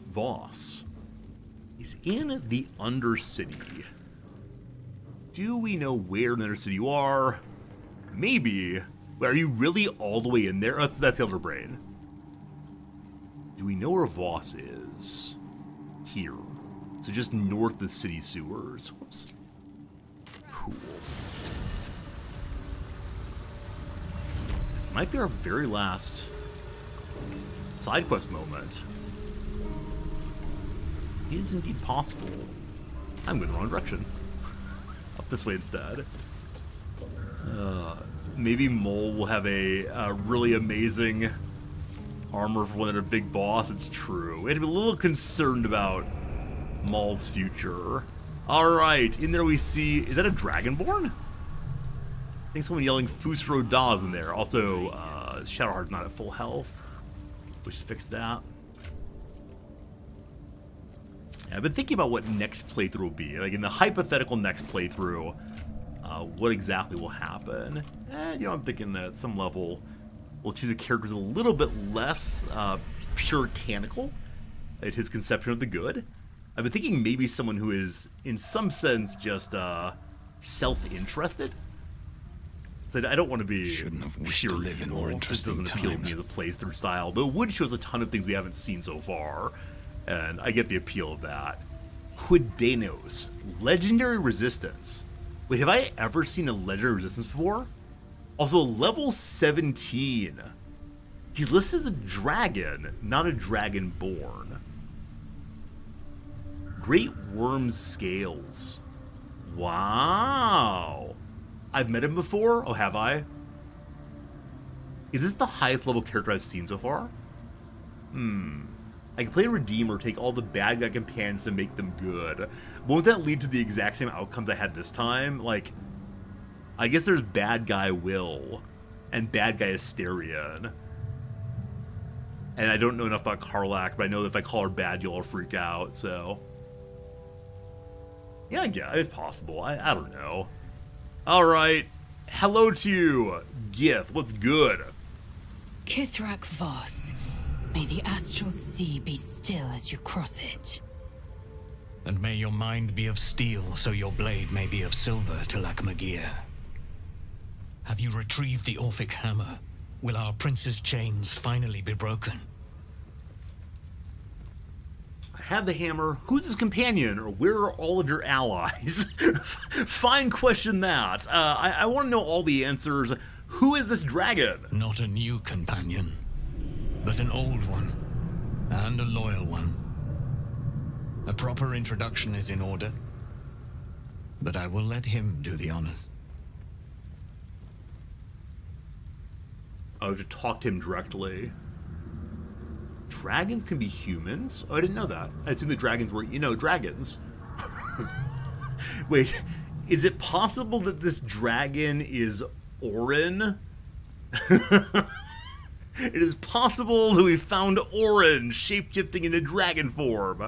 Voss. He's in the Undercity. Do we know where in the Undercity you are? Maybe. Are you really all the way in there? Oh, that's the Elder Brain. Do we know where Voss is? Here. So just north of the city sewers. Whoops. Cool. This might be our very last side quest moment. It is indeed possible. I'm going the wrong direction. Up this way instead. Maybe Mole will have a really amazing armor for one of their big boss. It's true. We had to be a little concerned about Maul's future. Alright, in there we see... Is that a Dragonborn? I think someone yelling Fusro Dawes in there. Also, Shadowheart's not at full health. We should fix that. Yeah, I've been thinking about what next playthrough will be. Like, in the hypothetical next playthrough, what exactly will happen. You know, I'm thinking that at some level, we'll choose a character who's a little bit less puritanical at his conception of the good. I've been thinking maybe someone who is, in some sense, just self-interested. So I don't want to be Shouldn't have wished to live in more interesting This doesn't appeal to me times. as a playthrough style, but it would show us a ton of things we haven't seen so far, and I get the appeal of that. Huidenos, legendary resistance. Wait, have I ever seen a legendary resistance before? Also, level 17. He's listed as a dragon, not a dragonborn. Great Worm Scales. Wow. I've met him before? Oh, have I? Is this the highest level character I've seen so far? I can play a Redeemer, take all the bad guy companions to make them good. Won't that lead to the exact same outcomes I had this time? Like, I guess there's bad guy Will and bad guy Asterion. And I don't know enough about Karlach, but I know that if I call her bad, you'll all freak out, so... Yeah, it's possible. I don't know. Alright. Hello to you, Gith. What's good? Kithrak Voss, may the astral sea be still as you cross it. And may your mind be of steel, so your blade may be of silver, Talak Magir. Have you retrieved the Orphic hammer? Will our prince's chains finally be broken? I have the hammer. Who's his companion, or where are all of your allies? Fine question that. I want to know all the answers. Who is this dragon? Not a new companion, but an old one, and a loyal one. A proper introduction is in order, but I will let him do the honors. I would have to talk to him directly. Dragons can be humans? Oh, I didn't know that. I assumed the dragons were, dragons. Wait, is it possible that this dragon is Orin? It is possible that we found Orin shapeshifting into dragon form.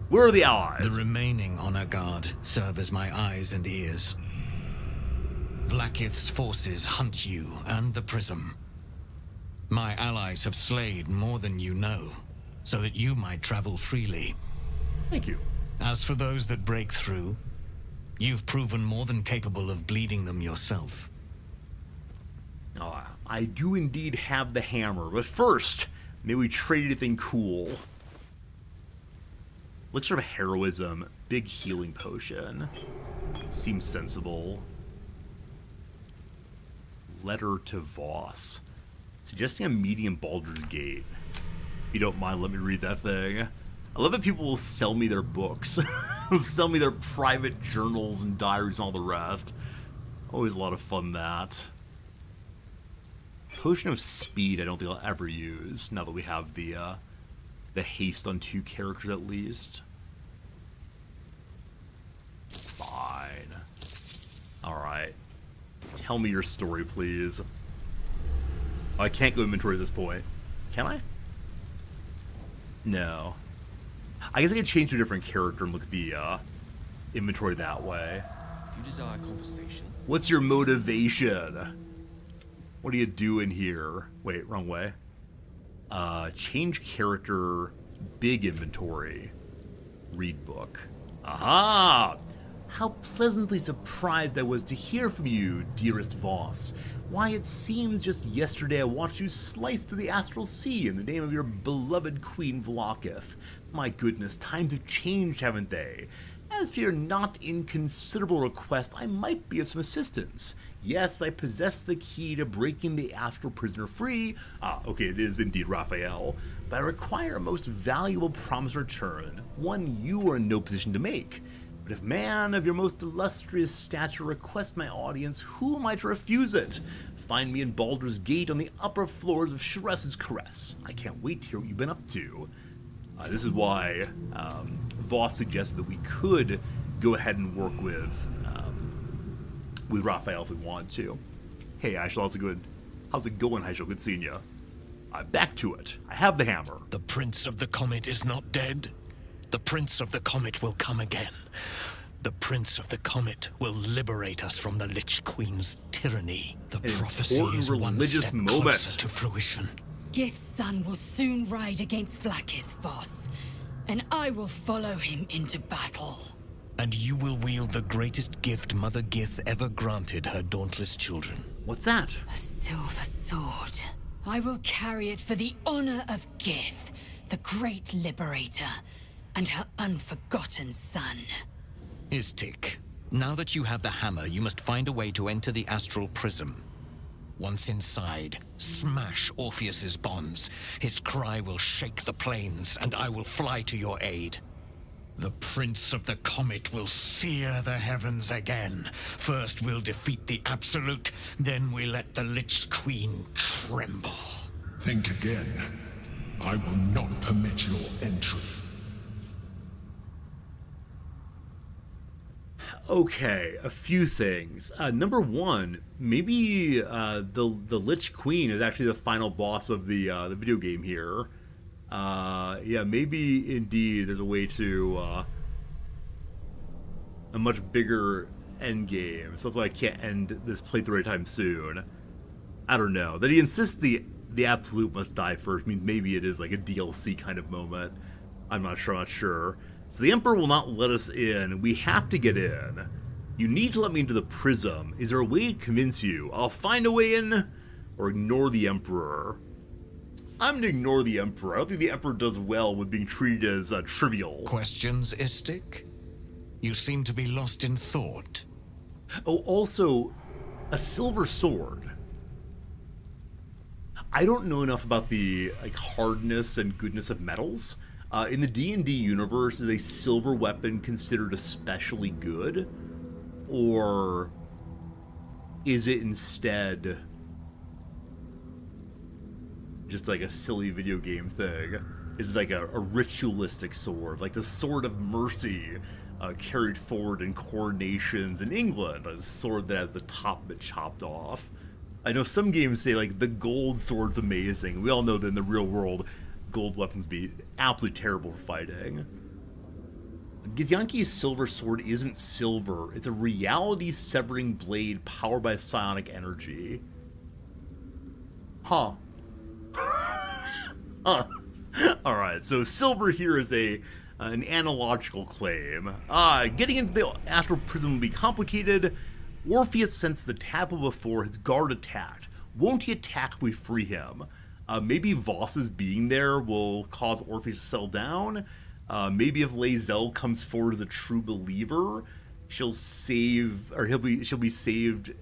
Where are the allies? The remaining honor guard serve as my eyes and ears. Vlaakith's forces hunt you and the prism. My allies have slayed more than you know, so that you might travel freely. Thank you. As for those that break through, you've proven more than capable of bleeding them yourself. Oh, I do indeed have the hammer, but first, may we trade anything cool? Elixir of Heroism, big healing potion. Seems sensible. Letter to Voss. Suggesting a medium Baldur's Gate. If you don't mind, let me read that thing. I love that people will sell me their books. Sell me their private journals and diaries and all the rest. Always a lot of fun, that. Potion of Speed I don't think I'll ever use, now that we have the haste on 2 characters at least. Fine. Alright. Tell me your story, please. Oh, I can't go inventory at this point. Can I? No. I guess I could change to a different character and look at the inventory that way. If you desire conversation. What's your motivation? What are you doing here? Wait, wrong way. Change character, big inventory, read book. Aha! How pleasantly surprised I was to hear from you, dearest Voss. Why, it seems just yesterday I watched you slice through the astral sea in the name of your beloved Queen Vlaakith. My goodness, times have changed, haven't they? As for your not inconsiderable request, I might be of some assistance. Yes, I possess the key to breaking the astral prisoner free. Okay, it is indeed Raphael. But I require a most valuable promise return, one you are in no position to make. But if man of your most illustrious stature requests my audience, who am I to refuse it? Find me in Baldur's Gate on the upper floors of Shress's Caress. I can't wait to hear what you've been up to. This is why Voss suggested that we could go ahead and work with Raphael if we wanted to. Hey, Aishel, how's it going? How's it going, Aishel? Good seeing you. Back to it. I have the hammer. The Prince of the Comet is not dead. The Prince of the Comet will come again. The Prince of the Comet will liberate us from the Lich Queen's tyranny. The prophecy is one religious step moment closer to fruition. Gith's son will soon ride against Vlaakith, Voss, and I will follow him into battle. And you will wield the greatest gift Mother Gith ever granted her dauntless children. What's that? A silver sword. I will carry it for the honor of Gith, the great liberator, and her unforgotten son. Istik, now that you have the hammer, you must find a way to enter the astral prism. Once inside, smash Orpheus's bonds. His cry will shake the plains, and I will fly to your aid. The Prince of the Comet will sear the heavens again. First we'll defeat the Absolute, then we let the Lich Queen tremble. Think again. I will not permit your entry. Okay, a few things. Number one, maybe the Lich Queen is actually the final boss of the video game here. Yeah, maybe indeed there's a way to a much bigger end game. So that's why I can't end this playthrough anytime soon. I don't know. That he insists the Absolute must die first means maybe it is like a DLC kind of moment. I'm not sure. So the Emperor will not let us in. We have to get in. You need to let me into the prism. Is there a way to convince you? I'll find a way in, or ignore the Emperor. I'm going to ignore the Emperor. I don't think the Emperor does well with being treated as trivial. Questions, Istik? You seem to be lost in thought. Oh, also, a silver sword. I don't know enough about the hardness and goodness of metals. In the D&D universe, is a silver weapon considered especially good? Or is it instead just like a silly video game thing? Is it like a ritualistic sword, like the Sword of Mercy carried forward in coronations in England, like the sword that has the top bit chopped off? I know some games say like the gold sword's amazing. We all know that in the real world, gold weapons be absolutely terrible for fighting. Githyanki's silver sword isn't silver. It's a reality-severing blade powered by psionic energy. Huh. Alright, so silver here is an analogical claim. Getting into the astral prism will be complicated. Orpheus sensed the tadpole before his guard attacked. Won't he attack if we free him? Maybe Voss's being there will cause Orpheus to settle down. Maybe if Lae'zel comes forward as a true believer, she'll be saved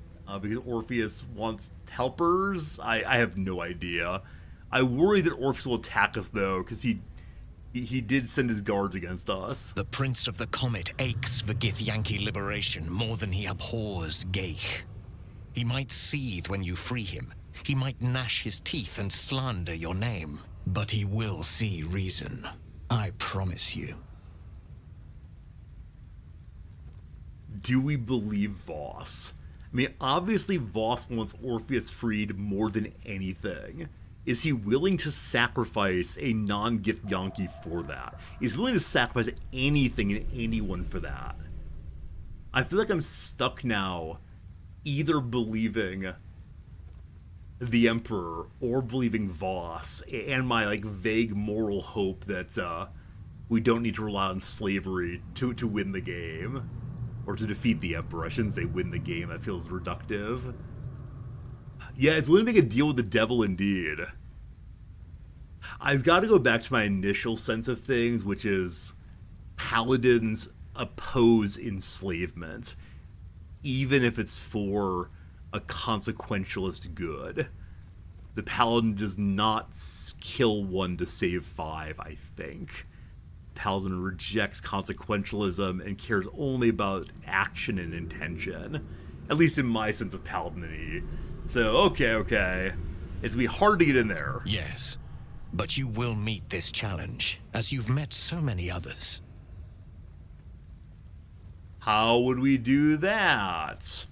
because Orpheus wants helpers. I have no idea. I worry that Orpheus will attack us though, because he did send his guards against us. The Prince of the Comet aches for Githyanki liberation more than he abhors Geich. He might seethe when you free him. He might gnash his teeth and slander your name. But he will see reason. I promise you. Do we believe Voss? I mean, obviously Voss wants Orpheus freed more than anything. Is he willing to sacrifice a non-Githyanki for that? Is he willing to sacrifice anything and anyone for that? I feel like I'm stuck now, either believing the Emperor or believing Voss, and my vague moral hope that we don't need to rely on slavery to win the game, or to defeat the Emperor. I shouldn't say win the game, that feels reductive. Yeah, it's willing to make a deal with the devil indeed. I've got to go back to my initial sense of things, which is paladins oppose enslavement, even if it's for a consequentialist good. The paladin does not kill one to save five, I think. Paladin rejects consequentialism and cares only about action and intention, at least in my sense of paladinity. So, okay. It's gonna be hard to get in there. Yes, but you will meet this challenge, as you've met so many others. How would we do that?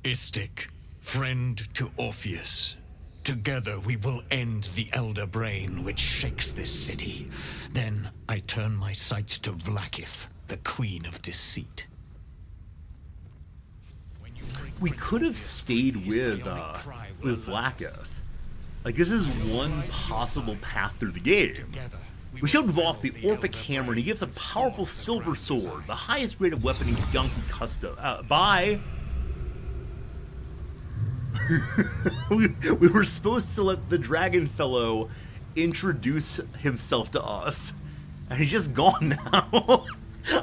Istik, friend to Orpheus. Together we will end the Elder Brain which shakes this city. Then I turn my sights to Vlaakith, the Queen of Deceit. We could have stayed with Vlaakith. Like, this is one possible path through the game. We showed Voss the Orphic Hammer, and he gives a powerful silver sword, the highest rated weapon in Githyanki custom. We were supposed to let the dragon fellow introduce himself to us, and he's just gone now.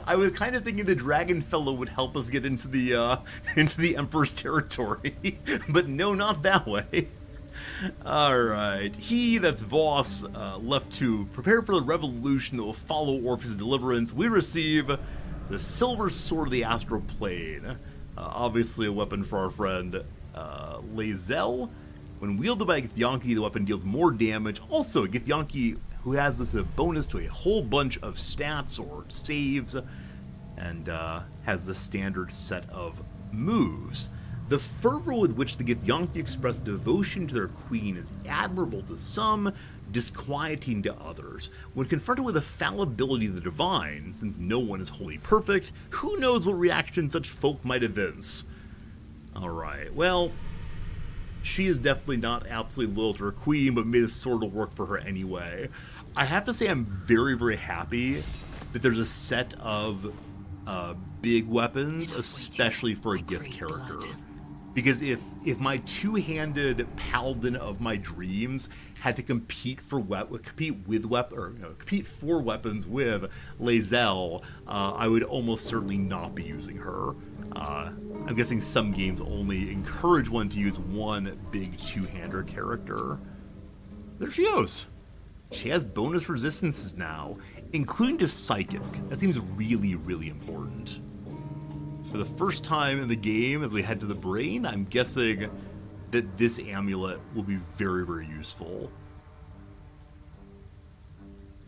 I was kind of thinking the dragon fellow would help us get into the Emperor's territory, but no, not that way. Alright, that's Voss, left to prepare for the revolution that will follow Orpheus' deliverance. We receive the Silver Sword of the Astral Plane, obviously a weapon for our friend Lae'zel. When wielded by Githyanki, the weapon deals more damage. Also, Githyanki, who has this bonus to a whole bunch of stats or saves, and has the standard set of moves. The fervor with which the Githyanki express devotion to their queen is admirable to some, disquieting to others. When confronted with the fallibility of the divine, since no one is wholly perfect, who knows what reaction such folk might evince? Alright, well, she is definitely not absolutely loyal to her queen, but may the sword will work for her anyway. I have to say I'm very, very happy that there's a set of big weapons, especially for a Gith character. Because if my two-handed paladin of my dreams had to compete for weapons with Lae'zel, I would almost certainly not be using her. I'm guessing some games only encourage one to use one big two-hander character. There she goes. She has bonus resistances now, including to Psychic. That seems really, really important. For the first time in the game, as we head to the brain, I'm guessing that this amulet will be very, very useful.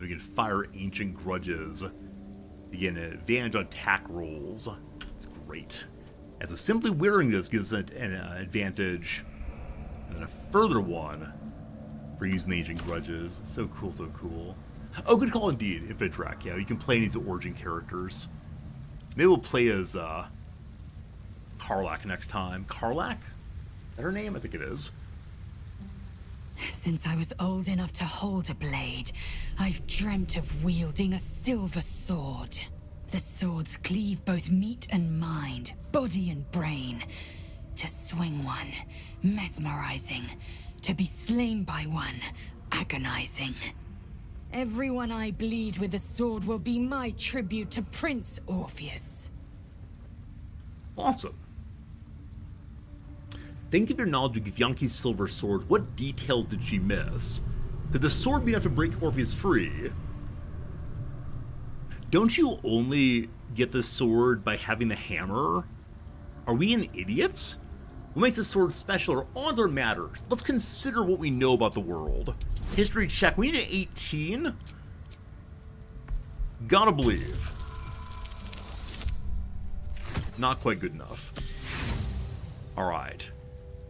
We can fire Ancient Grudges. We get an advantage on attack rolls. It's great. And so simply wearing this gives us an advantage, and then a further one for using the Ancient Grudges. So cool, so cool. Oh, good call indeed, Infinite Track. Yeah, you can play these origin characters. Maybe we'll play as Karlach next time. Karlach? Is that her name? I think it is. Since I was old enough to hold a blade, I've dreamt of wielding a silver sword. The swords cleave both meat and mind, body and brain. To swing one, mesmerizing. To be slain by one, agonizing. Everyone I bleed with the sword will be my tribute to Prince Orpheus. Awesome. Think of your knowledge of Githyanki's silver sword. What details did she miss? Could the sword be enough to break Orpheus free? Don't you only get the sword by having the hammer? Are we idiots? What makes the sword special or other matters? Let's consider what we know about the world. History check. We need an 18. Gotta believe. Not quite good enough. Alright.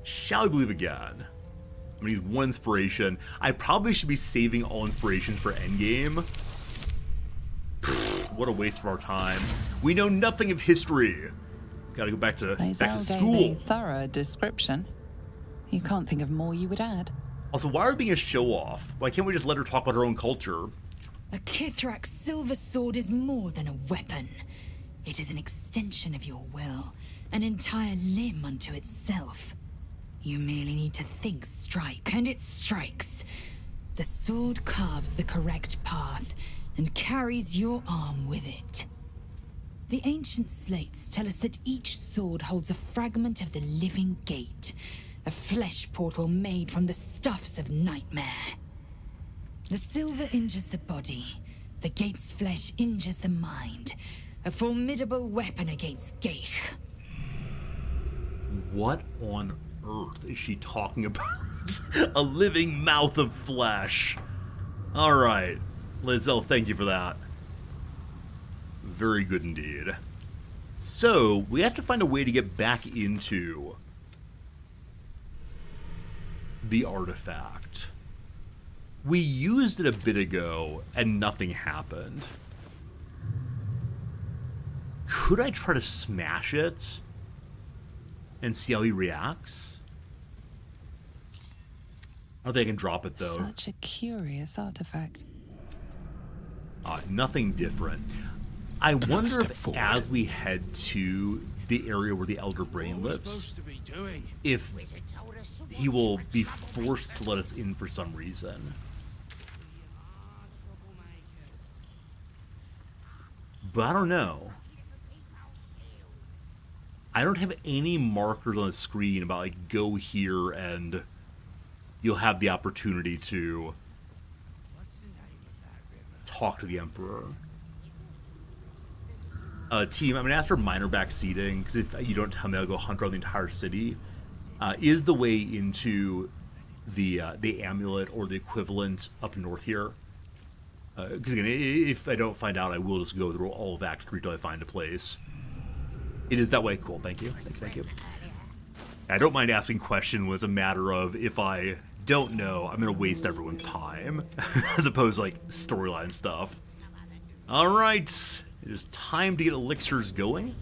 Shall we believe again? I'm gonna use one inspiration. I probably should be saving all inspirations for endgame. What a waste of our time. We know nothing of history. Gotta go back to school. Gave a thorough description. You can't think of more you would add. Also, why are we being a show-off? Why can't we just let her talk about her own culture? A Kithrak's silver sword is more than a weapon. It is an extension of your will, an entire limb unto itself. You merely need to think strike, and it strikes. The sword carves the correct path, and carries your arm with it. The ancient slates tell us that each sword holds a fragment of the living gate, a flesh portal made from the stuffs of nightmare. The silver injures the body, the gate's flesh injures the mind, a formidable weapon against Geich. What on earth is she talking about? A living mouth of flesh. Alright. Lae'zel, thank you for that. Very good indeed. So, we have to find a way to get back into the artifact. We used it a bit ago, and nothing happened. Could I try to smash it and see how he reacts? I don't think I can drop it, though. Such a curious artifact. Nothing different. I wonder if, as we head to the area where the Elder Brain lives, if he will be forced to let us in for some reason. But I don't know. I don't have any markers on the screen about, like, go here and you'll have the opportunity to talk to the Emperor. Team, I'm going to ask for minor back seating, because if you don't tell me, I'll go hunt around the entire city. Is the way into the amulet or the equivalent up north here? Because again, if I don't find out, I will just go through all of Act 3 till I find a place. It is that way. Cool. Thank you. Thank you. I don't mind asking questions when it's a matter of if I don't know, I'm going to waste everyone's time, as opposed to, like, storyline stuff. All right. It is time to get elixirs going.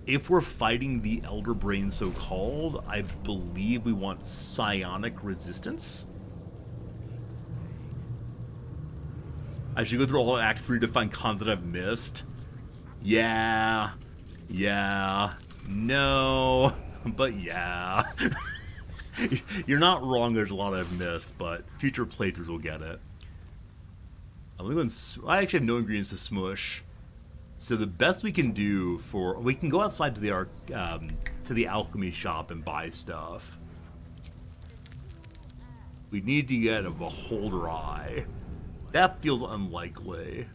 If we're fighting the Elder Brain so-called, I believe we want psionic resistance. I should go through all of Act 3 to find content I've missed. Yeah. No. But yeah. You're not wrong, there's a lot I've missed, but future playthroughs will get it. I actually have no ingredients to smush. So the best we can do we can go outside to the alchemy shop and buy stuff. We need to get a beholder eye. That feels unlikely.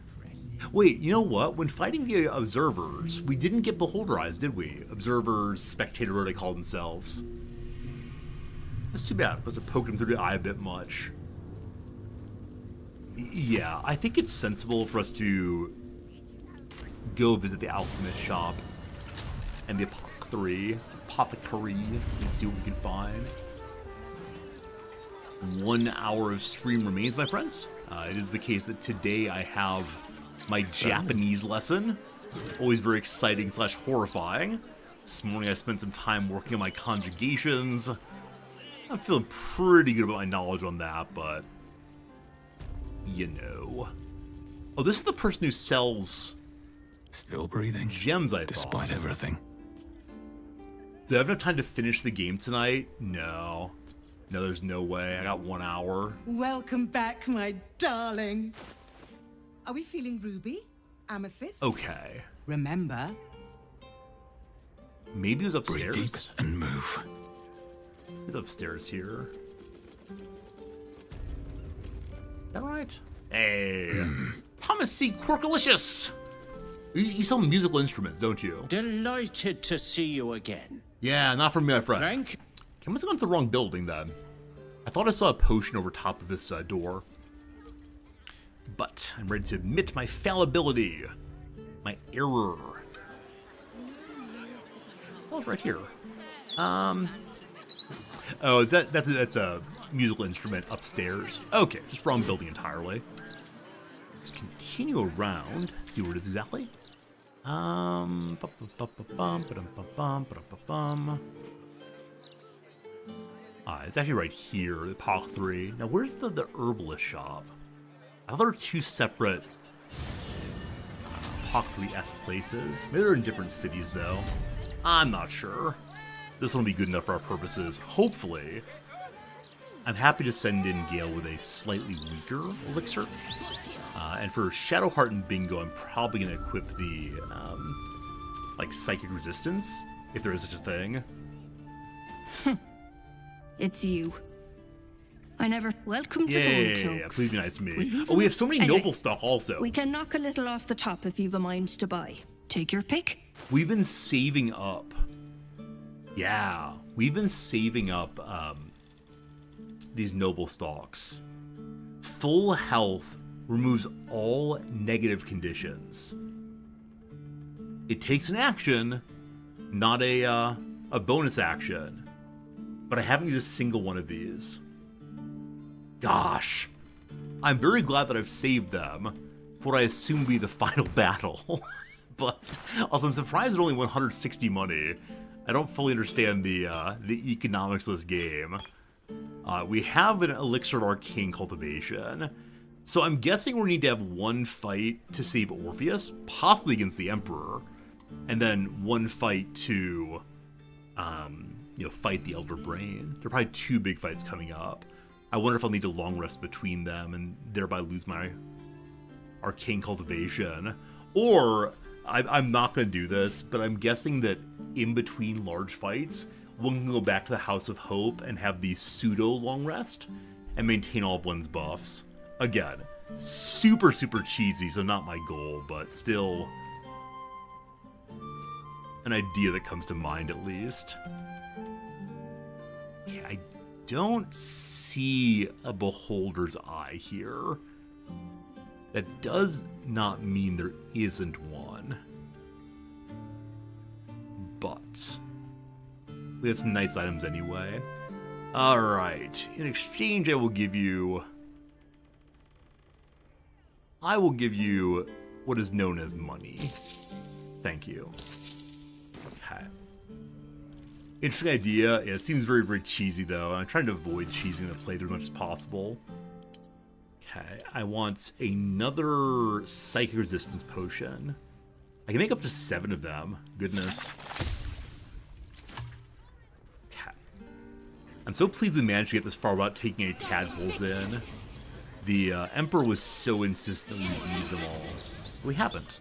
Wait, you know what? When fighting the observers, we didn't get beholder eyes, did we? Observers, spectator, what they call themselves. That's too bad. Must have poked him through the eye a bit much. Yeah, I think it's sensible for us to go visit the alchemist shop and the apothecary and see what we can find. 1 hour of stream remains, my friends. It is the case that today I have my Japanese lesson. Always very exciting / horrifying. This morning I spent some time working on my conjugations. I'm feeling pretty good about my knowledge on that, but you know. Oh, this is the person who sells still breathing gems, I thought. Despite everything. Do I have enough time to finish the game tonight? No. No, there's no way. I got 1 hour. Welcome back, my darling. Are we feeling ruby? Amethyst? Okay. Remember? Maybe it was upstairs. Breathe deep and move. It's upstairs here. All right. Hey, Pomacy Quirkalicious. You sell musical instruments, don't you? Delighted to see you again. Yeah, not from me, my friend. Thank you. I must have gone to the wrong building then. I thought I saw a potion over top of this door. But I'm ready to admit my fallibility, my error. Oh, it's right here. Oh, that's a musical instrument upstairs. Okay, just wrong building entirely. Let's continue around, see where it is exactly. It's actually right here, the Pach 3. Now, where's the herbalist shop? I thought there were two separate Pach 3-esque places. Maybe they're in different cities, though. I'm not sure. This one will be good enough for our purposes, hopefully. I'm happy to send in Gale with a slightly weaker elixir. And for Shadowheart and Bingo, I'm probably going to equip the, like, Psychic Resistance, if there is such a thing. It's you. I never... Welcome to Yeah, Gold Cloaks. please be nice to me. Oh, we have so many noble stock also. We can knock a little off the top if you've a mind to buy. Take your pick. We've been saving up. Yeah, we've been saving up these noble stalks. Full health removes all negative conditions. It takes an action, not a bonus action. but I haven't used a single one of these. Gosh. I'm very glad that I've saved them for what I assume will be the final battle. But also, I'm surprised at only 160 money. I don't fully understand the economics of this game. We have an elixir of arcane cultivation. So I'm guessing we need to have one fight to save Orpheus, possibly against the Emperor, and then one fight to, fight the Elder Brain. There are probably 2 big fights coming up. I wonder if I'll need a long rest between them and thereby lose my arcane cultivation. Or, I'm not going to do this, but I'm guessing that in between large fights, one can go back to the House of Hope and have the pseudo long rest and maintain all of one's buffs. Again, super, super cheesy, so not my goal, but still an idea that comes to mind at least. Okay, I don't see a Beholder's Eye here. That does not mean there isn't one. But we have some nice items anyway. Alright, in exchange I will give you what is known as money. Thank you. Okay. Interesting idea. Yeah, it seems very, very cheesy though. I'm trying to avoid cheesing the playthrough as much as possible. Okay, I want another psychic resistance potion. I can make up to 7 of them. Goodness. Okay. I'm so pleased we managed to get this far without taking any tadpoles in. The Emperor was so insistent we need them all. We haven't.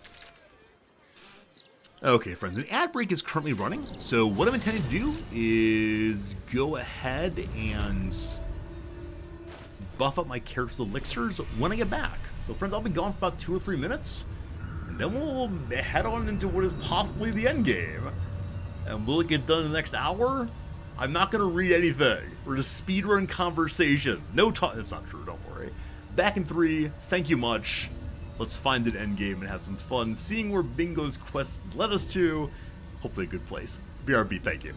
Okay, friends, an ad break is currently running, so what I'm intending to do is go ahead and buff up my character's elixirs when I get back. So, friends, I'll be gone for about 2 or 3 minutes, and then we'll head on into what is possibly the end game. And will it get done in the next hour? I'm not going to read anything. We're just speedrun conversations. No talk. That's not true, don't worry. Back in 3. Thank you much. Let's find an end game and have some fun seeing where Bingo's quests led us to. Hopefully a good place. BRB, thank you.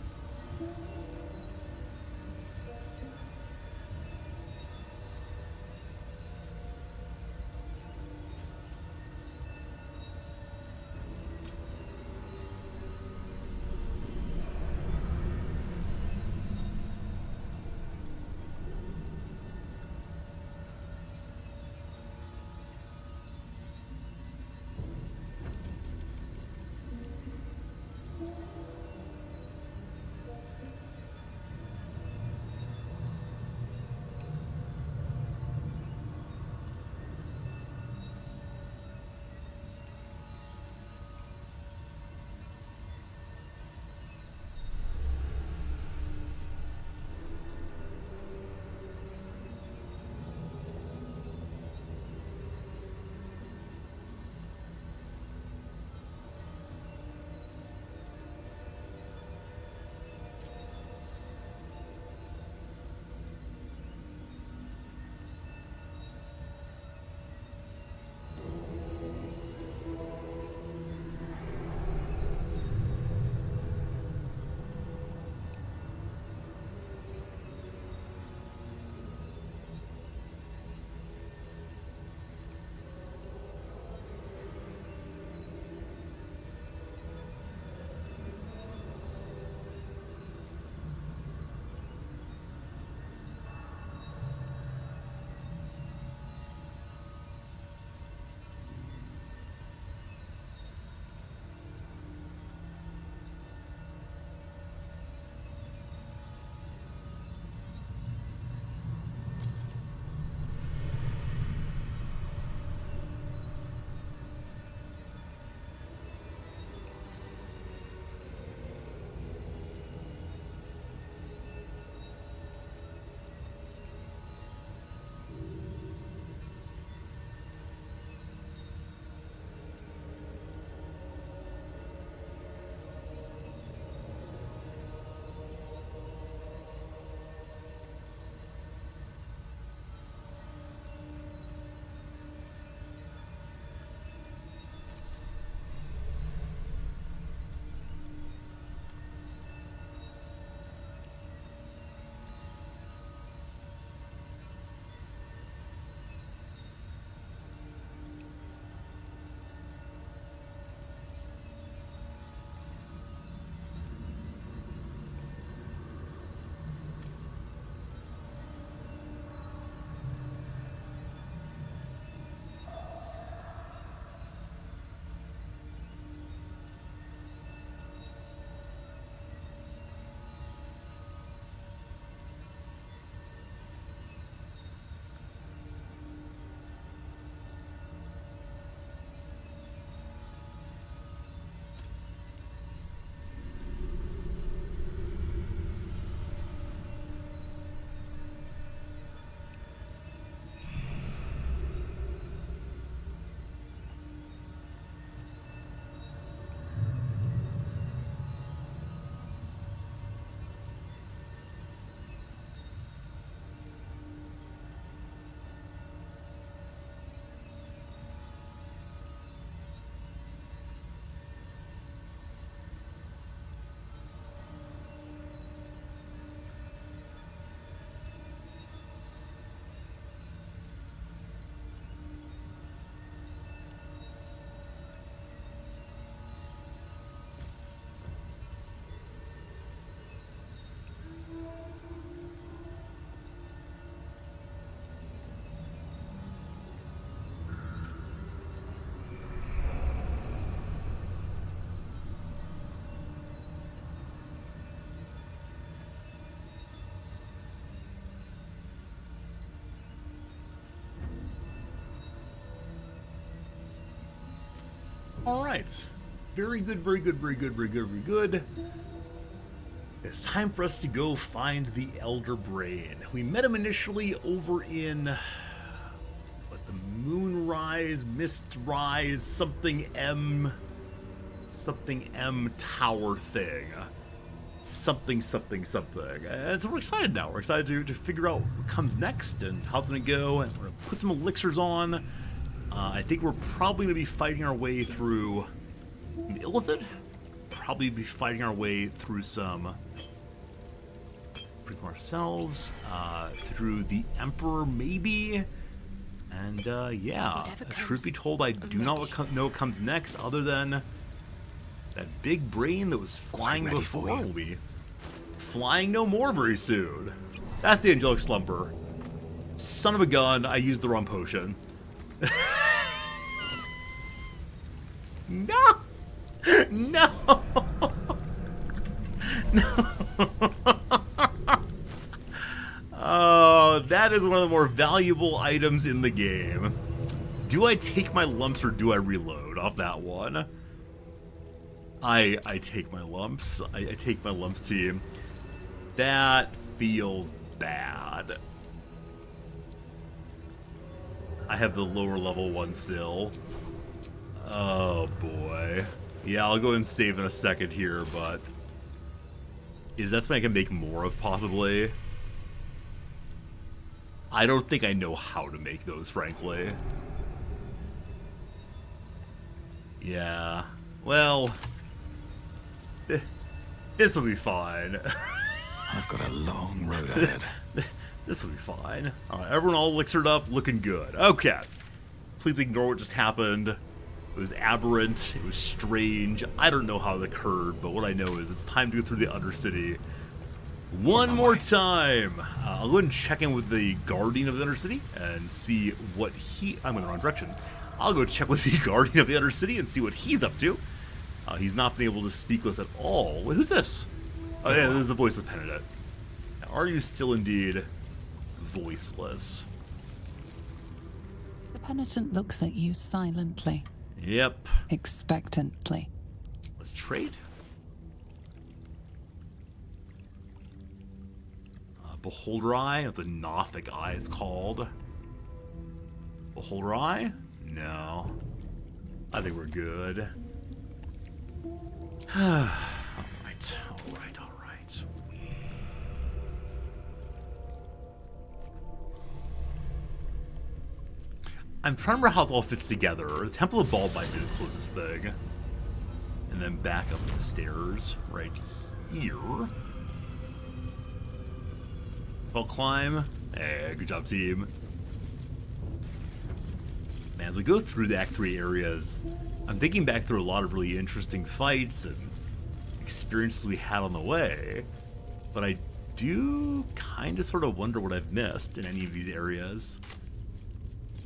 Alright. Very good, very good, very good, very good, very good. It's time for us to go find the Elder Brain. We met him initially over in... what, the Moonrise, Mistrise, something M tower thing. Something. And so we're excited now. We're excited to figure out what comes next and how it's going to go. And we're going to put some elixirs on. I think we're probably going to be fighting our way through Illithid. Probably be fighting our way through some... ourselves. Through the Emperor, maybe. And, yeah. Truth be told, I do not know what comes next other than... that big brain that was flying before will be flying no more very soon. That's the Angelic Slumber. Son of a gun, I used the wrong potion. No! No! No! Oh, that is one of the more valuable items in the game. Do I take my lumps or do I reload off that one? I take my lumps. I take my lumps, team. That feels bad. I have the lower level one still. Oh boy. Yeah, I'll go and save in a second here, but... is that something I can make more of, possibly? I don't think I know how to make those, frankly. Yeah. Well... this will be fine. I've got a long road ahead. This will be fine. Alright, everyone all elixired up, looking good. Okay. Please ignore what just happened. It was aberrant, it was strange. I don't know how it occurred, but what I know is it's time to go through the Undercity one more time. I'll go ahead and check in with the Guardian of the Undercity and see what he... I'm in the wrong direction. I'll go check with the Guardian of the Undercity and see what he's up to. He's not been able to speak with us at all. Wait, who's this? Oh yeah, this is the voice of Penitent. Are you still indeed voiceless? The Penitent looks at you silently. Yep. Expectantly. Let's trade. Beholder Eye. That's a Nothic Eye, it's called. Beholder Eye? No. I think we're good. Alright. I'm trying to remember how this all fits together. The Temple of Bald might be the closest thing. And then back up the stairs right here. I'll climb. Hey, good job, team. Man, as we go through the Act 3 areas, I'm thinking back through a lot of really interesting fights and experiences we had on the way. But I do kind of sort of wonder what I've missed in any of these areas.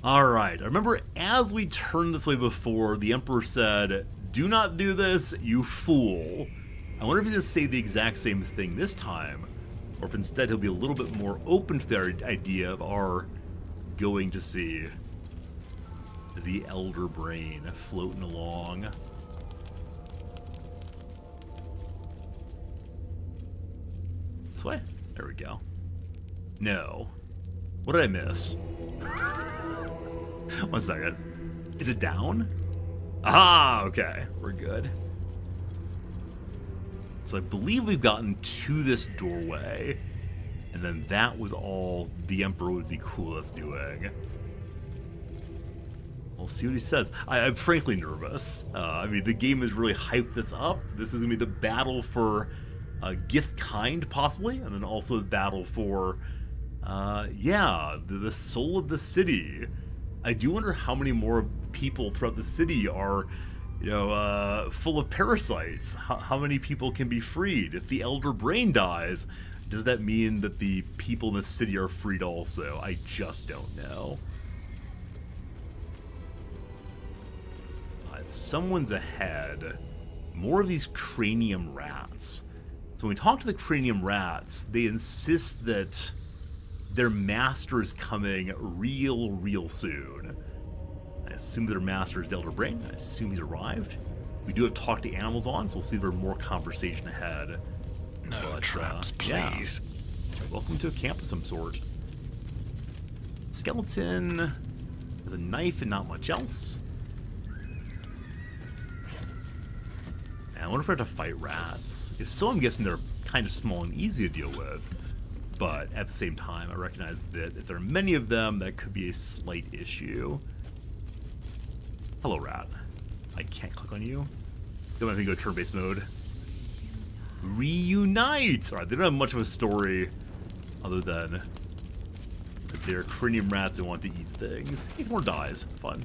Alright, I remember as we turned this way before, the Emperor said, "Do not do this, you fool." I wonder if he's going to say the exact same thing this time, or if instead he'll be a little bit more open to the idea of our going to see the Elder Brain floating along. This way? There we go. No. What did I miss? 1 second. Is it down? Ah, okay. We're good. So I believe we've gotten to this doorway, and then that was all the Emperor would be cool us doing. We'll see what he says. I'm frankly nervous. I mean, the game has really hyped this up. This is going to be the battle for Gift Kind, possibly, and then also the battle for, yeah, the soul of the city. I do wonder how many more people throughout the city are, you know, full of parasites. How many people can be freed? If the Elder Brain dies, does that mean that the people in the city are freed also? I just don't know. Someone's ahead. More of these cranium rats. So when we talk to the cranium rats, they insist that their master is coming real soon. assume their master is the Elder Brain. I assume he's arrived. We do have talk to animals on, so we'll see if there's more conversation ahead. No traps, please. Yeah. Welcome to a camp of some sort. Skeleton has a knife and not much else. And I wonder if I have to fight rats. If so, I'm guessing they're kind of small and easy to deal with. But at the same time, I recognize that if there are many of them, that could be a slight issue. Hello, rat. I can't click on you. Don't have to go turn-based mode. Reunite! Alright, they don't have much of a story other than that they're cranium rats and want to eat things. 8 more dies. Fun.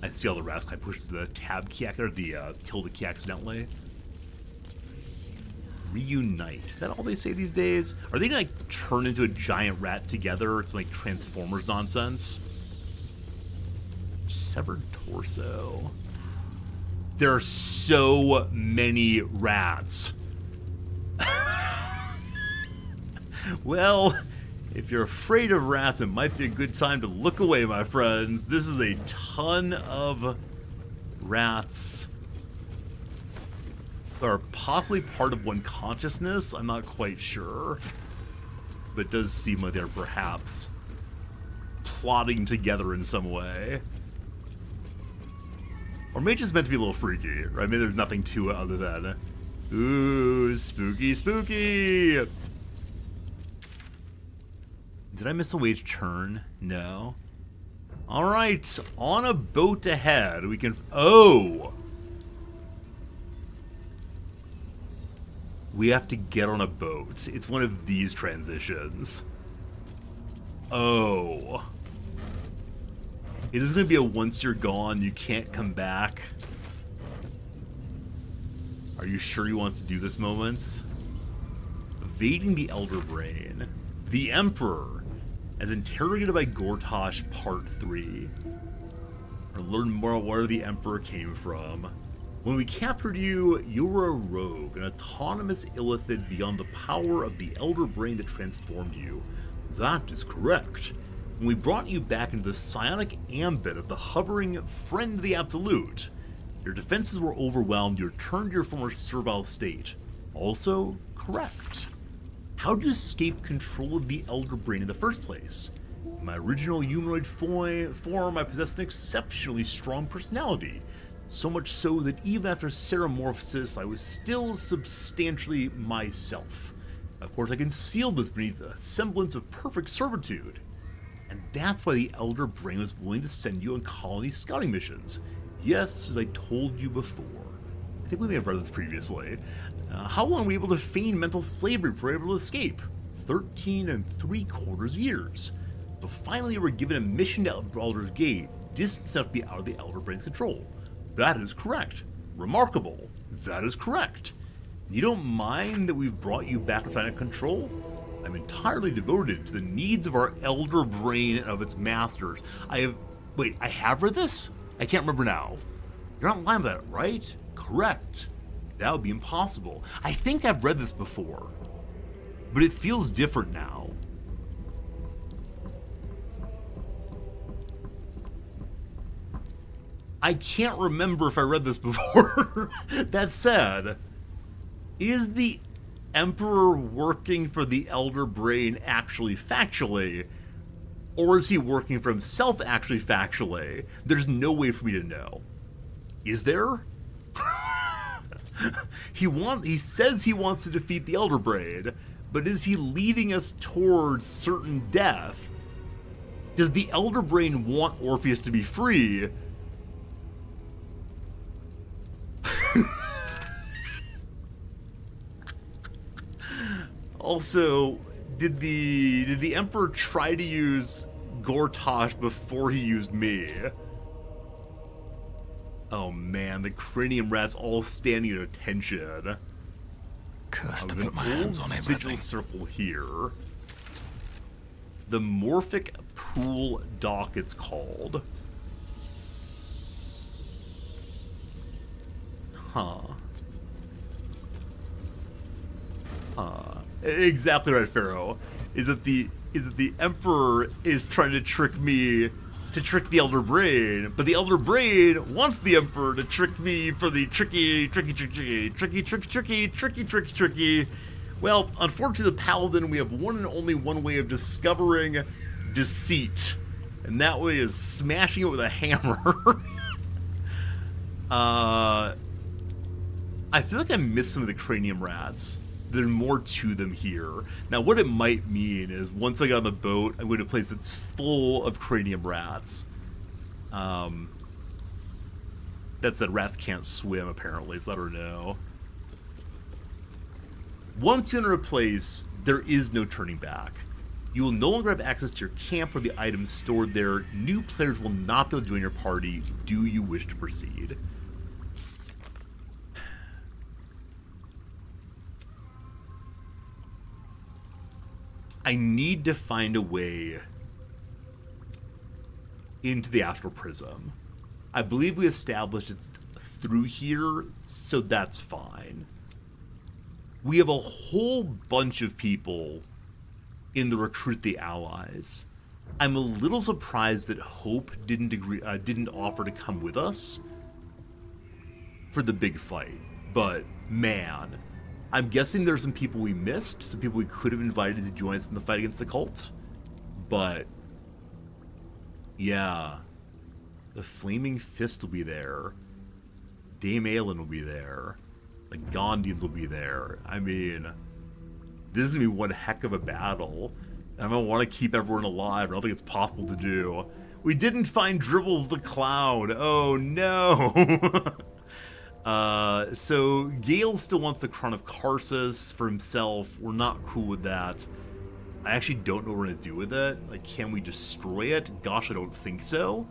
I see all the rats. I push the tab key, or the tilde key accidentally. Reunite. Is that all they say these days? Are they gonna like turn into a giant rat together? It's like Transformers nonsense. Severed torso. There are so many rats. Well, if you're afraid of rats, it might be a good time to look away, my friends. This is a ton of rats. Are possibly part of one consciousness. I'm not quite sure. But it does seem like they're perhaps plotting together in some way. Or maybe it's just meant to be a little freaky, right? Maybe there's nothing to it other than, ooh, spooky, spooky. Did I miss a way to turn? No. All right, on a boat ahead, we can, oh! We have to get on a boat. It's one of these transitions. Oh. It is going to be a once you're gone, you can't come back. Are you sure you want to do this moment? Evading the Elder Brain. The Emperor, as interrogated by Gortash, Part 3. Or learn more where the Emperor came from. When we captured you, you were a rogue, an autonomous illithid beyond the power of the Elder Brain that transformed you. That is correct. When we brought you back into the psionic ambit of the hovering Friend of the Absolute, your defenses were overwhelmed, you returned to your former servile state. Also correct. How did you escape control of the Elder Brain in the first place? In my original humanoid form, I possessed an exceptionally strong personality. So much so that even after Ceramorphosis, I was still substantially myself. Of course, I concealed this beneath a semblance of perfect servitude. And that's why the Elder Brain was willing to send you on colony scouting missions. Yes, as I told you before. I think we may have read this previously. How long were you able to feign mental slavery before you were able to escape? 13 3/4 years. So finally you were given a mission to Baldur's Gate, distant enough to be out of the Elder Brain's control. That is correct. Remarkable. That is correct. You don't mind that we've brought you back inside control? I'm entirely devoted to the needs of our Elder Brain and of its masters. Wait, I have read this? I can't remember now. You're not lying about it, right? Correct. That would be impossible. I think I've read this before, but it feels different now. I can't remember if I read this before. That said, is the Emperor working for the Elder Brain actually factually? Or is he working for himself actually factually? There's no way for me to know. Is there? He says he wants to defeat the Elder Brain, but is he leading us towards certain death? Does the Elder Brain want Orpheus to be free? Also, did the Emperor try to use Gortash before he used me? Oh man, the cranium rats all standing at attention. Cursed to put my hands on everything. Circle here. The Morphic Pool Dock, it's called. Huh. Exactly right, Pharaoh. Is that the is that the Emperor is trying to trick me to trick the Elder Brain, but the Elder Brain wants the Emperor to trick me for the tricky. Well, unfortunately, the Paladin, we have one and only one way of discovering deceit, and that way is smashing it with a hammer. I feel like I missed some of the cranium rats. There's more to them here. Now, what it might mean is once I get on the boat, I'm going to a place that's full of cranium rats. That said, rats can't swim, apparently, so I don't know. Once you enter a place, there is no turning back. You will no longer have access to your camp or the items stored there. New players will not be able to join your party. Do you wish to proceed? I need to find a way into the Astral Prism. I believe we established it's through here, so that's fine. We have a whole bunch of people in the Recruit the Allies. I'm a little surprised that Hope didn't offer to come with us for the big fight, but man, I'm guessing there's some people we missed, some people we could have invited to join us in the fight against the cult. But yeah, the Flaming Fist will be there. Dame Aelin will be there. The Gondians will be there. I mean, this is going to be one heck of a battle. And I'm going to want to keep everyone alive. I don't think it's possible to do. We didn't find Dribbles the Cloud. Oh no. So Gale still wants the Crown of Karsus for himself. We're not cool with that. I actually don't know what we're going to do with it. Like, can we destroy it? Gosh, I don't think so.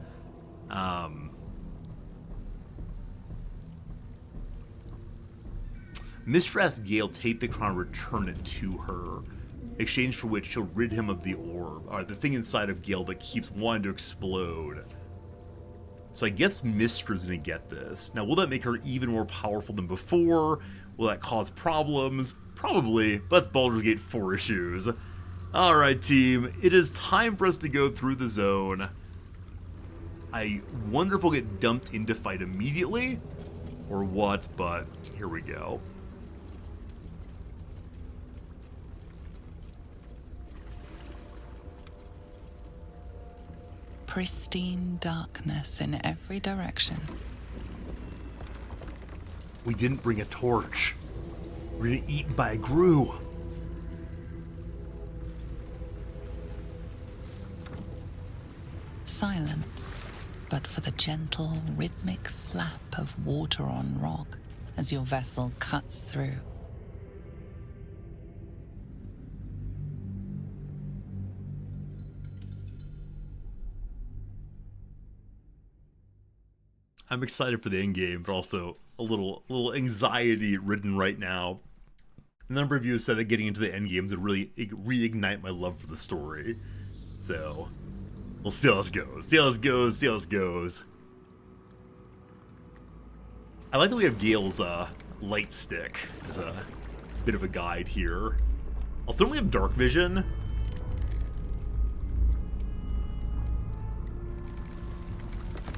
Mistress Gale take the crown and return it to her, exchange for which she'll rid him of the orb, or the thing inside of Gale that keeps wanting to explode. So I guess Mistra's gonna get this. Now, will that make her even more powerful than before? Will that cause problems? Probably, but that's Baldur's Gate 4 issues. Alright, team, it is time for us to go through the zone. I wonder if we'll get dumped into fight immediately, or what, but here we go. Pristine darkness in every direction. We didn't bring a torch. We're gonna get eaten by a grue. Silence, but for the gentle, rhythmic slap of water on rock as your vessel cuts through. I'm excited for the end game, but also a little anxiety ridden right now. A number of you have said that getting into the end games would really reignite my love for the story. So we'll see how this goes. See how this goes. I like that we have Gale's light stick as a bit of a guide here. Also, don't we have dark vision?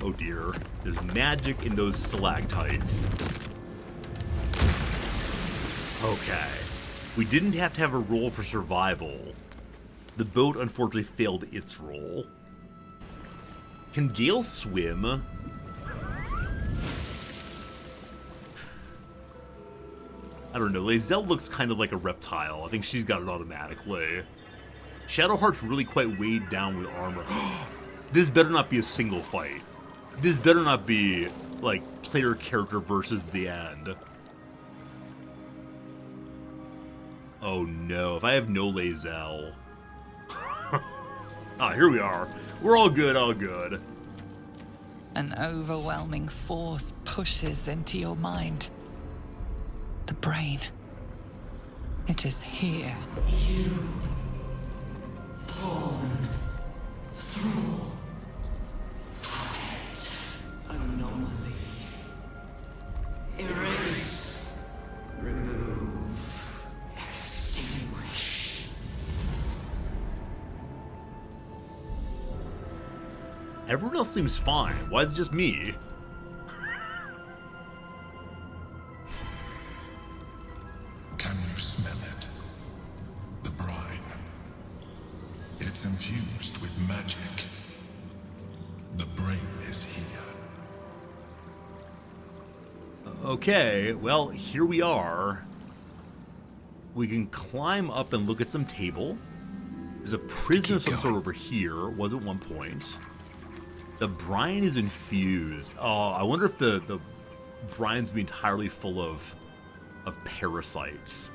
Oh dear, there's magic in those stalactites. Okay. We didn't have to have a roll for survival. The boat unfortunately failed its roll. Can Gale swim? I don't know, Lae'zel looks kind of like a reptile. I think she's got it automatically. Shadowheart's really quite weighed down with armor. This better not be a single fight. This better not be, like, player character versus the end. Oh no, if I have no Lae'zel. Ah, here we are. We're all good, all good. An overwhelming force pushes into your mind. The brain. It is here. You pawn through anomaly. Erase. Remove. Extinguish. Everyone else seems fine. Why is it just me? Can you smell it? The brine. It's infused with magic. The brain is here. Okay, well, here we are. We can climb up and look at some table. There's a prison of some sort over here, was at one point. The brine is infused. Oh, I wonder if the brine's be entirely full of parasites.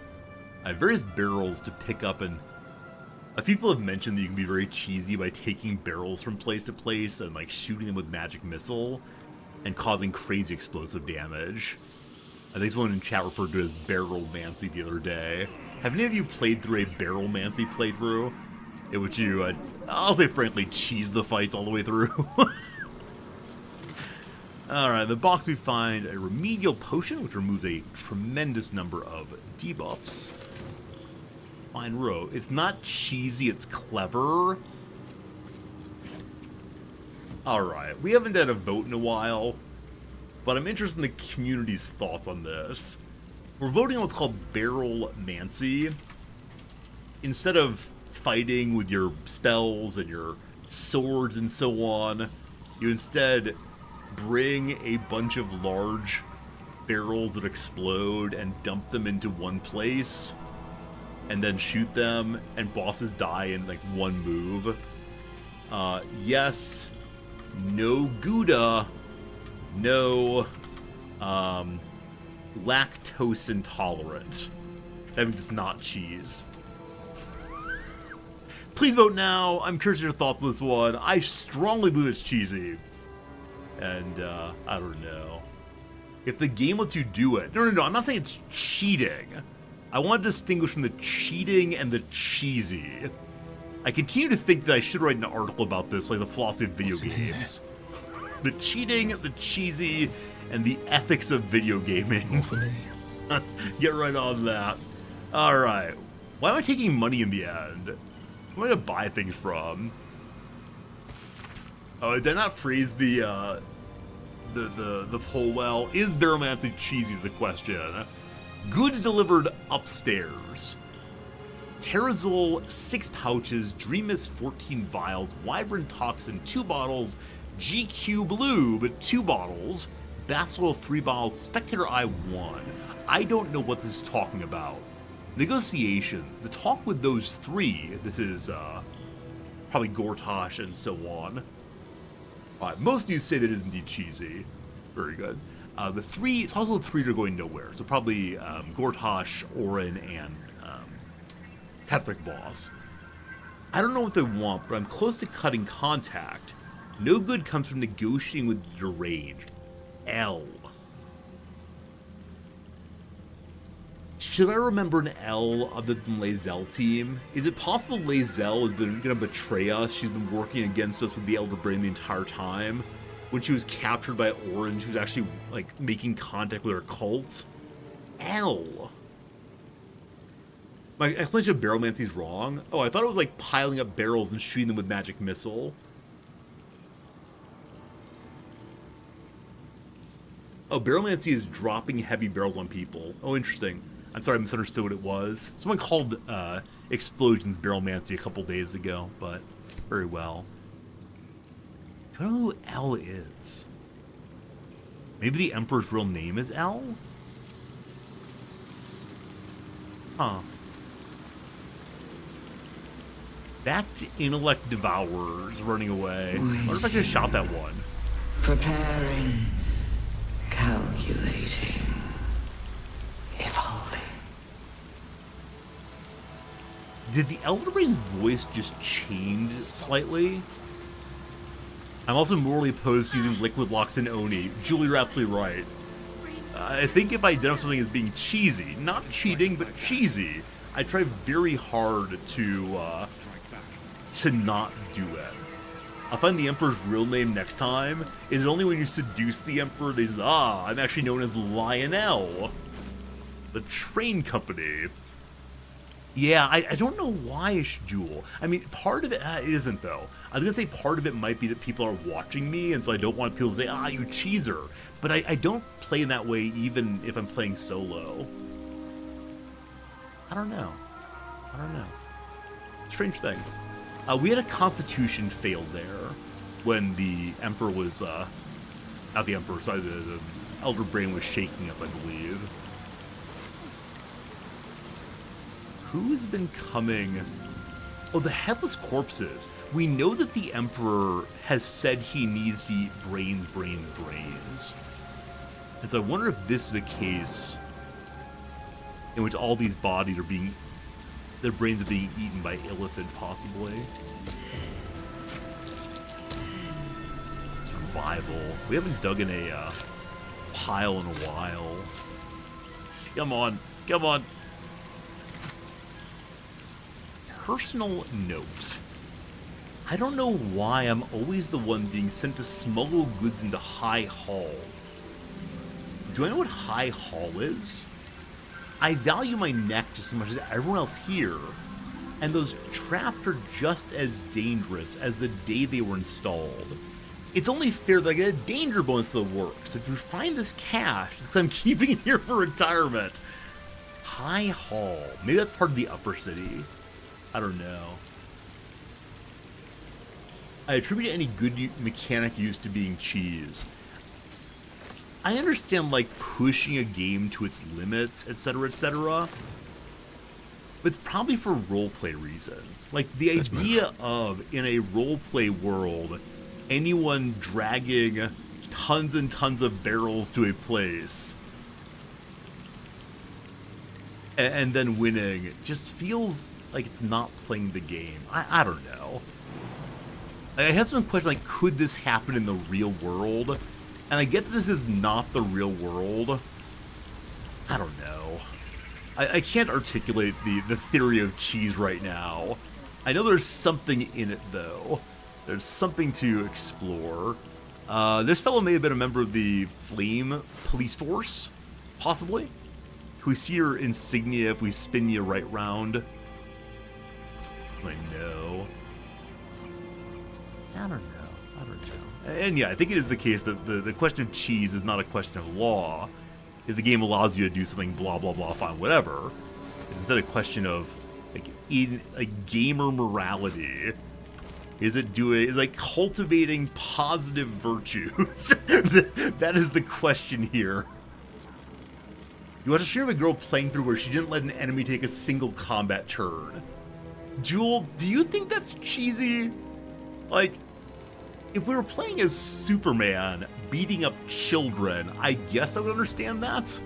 I have various barrels to pick up, and people have mentioned that you can be very cheesy by taking barrels from place to place and like shooting them with magic missile and causing crazy explosive damage. I think someone in chat referred to it as barrel-mancy the other day. Have any of you played through a barrel-mancy playthrough? In which you, I'll say frankly, cheese the fights all the way through. Alright, in the box we find a remedial potion, which removes a tremendous number of debuffs. Fine row. It's not cheesy, it's clever. Alright, we haven't had a vote in a while, but I'm interested in the community's thoughts on this. We're voting on what's called barrel-mancy. Instead of fighting with your spells and your swords and so on, you instead bring a bunch of large barrels that explode and dump them into one place, and then shoot them, and bosses die in like one move. Yes, no Gouda, no lactose intolerant. That means it's not cheese. Please vote now. I'm curious your thoughts on this one. I strongly believe it's cheesy. And, I don't know. If the game lets you do it... No, I'm not saying it's cheating. I want to distinguish from the cheating and the cheesy. I continue to think that I should write an article about this, like the philosophy of video games. The cheating, the cheesy, and the ethics of video gaming. Get right on that. Alright. Why am I taking money in the end? Who am I gonna buy things from? Oh, did I not phrase the poll well? Is barrelmancy cheesy is the question. Goods delivered upstairs. Terrazol, 6 pouches, Dreamus, 14 vials, Wyvern Toxin, 2 bottles, GQ Blue, but 2 bottles, Basil, 3 bottles, Spectator Eye, 1. I don't know what this is talking about. Negotiations. The talk with those 3, this is probably Gortash and so on. Most of you say that it is indeed cheesy. Very good. The 3, it's also the 3 that are going nowhere. So probably Gortash, Orin, and Petrick Boss. I don't know what they want, but I'm close to cutting contact. No good comes from negotiating with the deranged. L. Should I remember an L other than Lae'zel team? Is it possible Lae'zel has been going to betray us? She's been working against us with the Elder Brain the entire time. When she was captured by Orange, she was actually, like, making contact with her cult. L. My explanation of barrelmancy is wrong. Oh, I thought it was, like, piling up barrels and shooting them with magic missile. Oh, barrelmancy is dropping heavy barrels on people. Oh, interesting. I'm sorry, I misunderstood what it was. Someone called explosions barrelmancy a couple days ago, but very well. I don't know who L is. Maybe the Emperor's real name is L? Huh. Back to Intellect Devourers running away. I wonder if I could have shot that one. Preparing. Calculating. Evolving. Did the Elder Brain's voice just change slightly? I'm also morally opposed to using liquid locks in Oni. Julie, you're absolutely right. I think if I identify something as being cheesy, not cheating, but cheesy, I try very hard to not do it. I'll find the Emperor's real name next time. Is it only when you seduce the Emperor they say, I'm actually known as Lionel, the train company. Yeah, I don't know why it's Jewel. I mean, part of it, it isn't though. I was gonna say part of it might be that people are watching me, and so I don't want people to say, ah, you cheeser. But I don't play in that way even if I'm playing solo. I don't know. Strange thing. We had a constitution fail there when the Emperor was, not the Emperor, sorry, the Elder Brain was shaking us, I believe. Who's been coming? Oh, the Headless Corpses. We know that the Emperor has said he needs to eat brains. And so I wonder if this is a case in which all these bodies are being, their brains are being eaten by Illithid, possibly. Survival. We haven't dug in a pile in a while. Come on. Personal note. I don't know why I'm always the one being sent to smuggle goods into High Hall. Do I know what High Hall is? I value my neck just as much as everyone else here, and those traps are just as dangerous as the day they were installed. It's only fair that I get a danger bonus to the work, so if you find this cash, it's because I'm keeping it here for retirement. High Hall. Maybe that's part of the upper city. I don't know. I attribute any good mechanic use to being cheese. I understand, like, pushing a game to its limits, etc., but it's probably for roleplay reasons. Like, the idea of, in a roleplay world, anyone dragging tons and tons of barrels to a place and then winning just feels like it's not playing the game. I don't know. I have some questions like, could this happen in the real world? And I get that this is not the real world. I don't know. I can't articulate the theory of cheese right now. I know there's something in it, though. There's something to explore. This fellow may have been a member of the Flame Police Force, possibly. Can we see her insignia if we spin you right round? I know. I don't know. And yeah, I think it is the case that the question of cheese is not a question of law. If the game allows you to do something blah blah blah, fine, whatever. It's instead a question of, like, in a gamer morality. Is like cultivating positive virtues? That is the question here. You watch a stream of a girl playing through where she didn't let an enemy take a single combat turn. Jewel, do you think that's cheesy? Like, if we were playing as Superman beating up children, I guess I would understand that.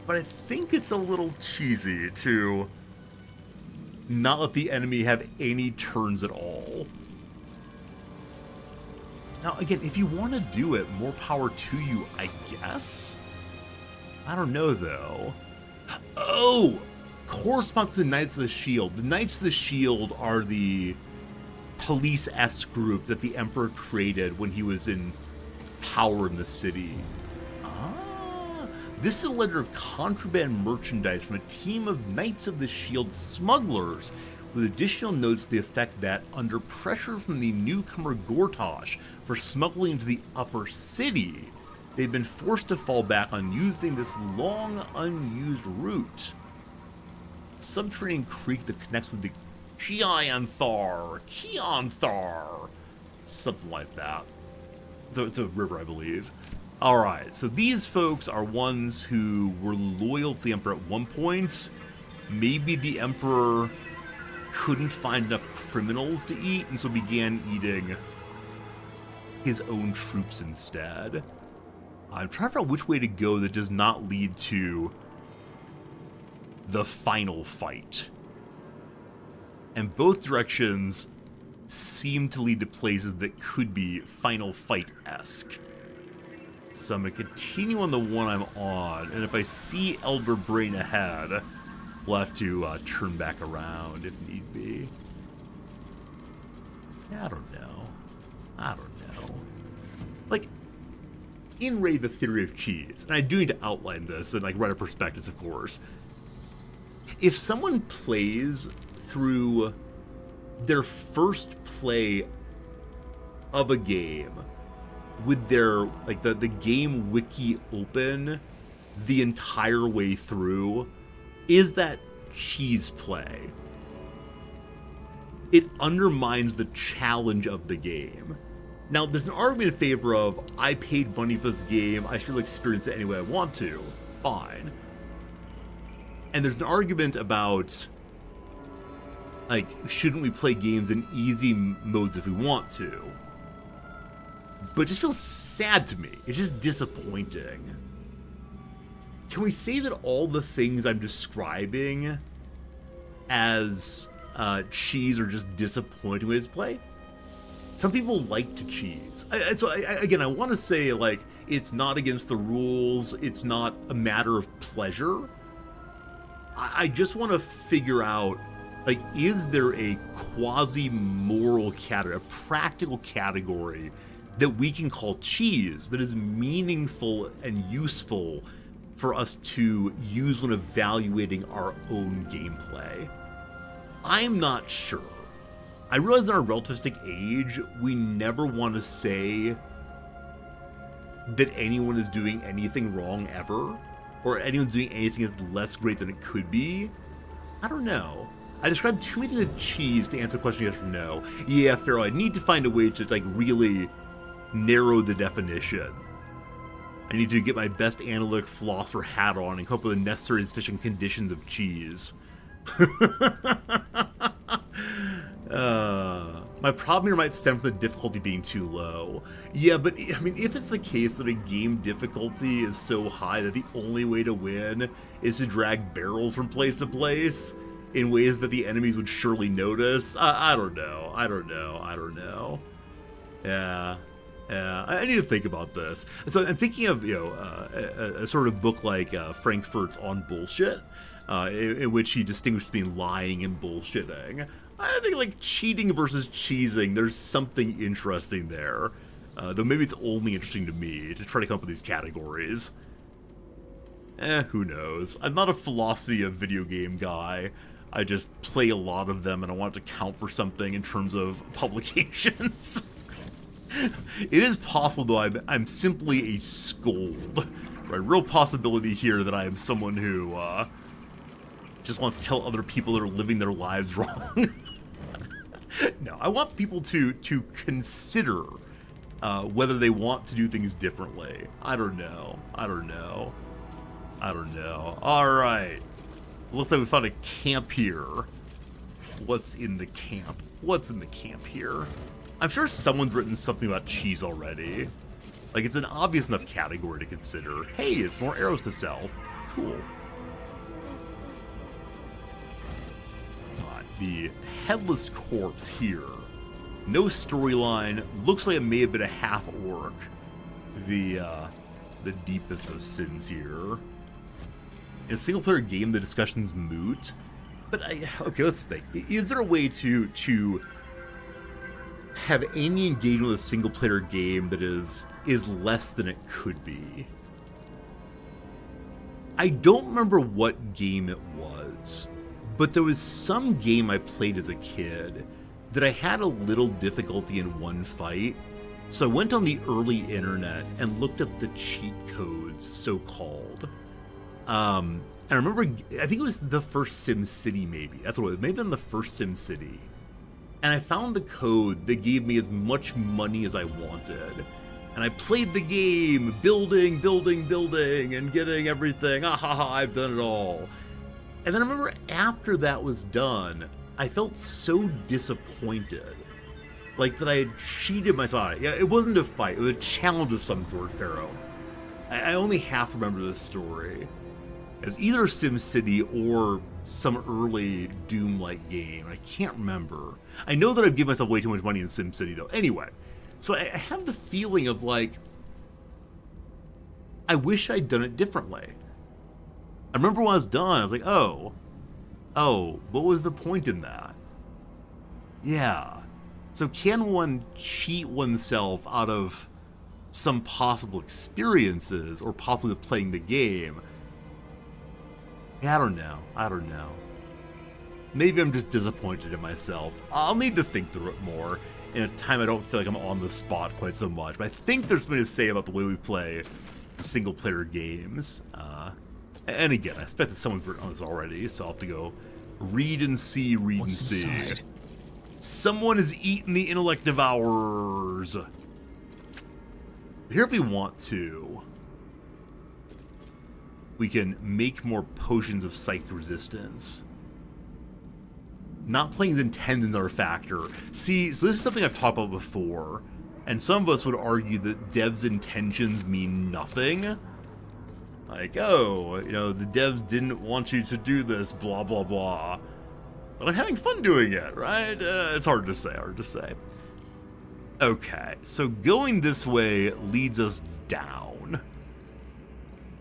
But I think it's a little cheesy to not let the enemy have any turns at all. Now, again, if you want to do it, more power to you, I guess? I don't know, though. Oh! Corresponds to the Knights of the Shield. The Knights of the Shield are the police-esque group that the Emperor created when he was in power in the city. Ah, this is a ledger of contraband merchandise from a team of Knights of the Shield smugglers, with additional notes to the effect that, under pressure from the newcomer Gortash for smuggling into the upper city, they've been forced to fall back on using this long unused route. Subterranean creek that connects with the Keonthar, something like that. So it's a river, I believe. Alright, so these folks are ones who were loyal to the Emperor at one point. Maybe the Emperor couldn't find enough criminals to eat, and so began eating his own troops instead. I'm trying to figure out which way to go that does not lead to the final fight. And both directions seem to lead to places that could be final fight-esque. So I'm going to continue on the one I'm on, and if I see Elder Brain ahead, we'll have to turn back around if need be. I don't know. Like, in Raid the Theory of Cheese, and I do need to outline this and, like, write a prospectus, of course. if someone plays through their first play of a game with their, like, the game wiki open the entire way through, is that cheese play? It undermines the challenge of the game. Now, there's an argument in favor of, I paid money for this game, I should experience it any way I want to. Fine. And there's an argument about, like, shouldn't we play games in easy modes if we want to? But it just feels sad to me. It's just disappointing. Can we say that all the things I'm describing as cheese are just disappointing ways to play? Some people like to cheese. Again, I want to say, like, it's not against the rules. It's not a matter of pleasure. I just want to figure out, like, is there a quasi-moral category, a practical category that we can call cheese that is meaningful and useful for us to use when evaluating our own gameplay? I'm not sure. I realize in our relativistic age, we never want to say that anyone is doing anything wrong ever, or anyone's doing anything that's less great than it could be. I don't know. I described too many things as cheese to answer the question yes or no. Yeah, Pharaoh, I need to find a way to, like, really narrow the definition. I need to get my best analytic philosopher hat on and come up with the necessary and sufficient conditions of cheese. My problem here might stem from the difficulty being too low. Yeah, but I mean, if it's the case that a game difficulty is so high that the only way to win is to drag barrels from place to place in ways that the enemies would surely notice, I don't know. I don't know. Yeah. I need to think about this. So I'm thinking of, you know, a sort of book like Frankfurt's On Bullshit, in which he distinguished between lying and bullshitting. I think, like, cheating versus cheesing, there's something interesting there. Though maybe it's only interesting to me to try to come up with these categories. Who knows? I'm not a philosophy of video game guy. I just play a lot of them and I want it to count for something in terms of publications. It is possible, though, I'm simply a scold. Right? Real possibility here that I am someone who just wants to tell other people that are living their lives wrong. No, I want people to consider whether they want to do things differently. I don't know. All right. Looks like we found a camp here. What's in the camp? Here? I'm sure someone's written something about cheese already. Like, it's an obvious enough category to consider. Hey, it's more arrows to sell. Cool. The headless corpse here. No storyline. Looks like it may have been a half orc. The deepest of sins here. In a single-player game, the discussion's moot. But okay, let's think. Is there a way to have any engagement with a single-player game that is less than it could be? I don't remember what game it was, but there was some game I played as a kid that I had a little difficulty in one fight, so I went on the early internet and looked up the cheat codes, so-called. And I remember, I think it was the first SimCity, maybe. That's what it was. Maybe in the first SimCity. And I found the code that gave me as much money as I wanted. And I played the game, building, and getting everything. Ah ha ha, I've done it all. And then I remember after that was done, I felt so disappointed. Like that I had cheated myself. Yeah, it wasn't a fight, it was a challenge of some sort, Pharaoh. I only half remember this story. It was either SimCity or some early Doom-like game. I can't remember. I know that I've given myself way too much money in SimCity, though. Anyway, so I have the feeling of, like, I wish I'd done it differently. I remember when I was done, I was like, oh, what was the point in that? Yeah. So can one cheat oneself out of some possible experiences or possibly playing the game? Yeah, I don't know. Maybe I'm just disappointed in myself. I'll need to think through it more in a time I don't feel like I'm on the spot quite so much. But I think there's something to say about the way we play single-player games. And again, I expect that someone's written on this already, so I'll have to go read and see, read and see. Inside? Someone has eaten the intellect devourers. Here, if we want to, we can make more potions of psychic resistance. Not playing is intended another factor. See, so this is something I've talked about before, and some of us would argue that devs' intentions mean nothing. Like, oh, you know, the devs didn't want you to do this, blah, blah, blah. But I'm having fun doing it, right? It's hard to say, Okay, so going this way leads us down.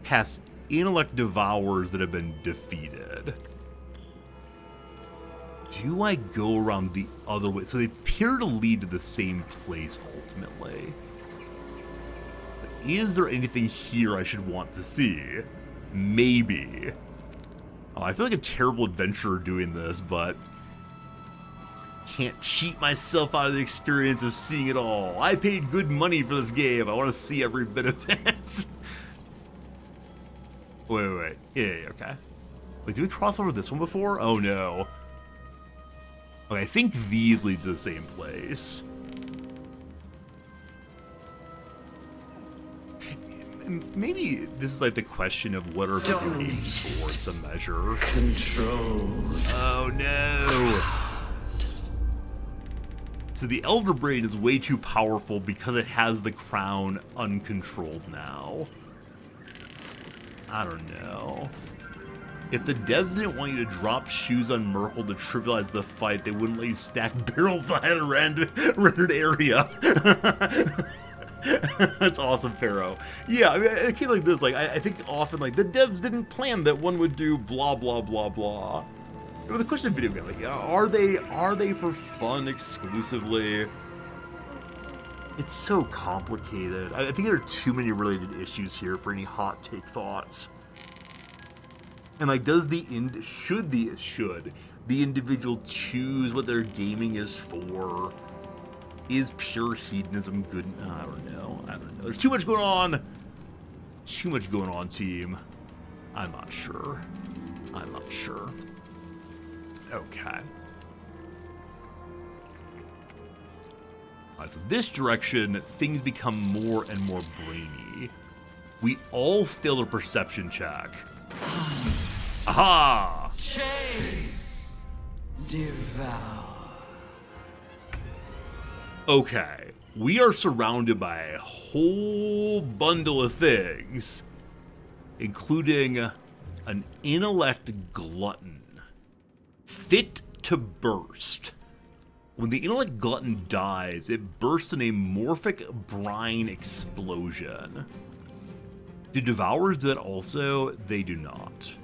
Past intellect devourers that have been defeated. Do I go around the other way? So they appear to lead to the same place ultimately. But is there anything here I should want to see? Maybe. Oh, I feel like a terrible adventurer doing this, but can't cheat myself out of the experience of seeing it all. I paid good money for this game. I want to see every bit of it. Wait. Yeah, okay. Wait, did we cross over this one before? Oh, no. Okay, I think these lead to the same place. Maybe this is like the question of what are video games for, some measure. Controlled. Oh, no. So the Elder Brain is way too powerful because it has the crown uncontrolled now. I don't know. If the devs didn't want you to drop shoes on Merkel to trivialize the fight, they wouldn't let you stack barrels behind a rendered area. That's awesome, Pharaoh. Yeah, I mean, a kid like this, like, I think often, like, the devs didn't plan that one would do blah, blah, blah, blah. But the question of video game, like, are they for fun exclusively? It's so complicated. I think there are too many related issues here for any hot take thoughts. And like, should the individual choose what their gaming is for? Is pure hedonism good? I don't know. There's too much going on. Team. I'm not sure. Okay. Alright, so this direction, things become more and more brainy. We all failed a perception check. Aha! Chase! Devour. Okay, we are surrounded by a whole bundle of things, including an intellect glutton. Fit to burst. When the intellect glutton dies, it bursts in a morphic brine explosion. Do devourers do that also? They do not.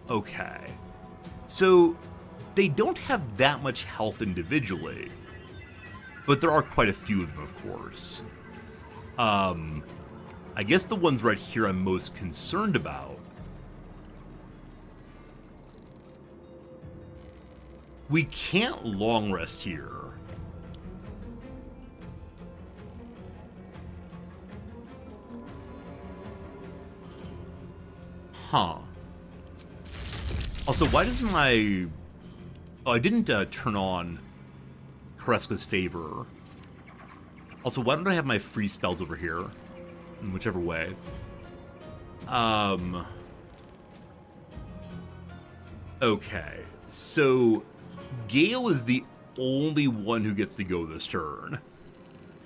Okay. So, they don't have that much health individually, but there are quite a few of them, of course. I guess the ones right here I'm most concerned about. We can't long rest here. Huh. Also, why doesn't my... Oh, I didn't turn on Kreska's favor. Also, why don't I have my free spells over here? In whichever way. Okay. So, Gale is the only one who gets to go this turn.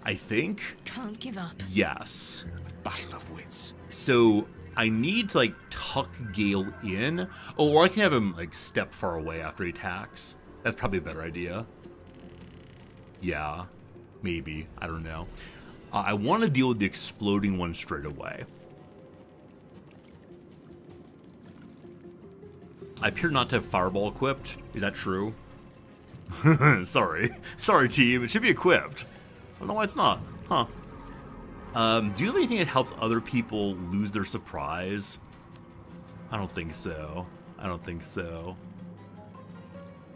I think? Can't give up. Yes. Battle of wits. So, I need to, like, tuck Gale in. Oh, or I can have him, like, step far away after he attacks. That's probably a better idea. Yeah. Maybe. I don't know. I want to deal with the exploding one straight away. I appear not to have Fireball equipped. Is that true? Sorry. Sorry, team. It should be equipped. I don't know why it's not. Huh. Do you have anything that helps other people lose their surprise? I don't think so. I don't think so.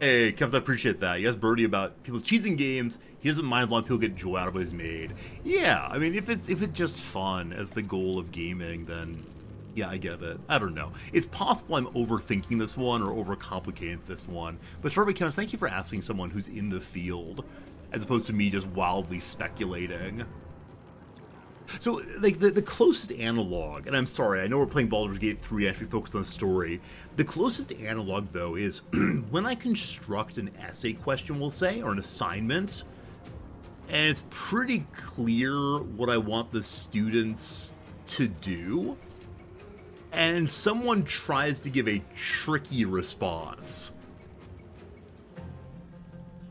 Hey, Kevs, I appreciate that. You asked Birdie about people cheesing games. He doesn't mind as long as people get joy out of what he's made. Yeah, I mean, if it's just fun as the goal of gaming, then yeah, I get it. I don't know. It's possible I'm overthinking this one or overcomplicating this one. But Strawberry Kevs, thank you for asking someone who's in the field, as opposed to me just wildly speculating. So, like, the closest analog, and I'm sorry, I know we're playing Baldur's Gate 3, actually focused on the story. The closest analog, though, is when I construct an essay question, we'll say, or an assignment, and it's pretty clear what I want the students to do, and someone tries to give a tricky response.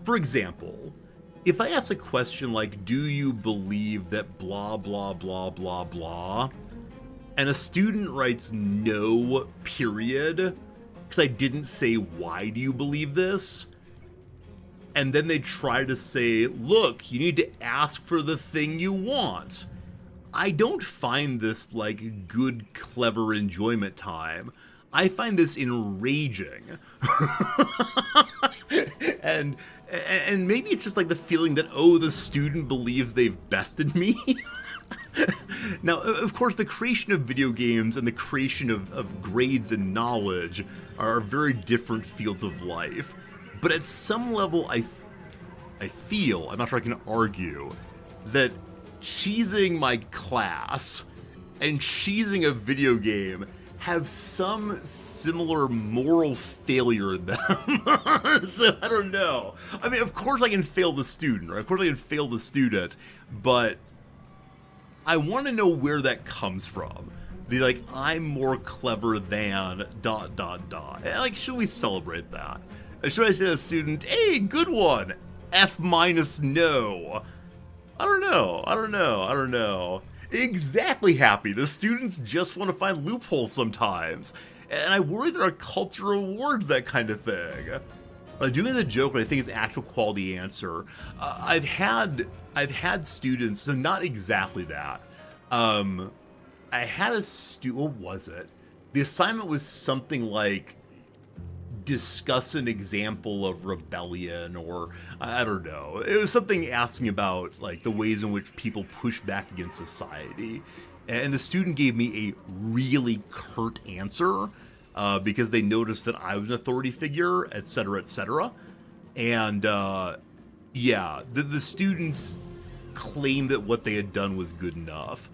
For example, if I ask a question like, do you believe that blah, blah, blah, blah, blah, and a student writes no, period, because I didn't say, why do you believe this? And then they try to say, look, you need to ask for the thing you want. I don't find this like good, clever enjoyment time. I find this enraging. and maybe it's just like the feeling that, oh, the student believes they've bested me. Now, of course, the creation of video games and the creation of grades and knowledge are very different fields of life. But at some level, I feel, I'm not sure I can argue, that cheesing my class and cheesing a video game have some similar moral failure in them. So I don't know. I mean, of course I can fail the student, right? Of course I can fail the student, but I want to know where that comes from. Be like, I'm more clever than ... Like, should we celebrate that? Should I say to a student, hey, good one, F- no? I don't know. Exactly, Happy. The students just want to find loopholes sometimes. And I worry there are culture rewards, that kind of thing. I do as a joke, but I think it's actual quality answer. I've had students, so not exactly that. I had a student, what was it? The assignment was something like, discuss an example of rebellion, or I don't know. It was something asking about like the ways in which people push back against society. And the student gave me a really curt answer because they noticed that I was an authority figure, etc., etc. And yeah, the students claimed that what they had done was good enough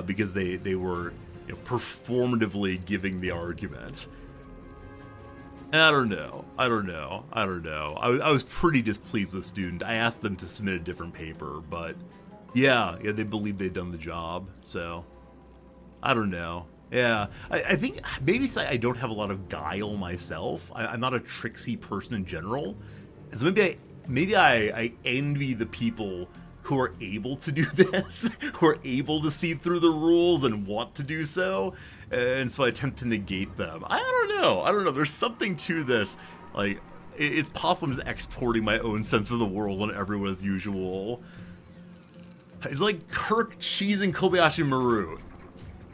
because they were, you know, performatively giving the argument. And I don't know. I was pretty displeased with the student. I asked them to submit a different paper, but yeah, they believed they'd done the job, so I don't know. Yeah, I think maybe I don't have a lot of guile myself. I'm not a tricksy person in general, and so maybe I envy the people who are able to do this, who are able to see through the rules and want to do so. And so I attempt to negate them. I don't know. There's something to this. Like, it's possible I'm just exporting my own sense of the world on everyone as usual. It's like Kirk cheesing Kobayashi Maru.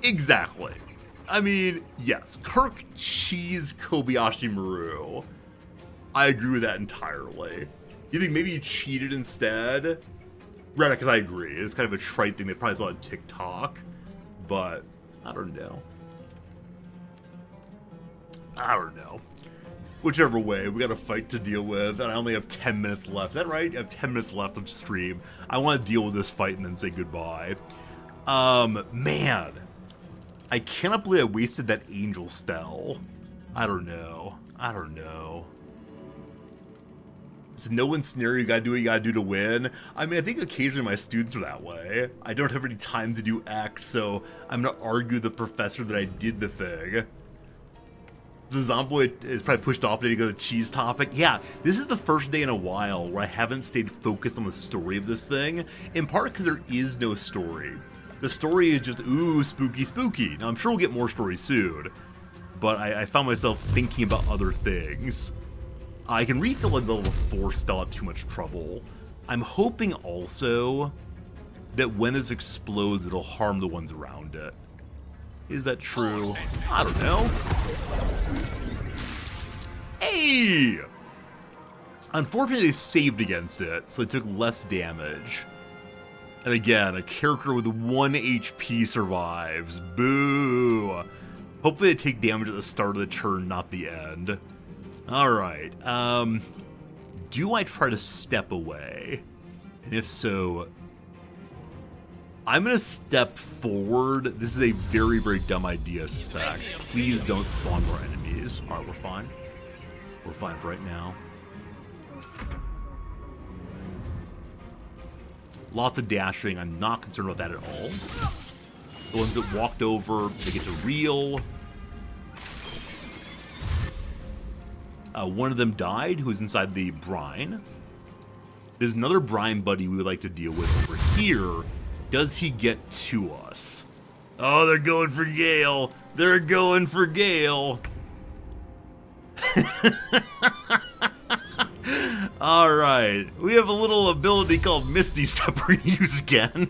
Exactly. I mean, yes, Kirk cheese Kobayashi Maru. I agree with that entirely. You think maybe he cheated instead? Right, because I agree. It's kind of a trite thing they probably saw on TikTok. But, I don't know. Whichever way, we got a fight to deal with, and I only have 10 minutes left. Is that right? I have 10 minutes left on stream. I want to deal with this fight and then say goodbye. Man. I cannot believe I wasted that angel spell. I don't know. It's a no-win scenario. You gotta do what you gotta do to win. I mean, I think occasionally my students are that way. I don't have any time to do X, so I'm gonna argue the professor that I did the thing. The Zomboid is probably pushed off to go to the cheese topic. Yeah, this is the first day in a while where I haven't stayed focused on the story of this thing, in part because there is no story. The story is just, ooh, spooky, spooky. Now, I'm sure we'll get more stories soon, but I found myself thinking about other things. I can refill a level 4 spell without too much trouble. I'm hoping also that when this explodes, it'll harm the ones around it. Is that true? I don't know. Hey! Unfortunately, they saved against it, so it took less damage. And again, a character with 1 HP survives. Boo! Hopefully they take damage at the start of the turn, not the end. Alright, do I try to step away? And if so, I'm gonna step forward. This is a very, very dumb idea, I suspect. Please don't spawn more enemies. Alright, we're fine. We're fine for right now. Lots of dashing. I'm not concerned about that at all. The ones that walked over, they get to reel. One of them died, who was inside the brine. There's another brine buddy we would like to deal with over here. Does he get to us? Oh, they're going for Gale. They're going for Gale. Alright, we have a little ability called Misty Step we use again.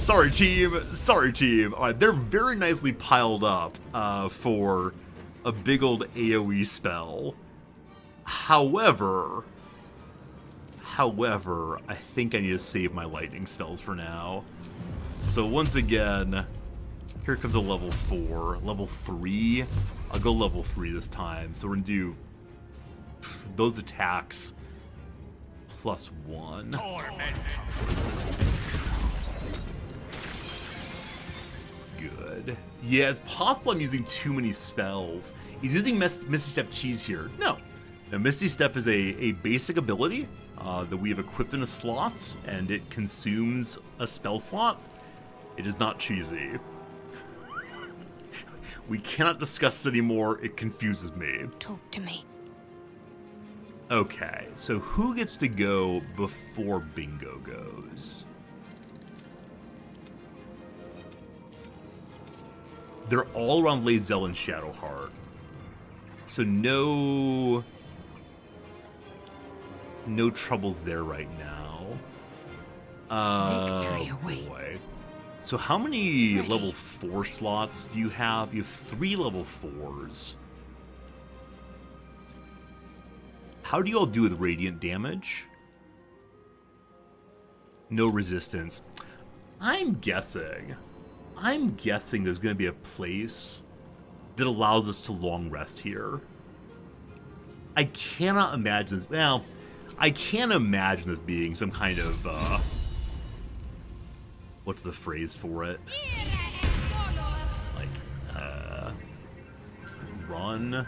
Sorry team, sorry team. Alright, they're very nicely piled up for a big old AoE spell. However, I think I need to save my lightning spells for now. So once again, here comes a level 4. Level 3, I'll go level 3 this time. So we're gonna do those attacks plus 1. Good. Yeah, it's possible I'm using too many spells. He's using Misty Step Cheese here. No. Now, Misty Step is a basic ability that we have equipped in the slots, and it consumes a spell slot. It is not cheesy. We cannot discuss it anymore. It confuses me. Talk to me. Okay, so who gets to go before Bingo goes? They're all around Lae'zel and Shadowheart. So no troubles there right now. Victory awaits. Boy. So how many level 4 slots do you have? You have 3 level 4s. How do you all do with radiant damage? No resistance. I'm guessing there's going to be a place that allows us to long rest here. I cannot imagine this. Well, I can't imagine this being some kind of, what's the phrase for it? Like, run?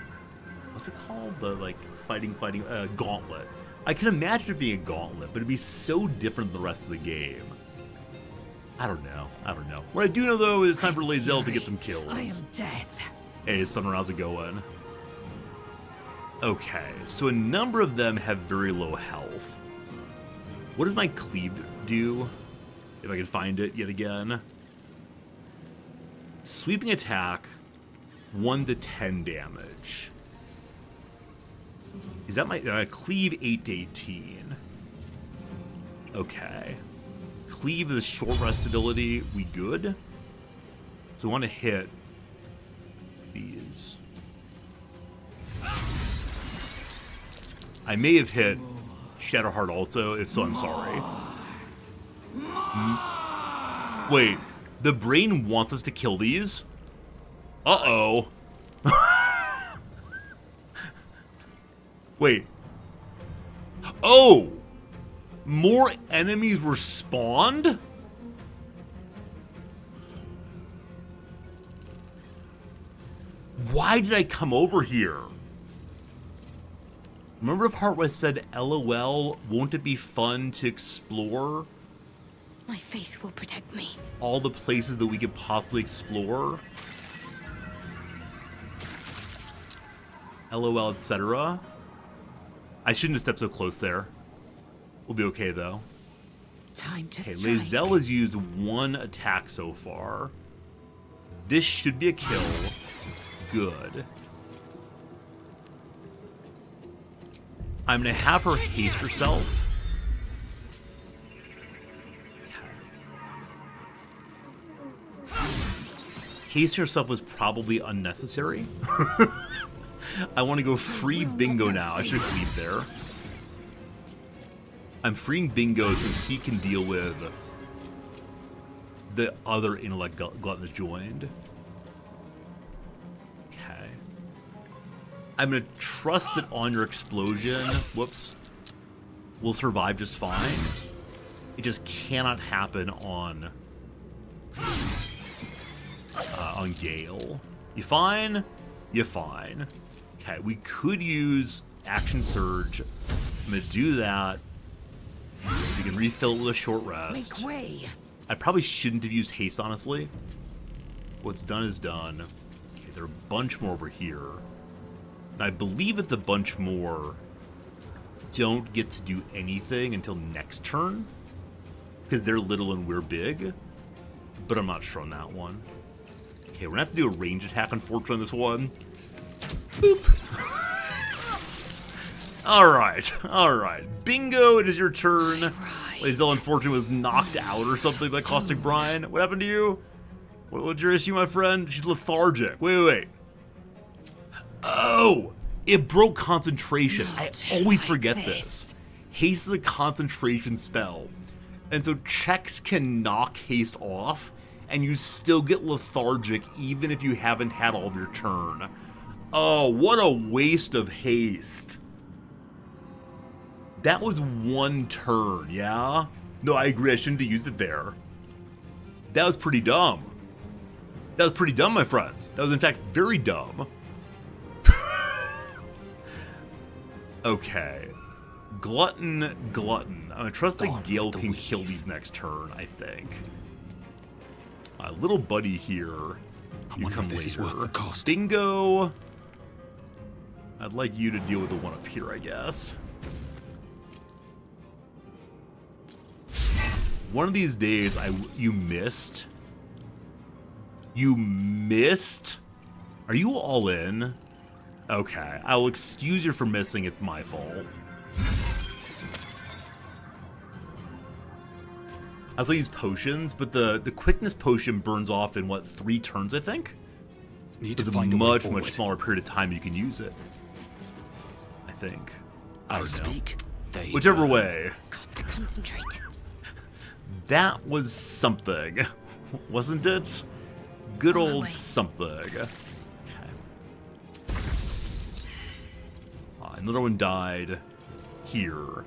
What's it called? The, like, fighting, gauntlet. I can imagine it being a gauntlet, but it'd be so different than the rest of the game. I don't know. What I do know, though, is it's time for Lae'zel to get some kills. I am death. Hey, Sunrise, how's it going? Okay, so a number of them have very low health. What does my cleave do? If I can find it yet again. Sweeping attack, 1 to 10 damage. Is that my cleave 8 to 18? Okay. Cleave is short rest ability. We good? So we want to hit these. I may have hit Shadowheart also. If so, I'm sorry. Wait, the brain wants us to kill these? Uh-oh. Wait. Oh! More enemies were spawned? Why did I come over here? Remember the part where I said, LOL, won't it be fun to explore? My faith will protect me. All the places that we could possibly explore? LOL, etc. I shouldn't have stepped so close there. We'll be okay, though. Time to Okay, strike. Lae'zel has used 1 attack so far. This should be a kill. Good. I'm going to have her haste herself. Haste herself was probably unnecessary. I want to go free Bingo now. I should leave there. I'm freeing Bingo so he can deal with the other intellect glutton that joined. Okay. I'm going to trust that on your explosion, whoops, will survive just fine. It just cannot happen on Gale. You fine? You fine. Okay, we could use Action Surge. I'm going to do that. We can refill it with a short rest. Make way. I probably shouldn't have used haste, honestly. What's done is done. Okay, there are a bunch more over here. And I believe that the bunch more don't get to do anything until next turn. Because they're little and we're big. But I'm not sure on that one. Okay, we're going to have to do a range attack, unfortunately, on this one. Boop. Alright. Bingo, it is your turn. Lae'zel, unfortunately, was knocked out or something by Caustic Brine. What happened to you? What's your issue, my friend? She's lethargic. Wait. Oh! It broke concentration. I always forget this. Haste is a concentration spell. And so checks can knock haste off, and you still get lethargic even if you haven't had all of your turn. Oh, what a waste of haste. That was one turn, yeah? No, I agree, I shouldn't have used it there. That was pretty dumb. That was pretty dumb, my friends. That was, in fact, very dumb. Okay. Glutton. I'm gonna trust that Gale can kill these next turn, I think. Little buddy here. You come later. Bingo. I'd like you to deal with the one up here, I guess. One of these days, you missed. You missed? Are you all in? Okay, I will excuse you for missing. It's my fault. I was gonna use potions, but the quickness potion burns off in, what, 3 turns, I think? Need to It's find a a way much forward. smaller period of time you can use it. I think. I don't know. They Whichever burn. way. Got to concentrate. That was something, wasn't it? Good On my old way. something. Okay. Another one died here.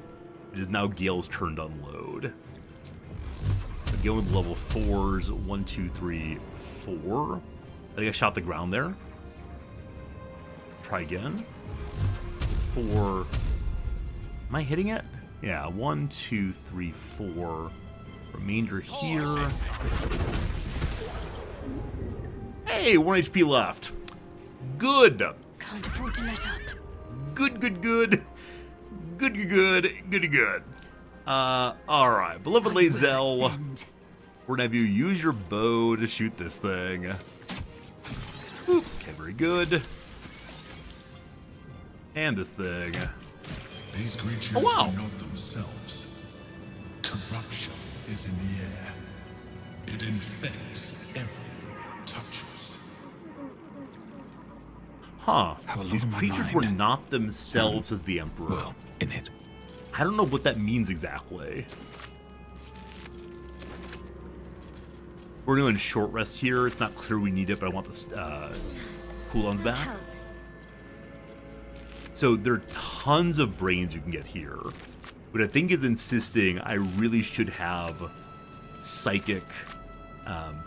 It is now Gale's turn to unload. Gale with level 4s. 1, 2, 3, 4. I think I shot the ground there. Try again. 4. Am I hitting it? Yeah, 1, 2, 3, 4. Remainder here. Hey, 1 HP left. Good. Can't afford to let up. Good. Alright. Beloved Lae'zel, we're gonna have you use your bow to shoot this thing. Boop. Okay, very good. And this thing. These creatures Oh, wow. are not themselves. Corruption is in the air. It infects everything it touches. Huh. Have a lot These on my creatures mind. were not themselves as the Emperor. Well, in it. I don't know what that means exactly. We're doing short rest here. It's not clear we need it, but I want this cooldowns back. Helped. So there are tons of brains you can get here. What I think is insisting I really should have psychic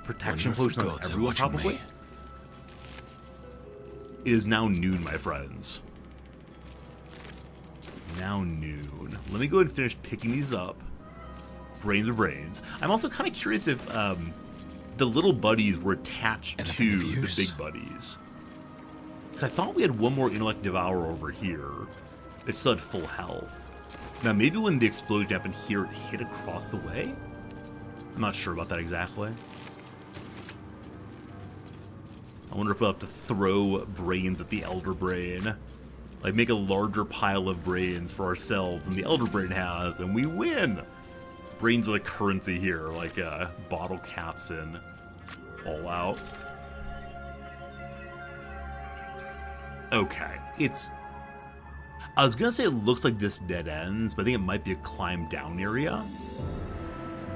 protection Wonder if the potion on gods are everyone, watching probably. me. It is now noon, my friends. Now noon. Let me go ahead and finish picking these up. Brains are brains. I'm also kind of curious if the little buddies were attached Anything of to the use? big buddies. 'Cause I thought we had one more Intellect Devourer over here. It still had full health. Now, maybe when the explosion happened here, it hit across the way? I'm not sure about that exactly. I wonder if we'll have to throw brains at the Elder Brain. Like, make a larger pile of brains for ourselves than the Elder Brain has, and we win! Brains are the currency here, like bottle caps in All Out. Okay, it's... I was gonna say it looks like this dead ends, but I think it might be a climb down area.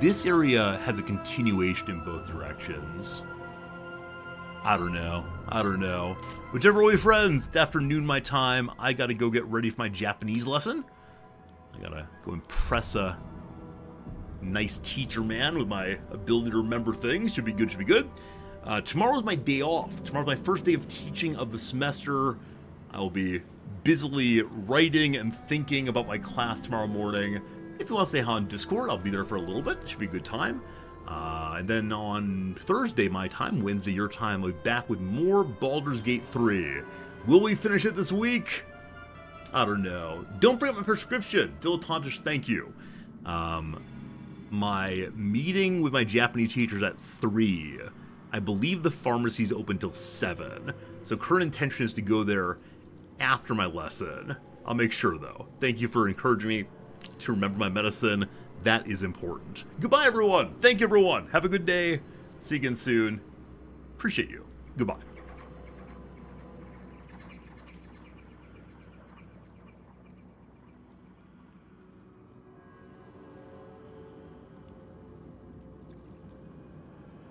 This area has a continuation in both directions. I don't know. Whichever way, friends, it's afternoon my time. I gotta go get ready for my Japanese lesson. I gotta go impress a nice teacher man with my ability to remember things. Should be good. Tomorrow's my day off. Tomorrow's my first day of teaching of the semester. I will be busily writing and thinking about my class tomorrow morning. If you want to say hi on Discord, I'll be there for a little bit. It should be a good time. And then on Thursday, my time, Wednesday, your time, I'll be back with more Baldur's Gate 3. Will we finish it this week? I don't know. Don't forget my prescription. Dilettantish, thank you. My meeting with my Japanese teachers at 3. I believe the pharmacy's open till 7. So current intention is to go there after my lesson. I'll make sure, though. Thank you for encouraging me to remember my medicine. That is important. Goodbye, everyone. Thank you, everyone. Have a good day. See you again soon. Appreciate you. Goodbye.